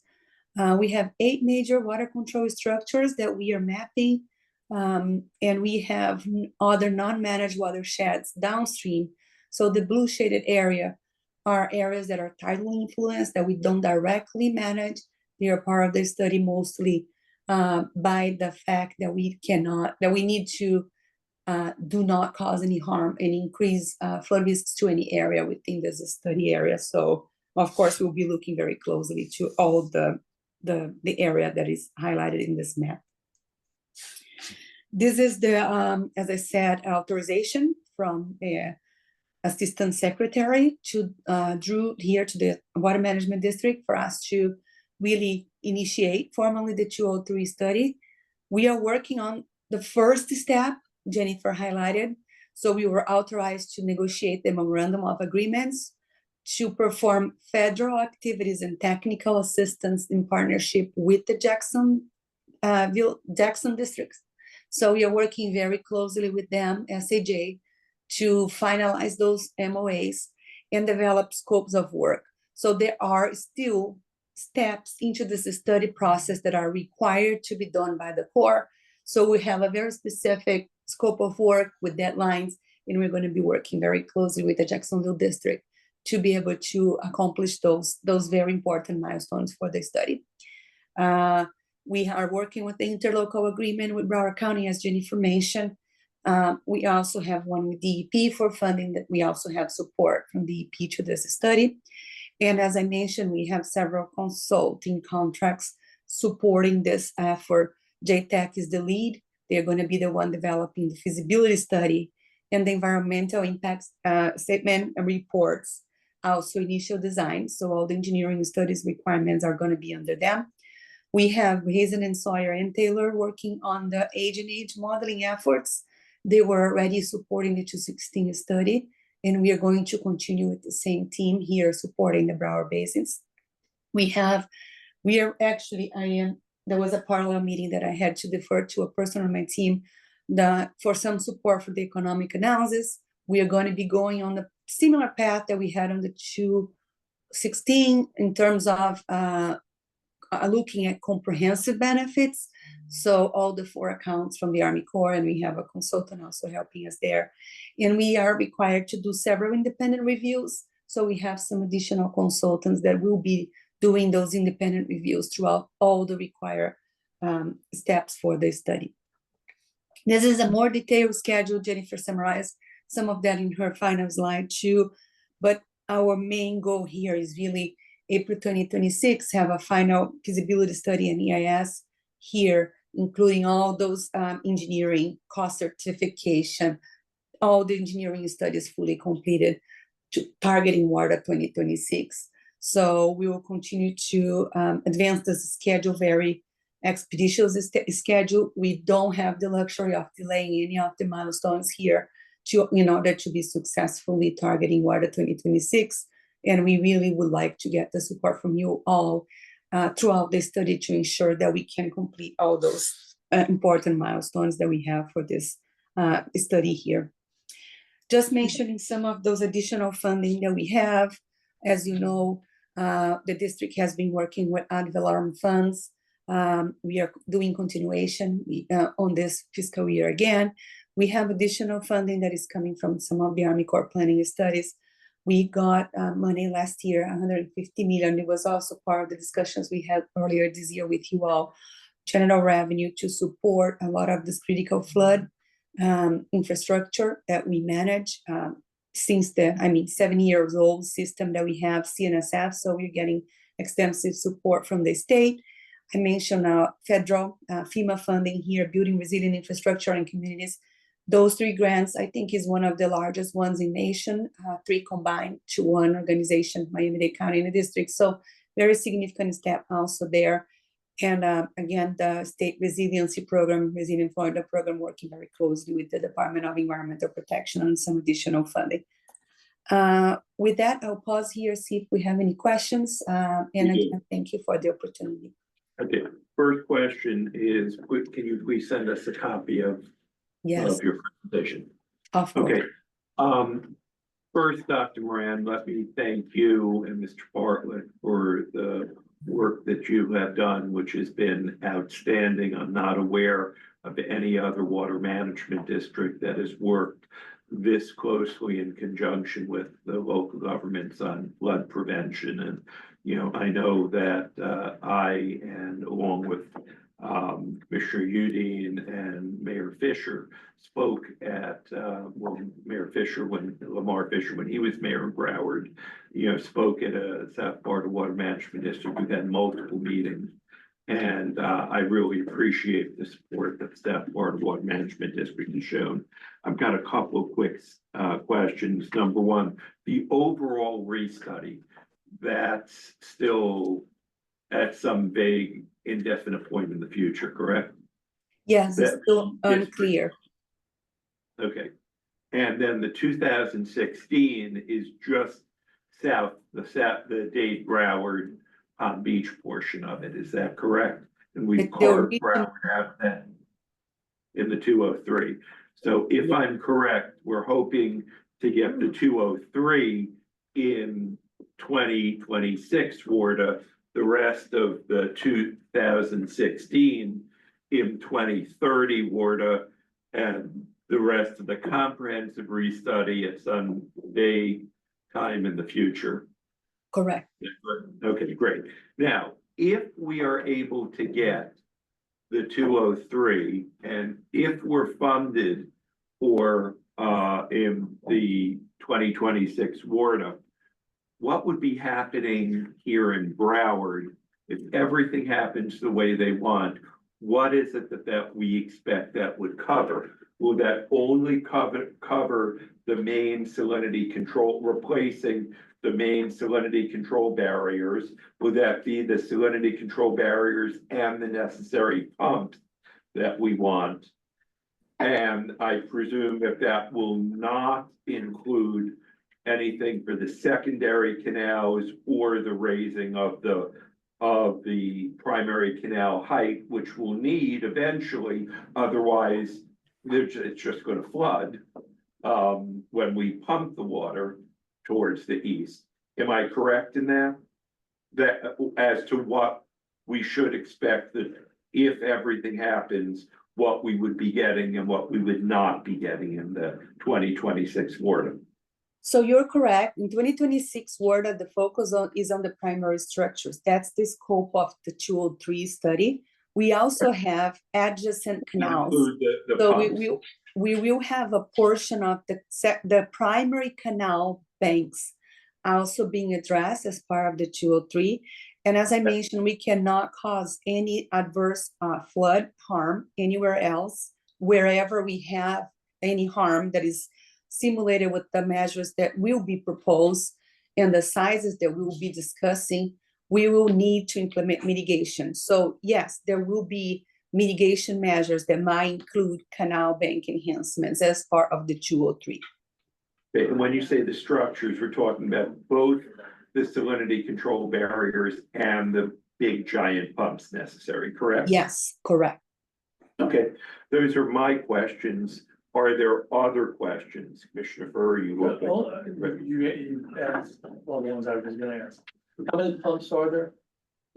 We have 8 major water control structures that we are mapping, and we have other non-managed watersheds downstream. So the blue shaded area are areas that are tidally influenced that we don't directly manage. They are part of the study mostly by the fact that we need to do not cause any harm and increase flood risks to any area within this study area. So of course, we'll be looking very closely to all the area that is highlighted in this map. This is the, as I said, authorization from Assistant Secretary to Drew here to the Water Management District for us to really initiate formally the 203 study. We are working on the first step Jennifer highlighted. So we were authorized to negotiate the memorandum of agreements to perform federal activities and technical assistance in partnership with the Jackson districts. So we are working very closely with them, SAJ, to finalize those MOAs and develop scopes of work. So there are still steps into this study process that are required to be done by the Corps. So we have a very specific scope of work with deadlines, and we're going to be working very closely with the Jacksonville district to be able to accomplish those very important milestones for the study. We are working with the interlocal agreement with Broward County, as Jennifer mentioned. We also have one with DEP for funding that we also have support from DEP to this study. And as I mentioned, we have several consulting contracts supporting this effort. JTAC is the lead. They're going to be the one developing the feasibility study and the environmental impact statement and reports, also initial design. So all the engineering studies requirements are going to be under them. We have Hazen and Sawyer and Taylor working on the age and age modeling efforts. They were already supporting the 216 study, and we are going to continue with the same team here supporting the Broward basins. There was a parallel meeting that I had to defer to a person on my team for some support for the economic analysis. We are going to be going on the similar path that we had on the 216 in terms of looking at comprehensive benefits. So all the 4 accounts from the Army Corps, and we have a consultant also helping us there. And we are required to do several independent reviews. So we have some additional consultants that will be doing those independent reviews throughout all the required steps for the study. This is a more detailed schedule. Jennifer summarized some of that in her final slide too. But our main goal here is really April 2026, have a final feasibility study and EIS here, including all those engineering, cost certification, all the engineering studies fully completed, targeting water 2026. So we will continue to advance this schedule, very expeditious schedule. We don't have the luxury of delaying any of the milestones here in order to be successfully targeting water 2026. And we really would like to get the support from you all throughout the study to ensure that we can complete all those important milestones that we have for this study here. Just mentioning some of those additional funding that we have. As you know, the district has been working with ad valorem funds. We are doing continuation on this fiscal year again. We have additional funding that is coming from some of the Army Corps planning studies. We got money last year, 150 million. It was also part of the discussions we had earlier this year with you all. General revenue to support a lot of this critical flood infrastructure that we manage since the 7 years old system that we have, CNSF. So we're getting extensive support from the state. I mentioned federal FEMA funding here, building resilient infrastructure in communities. Those 3 grants, I think, is one of the largest ones in nation, 3 combined to one organization, Miami-Dade County and the district. So very significant step also there. And again, the state resiliency program, Resilient Florida program, working very closely with the Department of Environmental Protection on some additional funding. With that, I'll pause here, see if we have any questions. And again, thank you for the opportunity. Okay, first question is, can you please send us a copy of your presentation? Of course. Okay. First, Dr. Moran, let me thank you and Mr. Bartlett for the work that you have done, which has been outstanding. I'm not aware of any other water management district that has worked this closely in conjunction with the local governments on flood prevention. And, I know that I, and along with Commissioner Udine and Mayor Fisher, spoke at Lamar Fisher, when he was mayor of Broward, spoke at a South Florida Water Management District. We've had multiple meetings, and I really appreciate the support that South Florida Water Management District has shown. I've got a couple of quick questions. Number one, the overall restudy, that's still at some vague, indefinite point in the future, correct? Yes, it's still unclear. Okay, and then the 2016 is just the Dade Broward Palm Beach portion of it, is that correct? And we carved Broward out then in the 203. So if I'm correct, we're hoping to get the 203 in 2026 WARDA, the rest of the 2016 in 2030 WARDA, and the rest of the comprehensive restudy at some time in the future. Correct. Okay, great. Now, if we are able to get the 203, and if we're funded for in the 2026 WARDA, what would be happening here in Broward if everything happens the way they want? What is it that we expect that would cover? Will that only cover the main salinity control, replacing the main salinity control barriers? Will that be the salinity control barriers and the necessary pumps that we want? And I presume that will not include anything for the secondary canals or the raising of the primary canal height, which we'll need eventually. Otherwise, it's just going to flood when we pump the water towards the east. Am I correct in that? That as to what we should expect, that if everything happens, what we would be getting and what we would not be getting in the 2026 WARDA. So you're correct. In 2026 WARDA, the focus is on the primary structures. That's the scope of the 203 study. We also have adjacent canals. So we will have a portion of the primary canal banks also being addressed as part of the 203. And as I mentioned, we cannot cause any adverse flood harm anywhere else. Wherever we have any harm that is simulated with the measures that will be proposed and the sizes that we will be discussing, we will need to implement mitigation. So yes, there will be mitigation measures that might include canal bank enhancements as part of the 203. Okay, and when you say the structures, we're talking about both the salinity control barriers and the big giant pumps necessary, correct? Yes, correct. Okay, those are my questions. Are there other questions? Commissioner Furr, you asked all the ones I was gonna ask. How many pumps are there?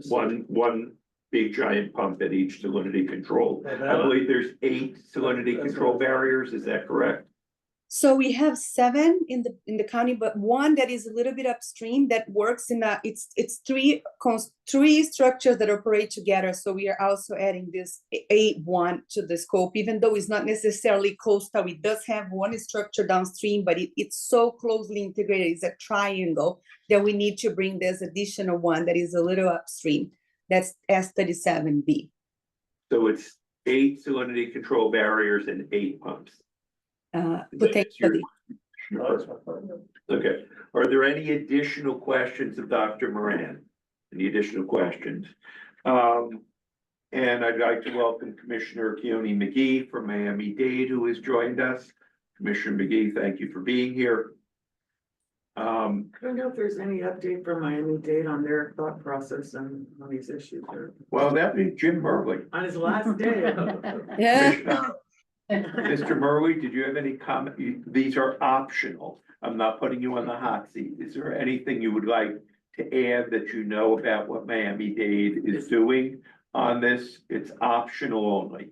One big giant pump at each salinity control. I believe there's 8 salinity control barriers, is that correct? So we have 7 in the county, but one that is a little bit upstream that works in it's three structures that operate together. So we are also adding this A1 to the scope, even though it's not necessarily coastal. It does have one structure downstream, but it's so closely integrated. It's a triangle that we need to bring this additional one that is a little upstream. That's S37B. So it's 8 salinity control barriers and 8 pumps. Potentially. Okay, are there any additional questions of Dr. Moran? Any additional questions? And I'd like to welcome Commissioner Keone McGee from Miami-Dade, who has joined us. Commissioner McGee, thank you for being here. I don't know if there's any update from Miami-Dade on their thought process on these issues or Well, that'd be Jim Merley. on his last day. Yeah. Mr. Merley, did you have any comment? These are optional. I'm not putting you on the hot seat. Is there anything you would like to add that you know about what Miami-Dade is doing on this? It's optional only.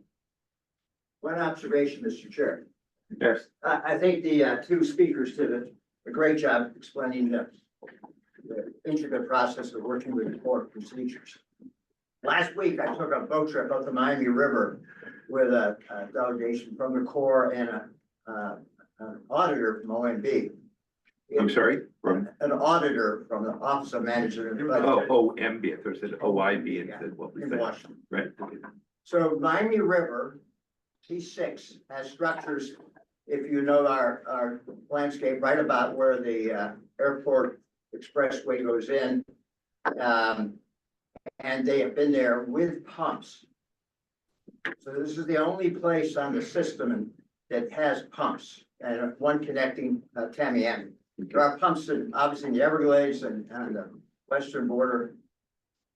One observation, Mr. Chair. Yes. I think the two speakers did a great job explaining the intricate process of working with the Corps of procedures. Last week, I took a boat trip up the Miami River with a delegation from the Corps and an auditor from OMB. I'm sorry, from? An auditor from the Office of Management. Oh, OMB, I thought it said OIB and said what was In that? Washington. Right. So Miami River, T6 has structures, if you know our landscape, right about where the airport expressway goes in. And they have been there with pumps. So this is the only place on the system that has pumps, and one connecting Tamiami. There are pumps in, obviously in the Everglades and on the western border.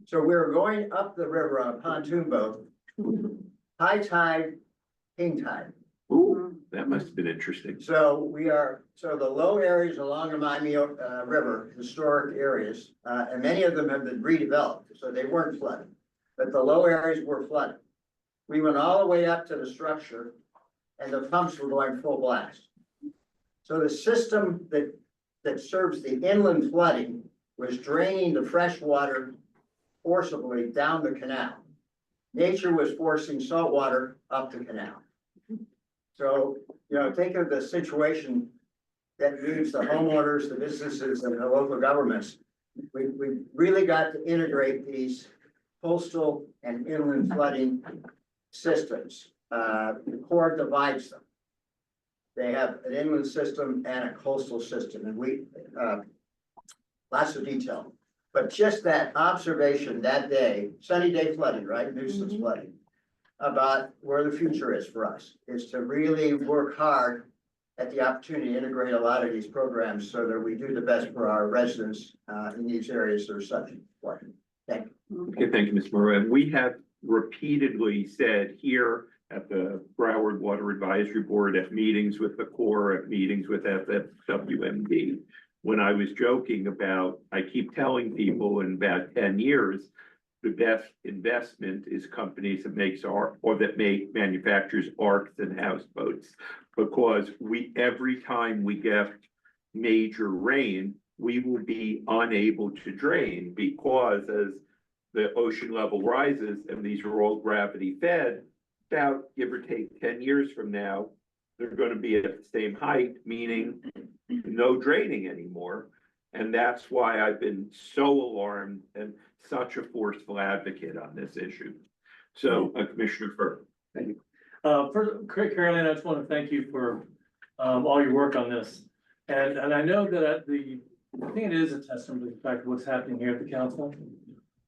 So we're going up the river on a pontoon boat, high tide, king tide. Ooh, that must have been interesting. So the low areas along the Miami River, historic areas, and many of them have been redeveloped, so they weren't flooded. But the low areas were flooded. We went all the way up to the structure and the pumps were going full blast. So the system that serves the inland flooding was draining the fresh water forcibly down the canal. Nature was forcing salt water up the canal. So, think of the situation that leaves the homeowners, the businesses, and the local governments. We really got to integrate these coastal and inland flooding systems. The Corps divides them. They have an inland system and a coastal system, and lots of detail. But just that observation that day, sunny day flooding, right? Nuisance flooding. About where the future is for us, is to really work hard at the opportunity to integrate a lot of these programs so that we do the best for our residents in these areas that are subject to flooding. Thank you. Okay, thank you, Ms. Moran. We have repeatedly said here at the Broward Water Advisory Board, at meetings with the Corps, at meetings with FFWMD, when I was joking about, I keep telling people in about 10 years, the best investment is companies that make manufactures arcs and houseboats. Because every time we get major rain, we will be unable to drain, because as the ocean level rises, and these are all gravity fed, about give or take 10 years from now, they're going to be at the same height, meaning no draining anymore. And that's why I've been so alarmed and such a forceful advocate on this issue. So, Commissioner Furr. Thank you. First, Carolyn, I just want to thank you for all your work on this. And I know that I think it is a testament to the fact of what's happening here at the council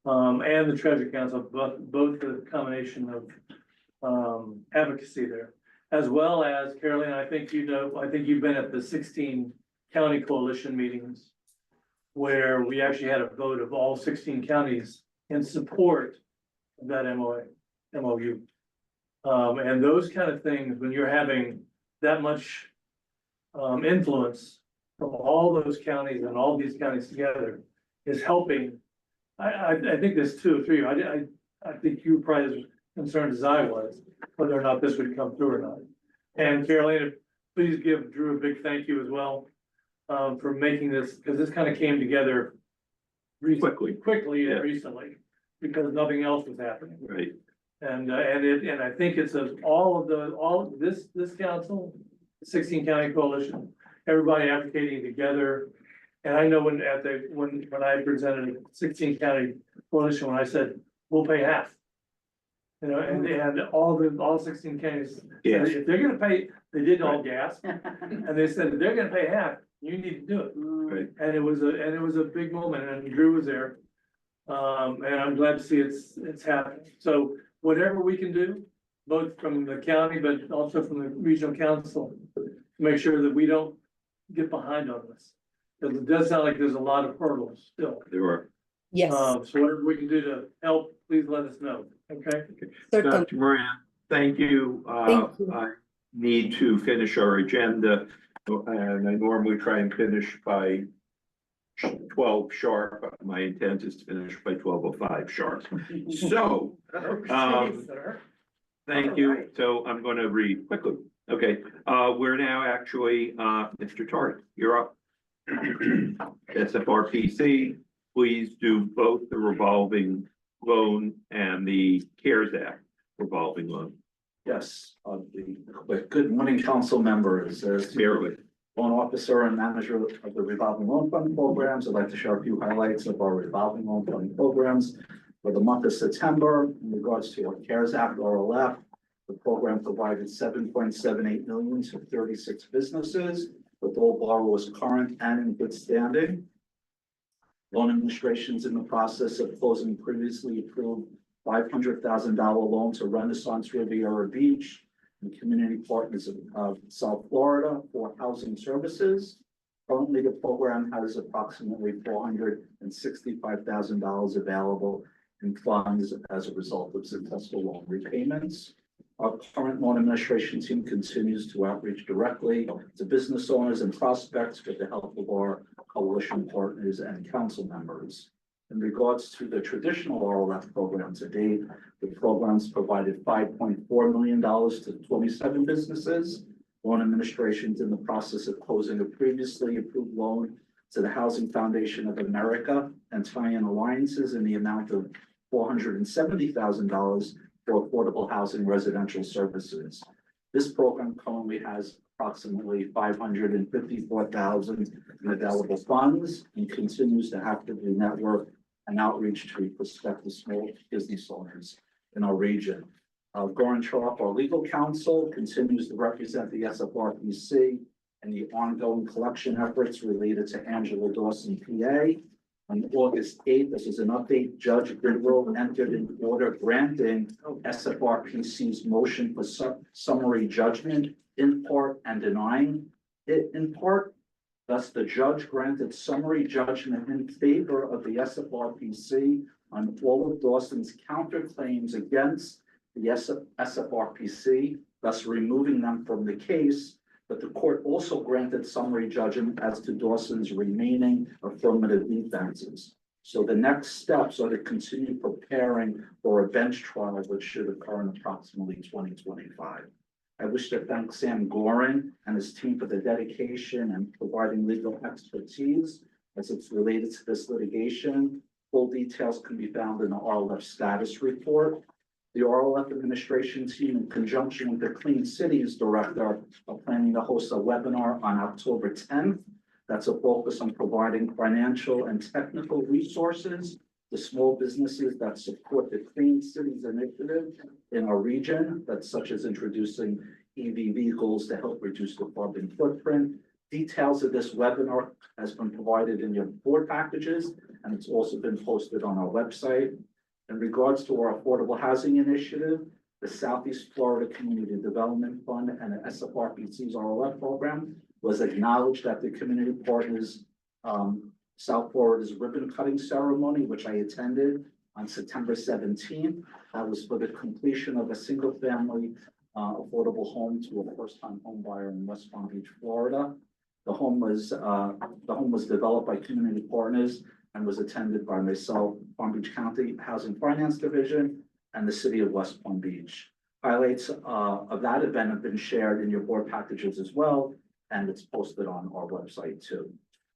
and the Treasury Council, both the combination of advocacy there, as well as Carolyn, I think you've been at the 16 county coalition meetings where we actually had a vote of all 16 counties in support of that MOU. And those kind of things, when you're having that much influence from all those counties and all these counties together, is helping. I think there's 2 or 3. I think you were probably as concerned as I was, whether or not this would come through or not. And Carolina, please give Drew a big thank you as well, for making this, because this kind of came together quickly Yeah. and recently, because nothing else was happening. Right. And I think it's this council, 16 County Coalition, everybody advocating together. And I know when I presented 16 County Coalition, when I said, we'll pay half. You know, and all 16 counties, said, Yes. if they're gonna pay, they did all gas. And they said, if they're gonna pay half, you need to do it. Right. And it was a big moment, and Drew was there. And I'm glad to see it's happening. So whatever we can do, both from the county, but also from the regional council, to make sure that we don't get behind on this. Because it does sound like there's a lot of hurdles still. There are. Yes, So whatever we can do to help, please let us know, okay? certainly. Dr. Moran, thank you. Thank you. I need to finish our agenda, and I normally try and finish by 12 sharp, but my intent is to finish by 12:05 sharp. So, thank you. So I'm going to read quickly. Okay, we're now actually, Mr. Tart, you're up. SFRPC, please do both the revolving loan and the CARES Act revolving loan. Yes, good morning, council members. As Barely. loan officer and manager of the revolving loan fund programs, I'd like to share a few highlights of our revolving loan fund programs for the month of September. In regards to our CARES Act RLF, the program provided 7.78 million to 36 businesses, with all borrowers current and in good standing. Loan administration's in the process of closing previously approved $500,000 loan to Renaissance Riviera Beach and community partners of South Florida for housing services. Currently, the program has approximately $465,000 available in funds as a result of successful loan repayments. Our current loan administration team continues to outreach directly to business owners and prospects with the help of our coalition partners and council members. In regards to the traditional RLF program to date, the program's provided $5.4 million to 27 businesses. Loan administration's in the process of closing a previously approved loan to the Housing Foundation of America and tie-in alliances in the amount of $470,000 for affordable housing residential services. This program currently has approximately $554,000 in available funds and continues to actively network and outreach to prospective small business owners in our region. Goran Charp, our legal counsel, continues to represent the SFRPC and the ongoing collection efforts related to Angela Dawson, PA. On August 8th, this is an update, Judge Bidwell entered an order granting SFRPC's motion for summary judgment in part and denying it in part. Thus, the judge granted summary judgment in favor of the SFRPC on all of Dawson's counterclaims against the SFRPC, thus removing them from the case. But the court also granted summary judgment as to Dawson's remaining affirmative defenses. So the next steps are to continue preparing for a bench trial, which should occur in approximately 2025. I wish to thank Sam Gorin and his team for the dedication and providing legal expertise as it's related to this litigation. Full details can be found in the RLF status report. The RLF administration team, in conjunction with the Clean Cities Director, are planning to host a webinar on October 10th. That's a focus on providing financial and technical resources to small businesses that support the Clean Cities initiative in our region, that's such as introducing EV vehicles to help reduce the carbon footprint. Details of this webinar has been provided in your board packages, and it's also been posted on our website. In regards to our affordable housing initiative, the Southeast Florida Community Development Fund and the SFRPC's RLF program was acknowledged at the community partners South Florida's ribbon cutting ceremony, which I attended on September 17th. That was for the completion of a single family affordable home to a first-time home buyer in West Palm Beach, Florida. The home was developed by community partners and was attended by myself, Palm Beach County Housing Finance Division, and the City of West Palm Beach. Highlights of that event have been shared in your board packages as well, and it's posted on our website too.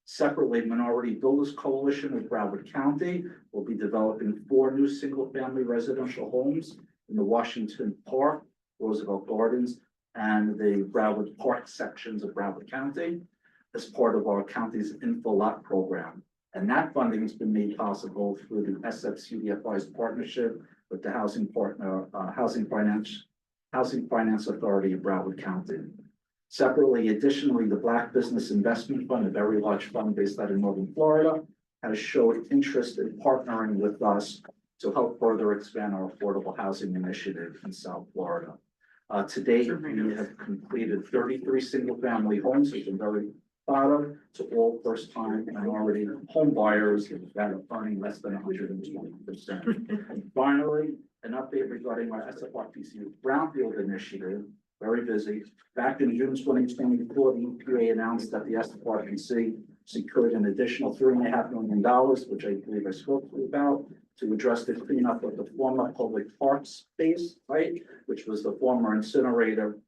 Separately, Minority Builders Coalition of Broward County will be developing 4 new single-family residential homes in the Washington Park, Roosevelt Gardens, and the Broward Park sections of Broward County as part of our county's info lot program. And that funding has been made possible through the SFCDFI's partnership with the Housing Finance Authority of Broward County. Separately, additionally, the Black Business Investment Fund, a very large fund based out in Northern Florida, has showed interest in partnering with us to help further expand our affordable housing initiative in South Florida. To date, we have completed 33 single-family homes, which I'm very proud of, to all first-time minority home buyers that are earning less than 120%. Finally, an update regarding our SFRPC Brownfield initiative. Very busy. Back in June 2024, the EPA announced that the SFRPC secured an additional $3.5 million, which I believe I spoke to you about, to address the cleanup of the former public park space, right, which was the former incinerator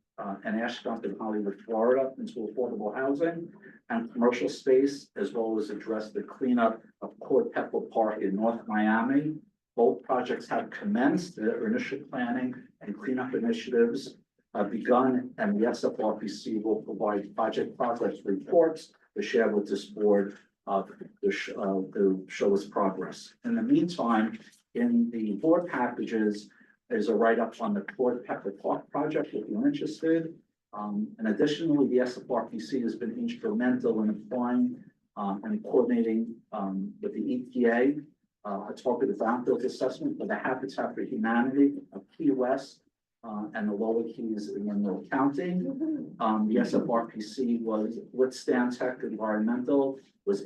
and ash dump in Hollywood, Florida, into affordable housing and commercial space, as well as address the cleanup of Port Pepper Park in North Miami. Both projects have commenced their initial planning and cleanup initiatives begun, and the SFRPC will provide project progress reports to share with this board to show its progress. In the meantime, in the board packages is a write-up on the Port Pepper Park project if you're interested. And additionally, the SFRPC has been instrumental in applying and coordinating with the EPA a targeted brownfield assessment for the Habitat for Humanity of Key West and the Lower Keys in Monroe County. The SFRPC was with Stantec Environmental was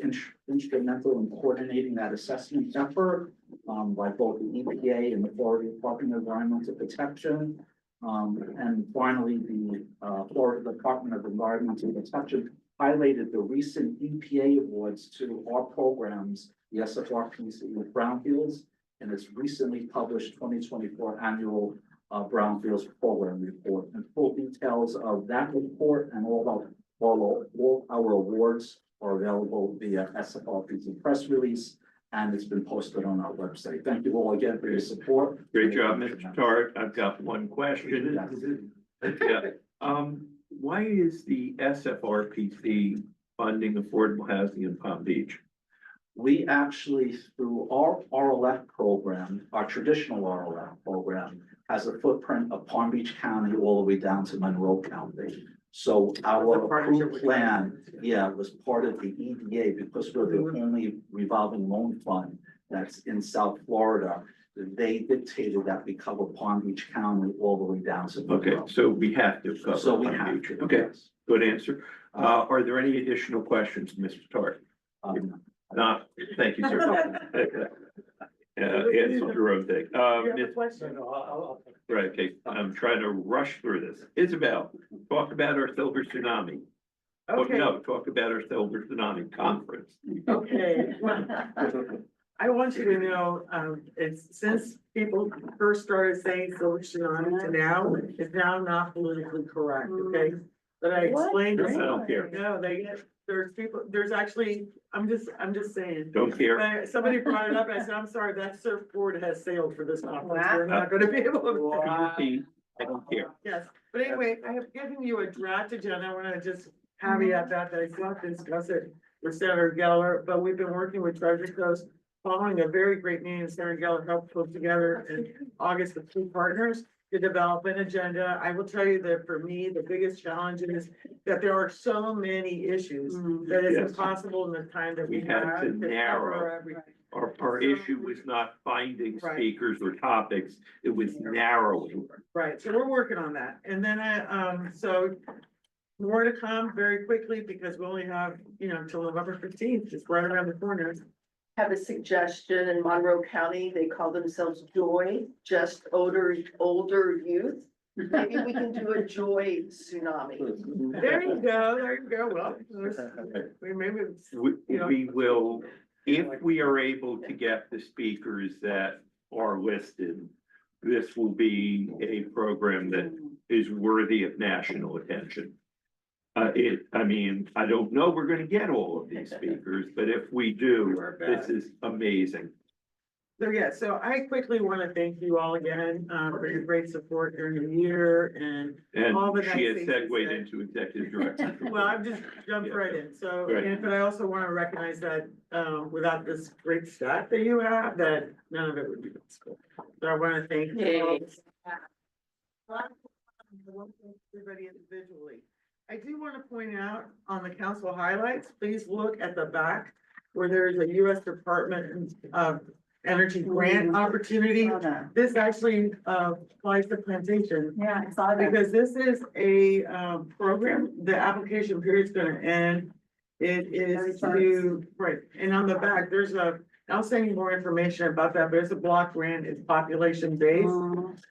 instrumental in coordinating that assessment effort by both the EPA and the Florida Department of Environmental Protection. And finally, the Florida Department of Environmental Protection highlighted the recent EPA awards to our programs, the SFRPC with Brownfields, and its recently published 2024 annual Brownfields program report. And full details of that report and all our awards are available via SFRPC press release, and it's been posted on our website. Thank you all again for your support. Great job, Mr. Tart. I've got one question. Yeah. Why is the SFRPC funding affordable housing in Palm Beach? We actually, through our RLF program, our traditional RLF program, has a footprint of Palm Beach County all the way down to Monroe County. So our approved plan, was part of the EDA because we're the only revolving loan fund that's in South Florida. They dictated that we cover Palm Beach County all the way down to Monroe. Okay, so we have to cover. So we Palm have Beach. to. Okay, Yes. good answer. Are there any additional questions, Mr. Tart? Not, thank you, sir. It's your own thing. Right, okay, I'm trying to rush through this. Isabel, talk about our silver tsunami. Okay. No, talk about our silver tsunami conference. Okay. I want you to know, it's since people first started saying silver tsunami to now, it's now not politically correct, okay? But I explained. I don't care. No, there's people, there's actually, I'm just saying. Don't care. Somebody brought it up, and I said, I'm sorry, that surfboard has sailed for this conference, we're not gonna be able to. I don't care. Yes, but anyway, I have given you a draft agenda, I wanna just caveat that I still have to discuss it with Senator Geller, but we've been working with Treasure Coast, following a very great meeting Senator Geller helped put together in August with two partners to develop an agenda. I will tell you that for me, the biggest challenge is that there are so many issues that it's Yes. impossible in the time that we We had have to cover narrow. everything. Our issue was not finding Right. speakers or topics, it was narrowing. Right, so we're working on that. And then so more to come very quickly because we only have, until November 15th, just right around the corner. Have a suggestion in Monroe County, they call themselves Joy, just older youth. Maybe we can do a joy tsunami. There you go, well, maybe, We will, if we are able to get the speakers that are listed, this will be a program that is worthy of national attention. I mean, I don't know we're gonna get all of these speakers, but if we do, this is amazing. So yeah, so I quickly want to thank you all again, for your great support during the year and all the And nice she has things you segued said. into executive director. Well, I've just jumped right in, so, Right. but I also want to recognize that, without this great staff that you have, that none of it would be possible. So I want to thank you all. Everybody individually. I do want to point out on the council highlights, please look at the back where there's a U.S. Department of Energy grant opportunity. This actually, applies to plantation. Yeah, I saw that. Because this is a, program, the application period's gonna end. It is to, right, and on the back, there's I'll send you more information about that, but there's a block grant, it's population based.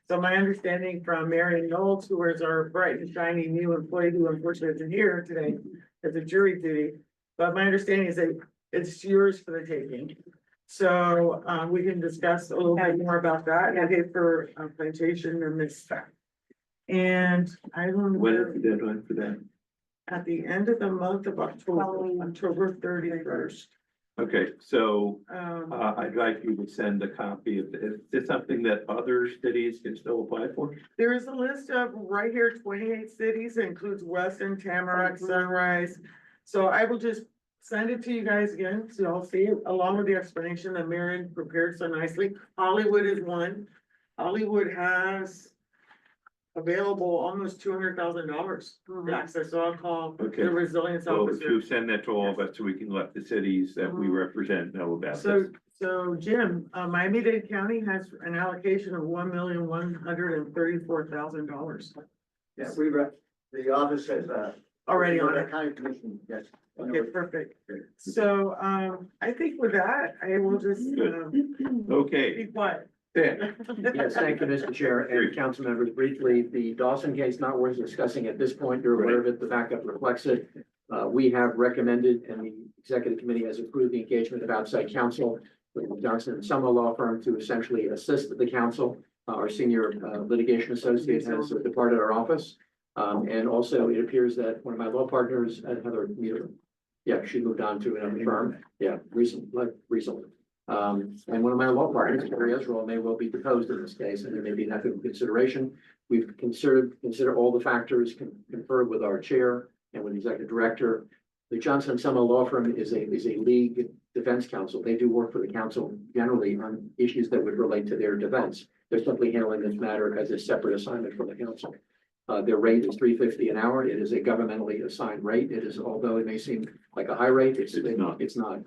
So my understanding from Marion Knowles, who is our bright and shiny new employee, who unfortunately isn't here today, as a jury duty. But my understanding is that it's yours for the taking. So, we can discuss a little bit more about that, okay, for plantation and this stuff. And I don't When know, is the deadline for that? at the end of the month of October 31st. Okay, so Um, I'd like you to send a copy of this. Is this something that other cities can still apply for? there is a list of right here, 28 cities, it includes Weston, Tamarack, Sunrise. So I will just send it to you guys again, so you'll see it, along with the explanation that Marion prepared so nicely. Hollywood is one. Hollywood has available almost $200,000 to access, so I'll call Okay. the resilience So officer. to send that to all of us so we can let the cities that we represent know about So, this. so Jim, Miami-Dade County has an allocation of $1,134,000. Yeah, the office has, Already on it. County Commission, yes. Okay, perfect. So, I think with that, I will just, Okay. be quiet. Yes, thank you, Mr. Chair and council members. Briefly, the Dawson case not worth discussing at this point. You're aware of it. The backup reflects it. We have recommended and the executive committee has approved the engagement of outside counsel with the Johnson and Summer law firm to essentially assist the council. Our senior litigation associate has departed our office. And also it appears that one of my law partners, Heather Mueller, yeah, she moved on to another firm. Yeah, recently. And one of my law partners, Gary Ezra, may well be deposed in this case, and there may be nothing consideration. We've considered all the factors, conferred with our chair and with the executive director. The Johnson Summer Law Firm is a league defense counsel. They do work for the council generally on issues that would relate to their defense. They're simply handling this matter as a separate assignment from the council. Their rate is $3.50 an hour. It is a governmentally assigned rate. It is, although it may seem like a high rate, it's not.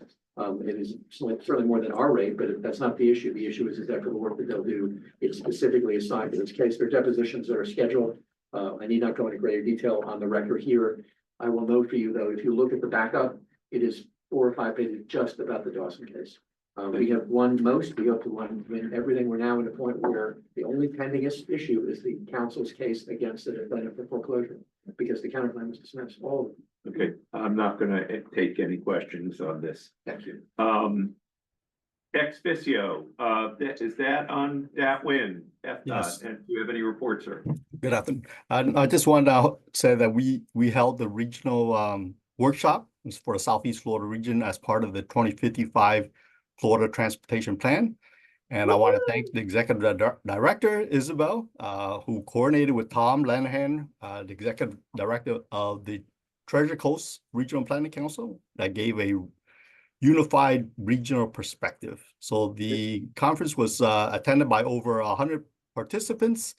It is certainly more than our rate, but that's not the issue. The issue is that for the work that they'll do, it's specifically assigned to this case. Their depositions are scheduled. I need not go into greater detail on the record here. I will note for you, though, if you look at the backup, it is 4 or 5 pages just about the Dawson case. We have one most, we hope to one, I mean, everything, we're now in a point where the only pending issue is the council's case against the defendant for foreclosure, because the counterclaim was dismissed, all of them. Okay, I'm not gonna take any questions on this. Thank you. Ex officio, is that on that win? Yes. And do you have any reports, sir? Good afternoon. I just want to say that we held the regional workshop for the Southeast Florida region as part of the 2055 Florida Transportation Plan. And I want to thank the executive director, Isabel, who coordinated with Tom Lanahan, the executive director of the Treasure Coast Regional Planning Council, that gave a unified regional perspective. So the conference was attended by over 100 participants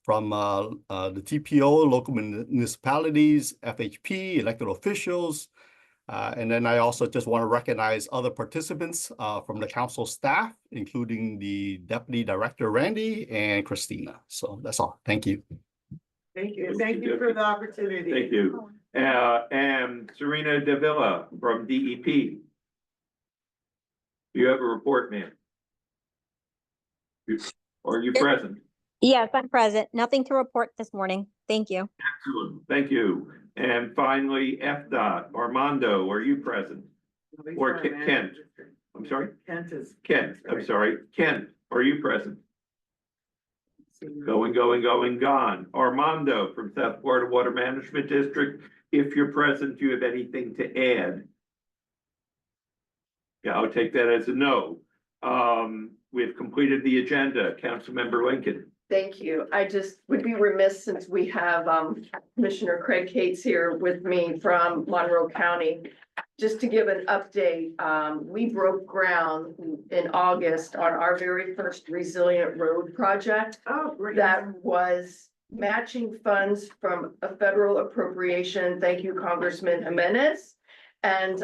from the TPO, local municipalities, FHP, elected officials. And then I also just want to recognize other participants from the council staff, including the Deputy Director, Randy, and Christina. So that's all. Thank you. Thank you. Thank you for the opportunity. Thank you. And Serena Davila from DEP. You have a report, ma'am? Are you present? Yes, I'm present. Nothing to report this morning. Thank you. Excellent. Thank you. And finally, FDOT, Armando, are you present? Or Kent? I'm sorry? Kent is. Kent, I'm sorry. Kent, are you present? Gone. Armando from South Florida Water Management District. If you're present, do you have anything to add? Yeah, I'll take that as a no. We've completed the agenda. Councilmember Lincoln. Thank you. I just would be remiss since we have Commissioner Craig Cates here with me from Monroe County. Just to give an update, we broke ground in August on our very first Resilient Road project. Oh, great. That was matching funds from a federal appropriation. Thank you, Congressman Jimenez. And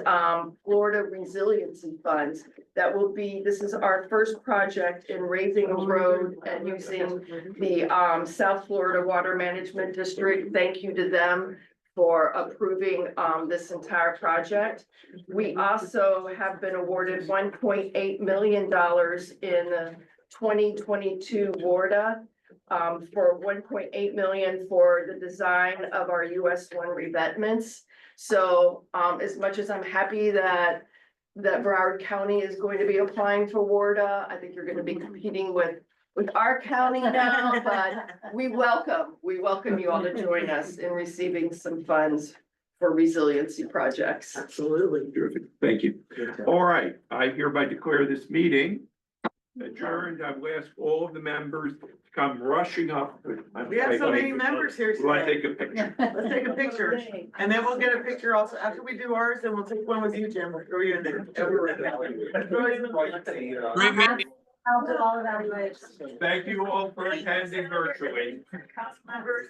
Florida resiliency funds. That will be, this is our first project in raising a road and using the South Florida Water Management District. Thank you to them for approving this entire project. We also have been awarded $1.8 million in the 2022 WARDA for $1.8 million for the design of our US 1 revetments. So as much as I'm happy that Broward County is going to be applying for WARDA, I think you're going to be competing with our county now, but we welcome you all to join us in receiving some funds for resiliency projects. Absolutely. Terrific. Thank you. All right, I hereby declare this meeting adjourned. I will ask all of the members to come rushing up. We have so many members here Will I today. take a picture? Let's take a picture, and then we'll get a picture also, after we do ours, then we'll take one with you, Jim, we'll throw you in there. Throw you in the- Great meeting. I'll do all evaluations. Thank you all for attending virtually. Council members.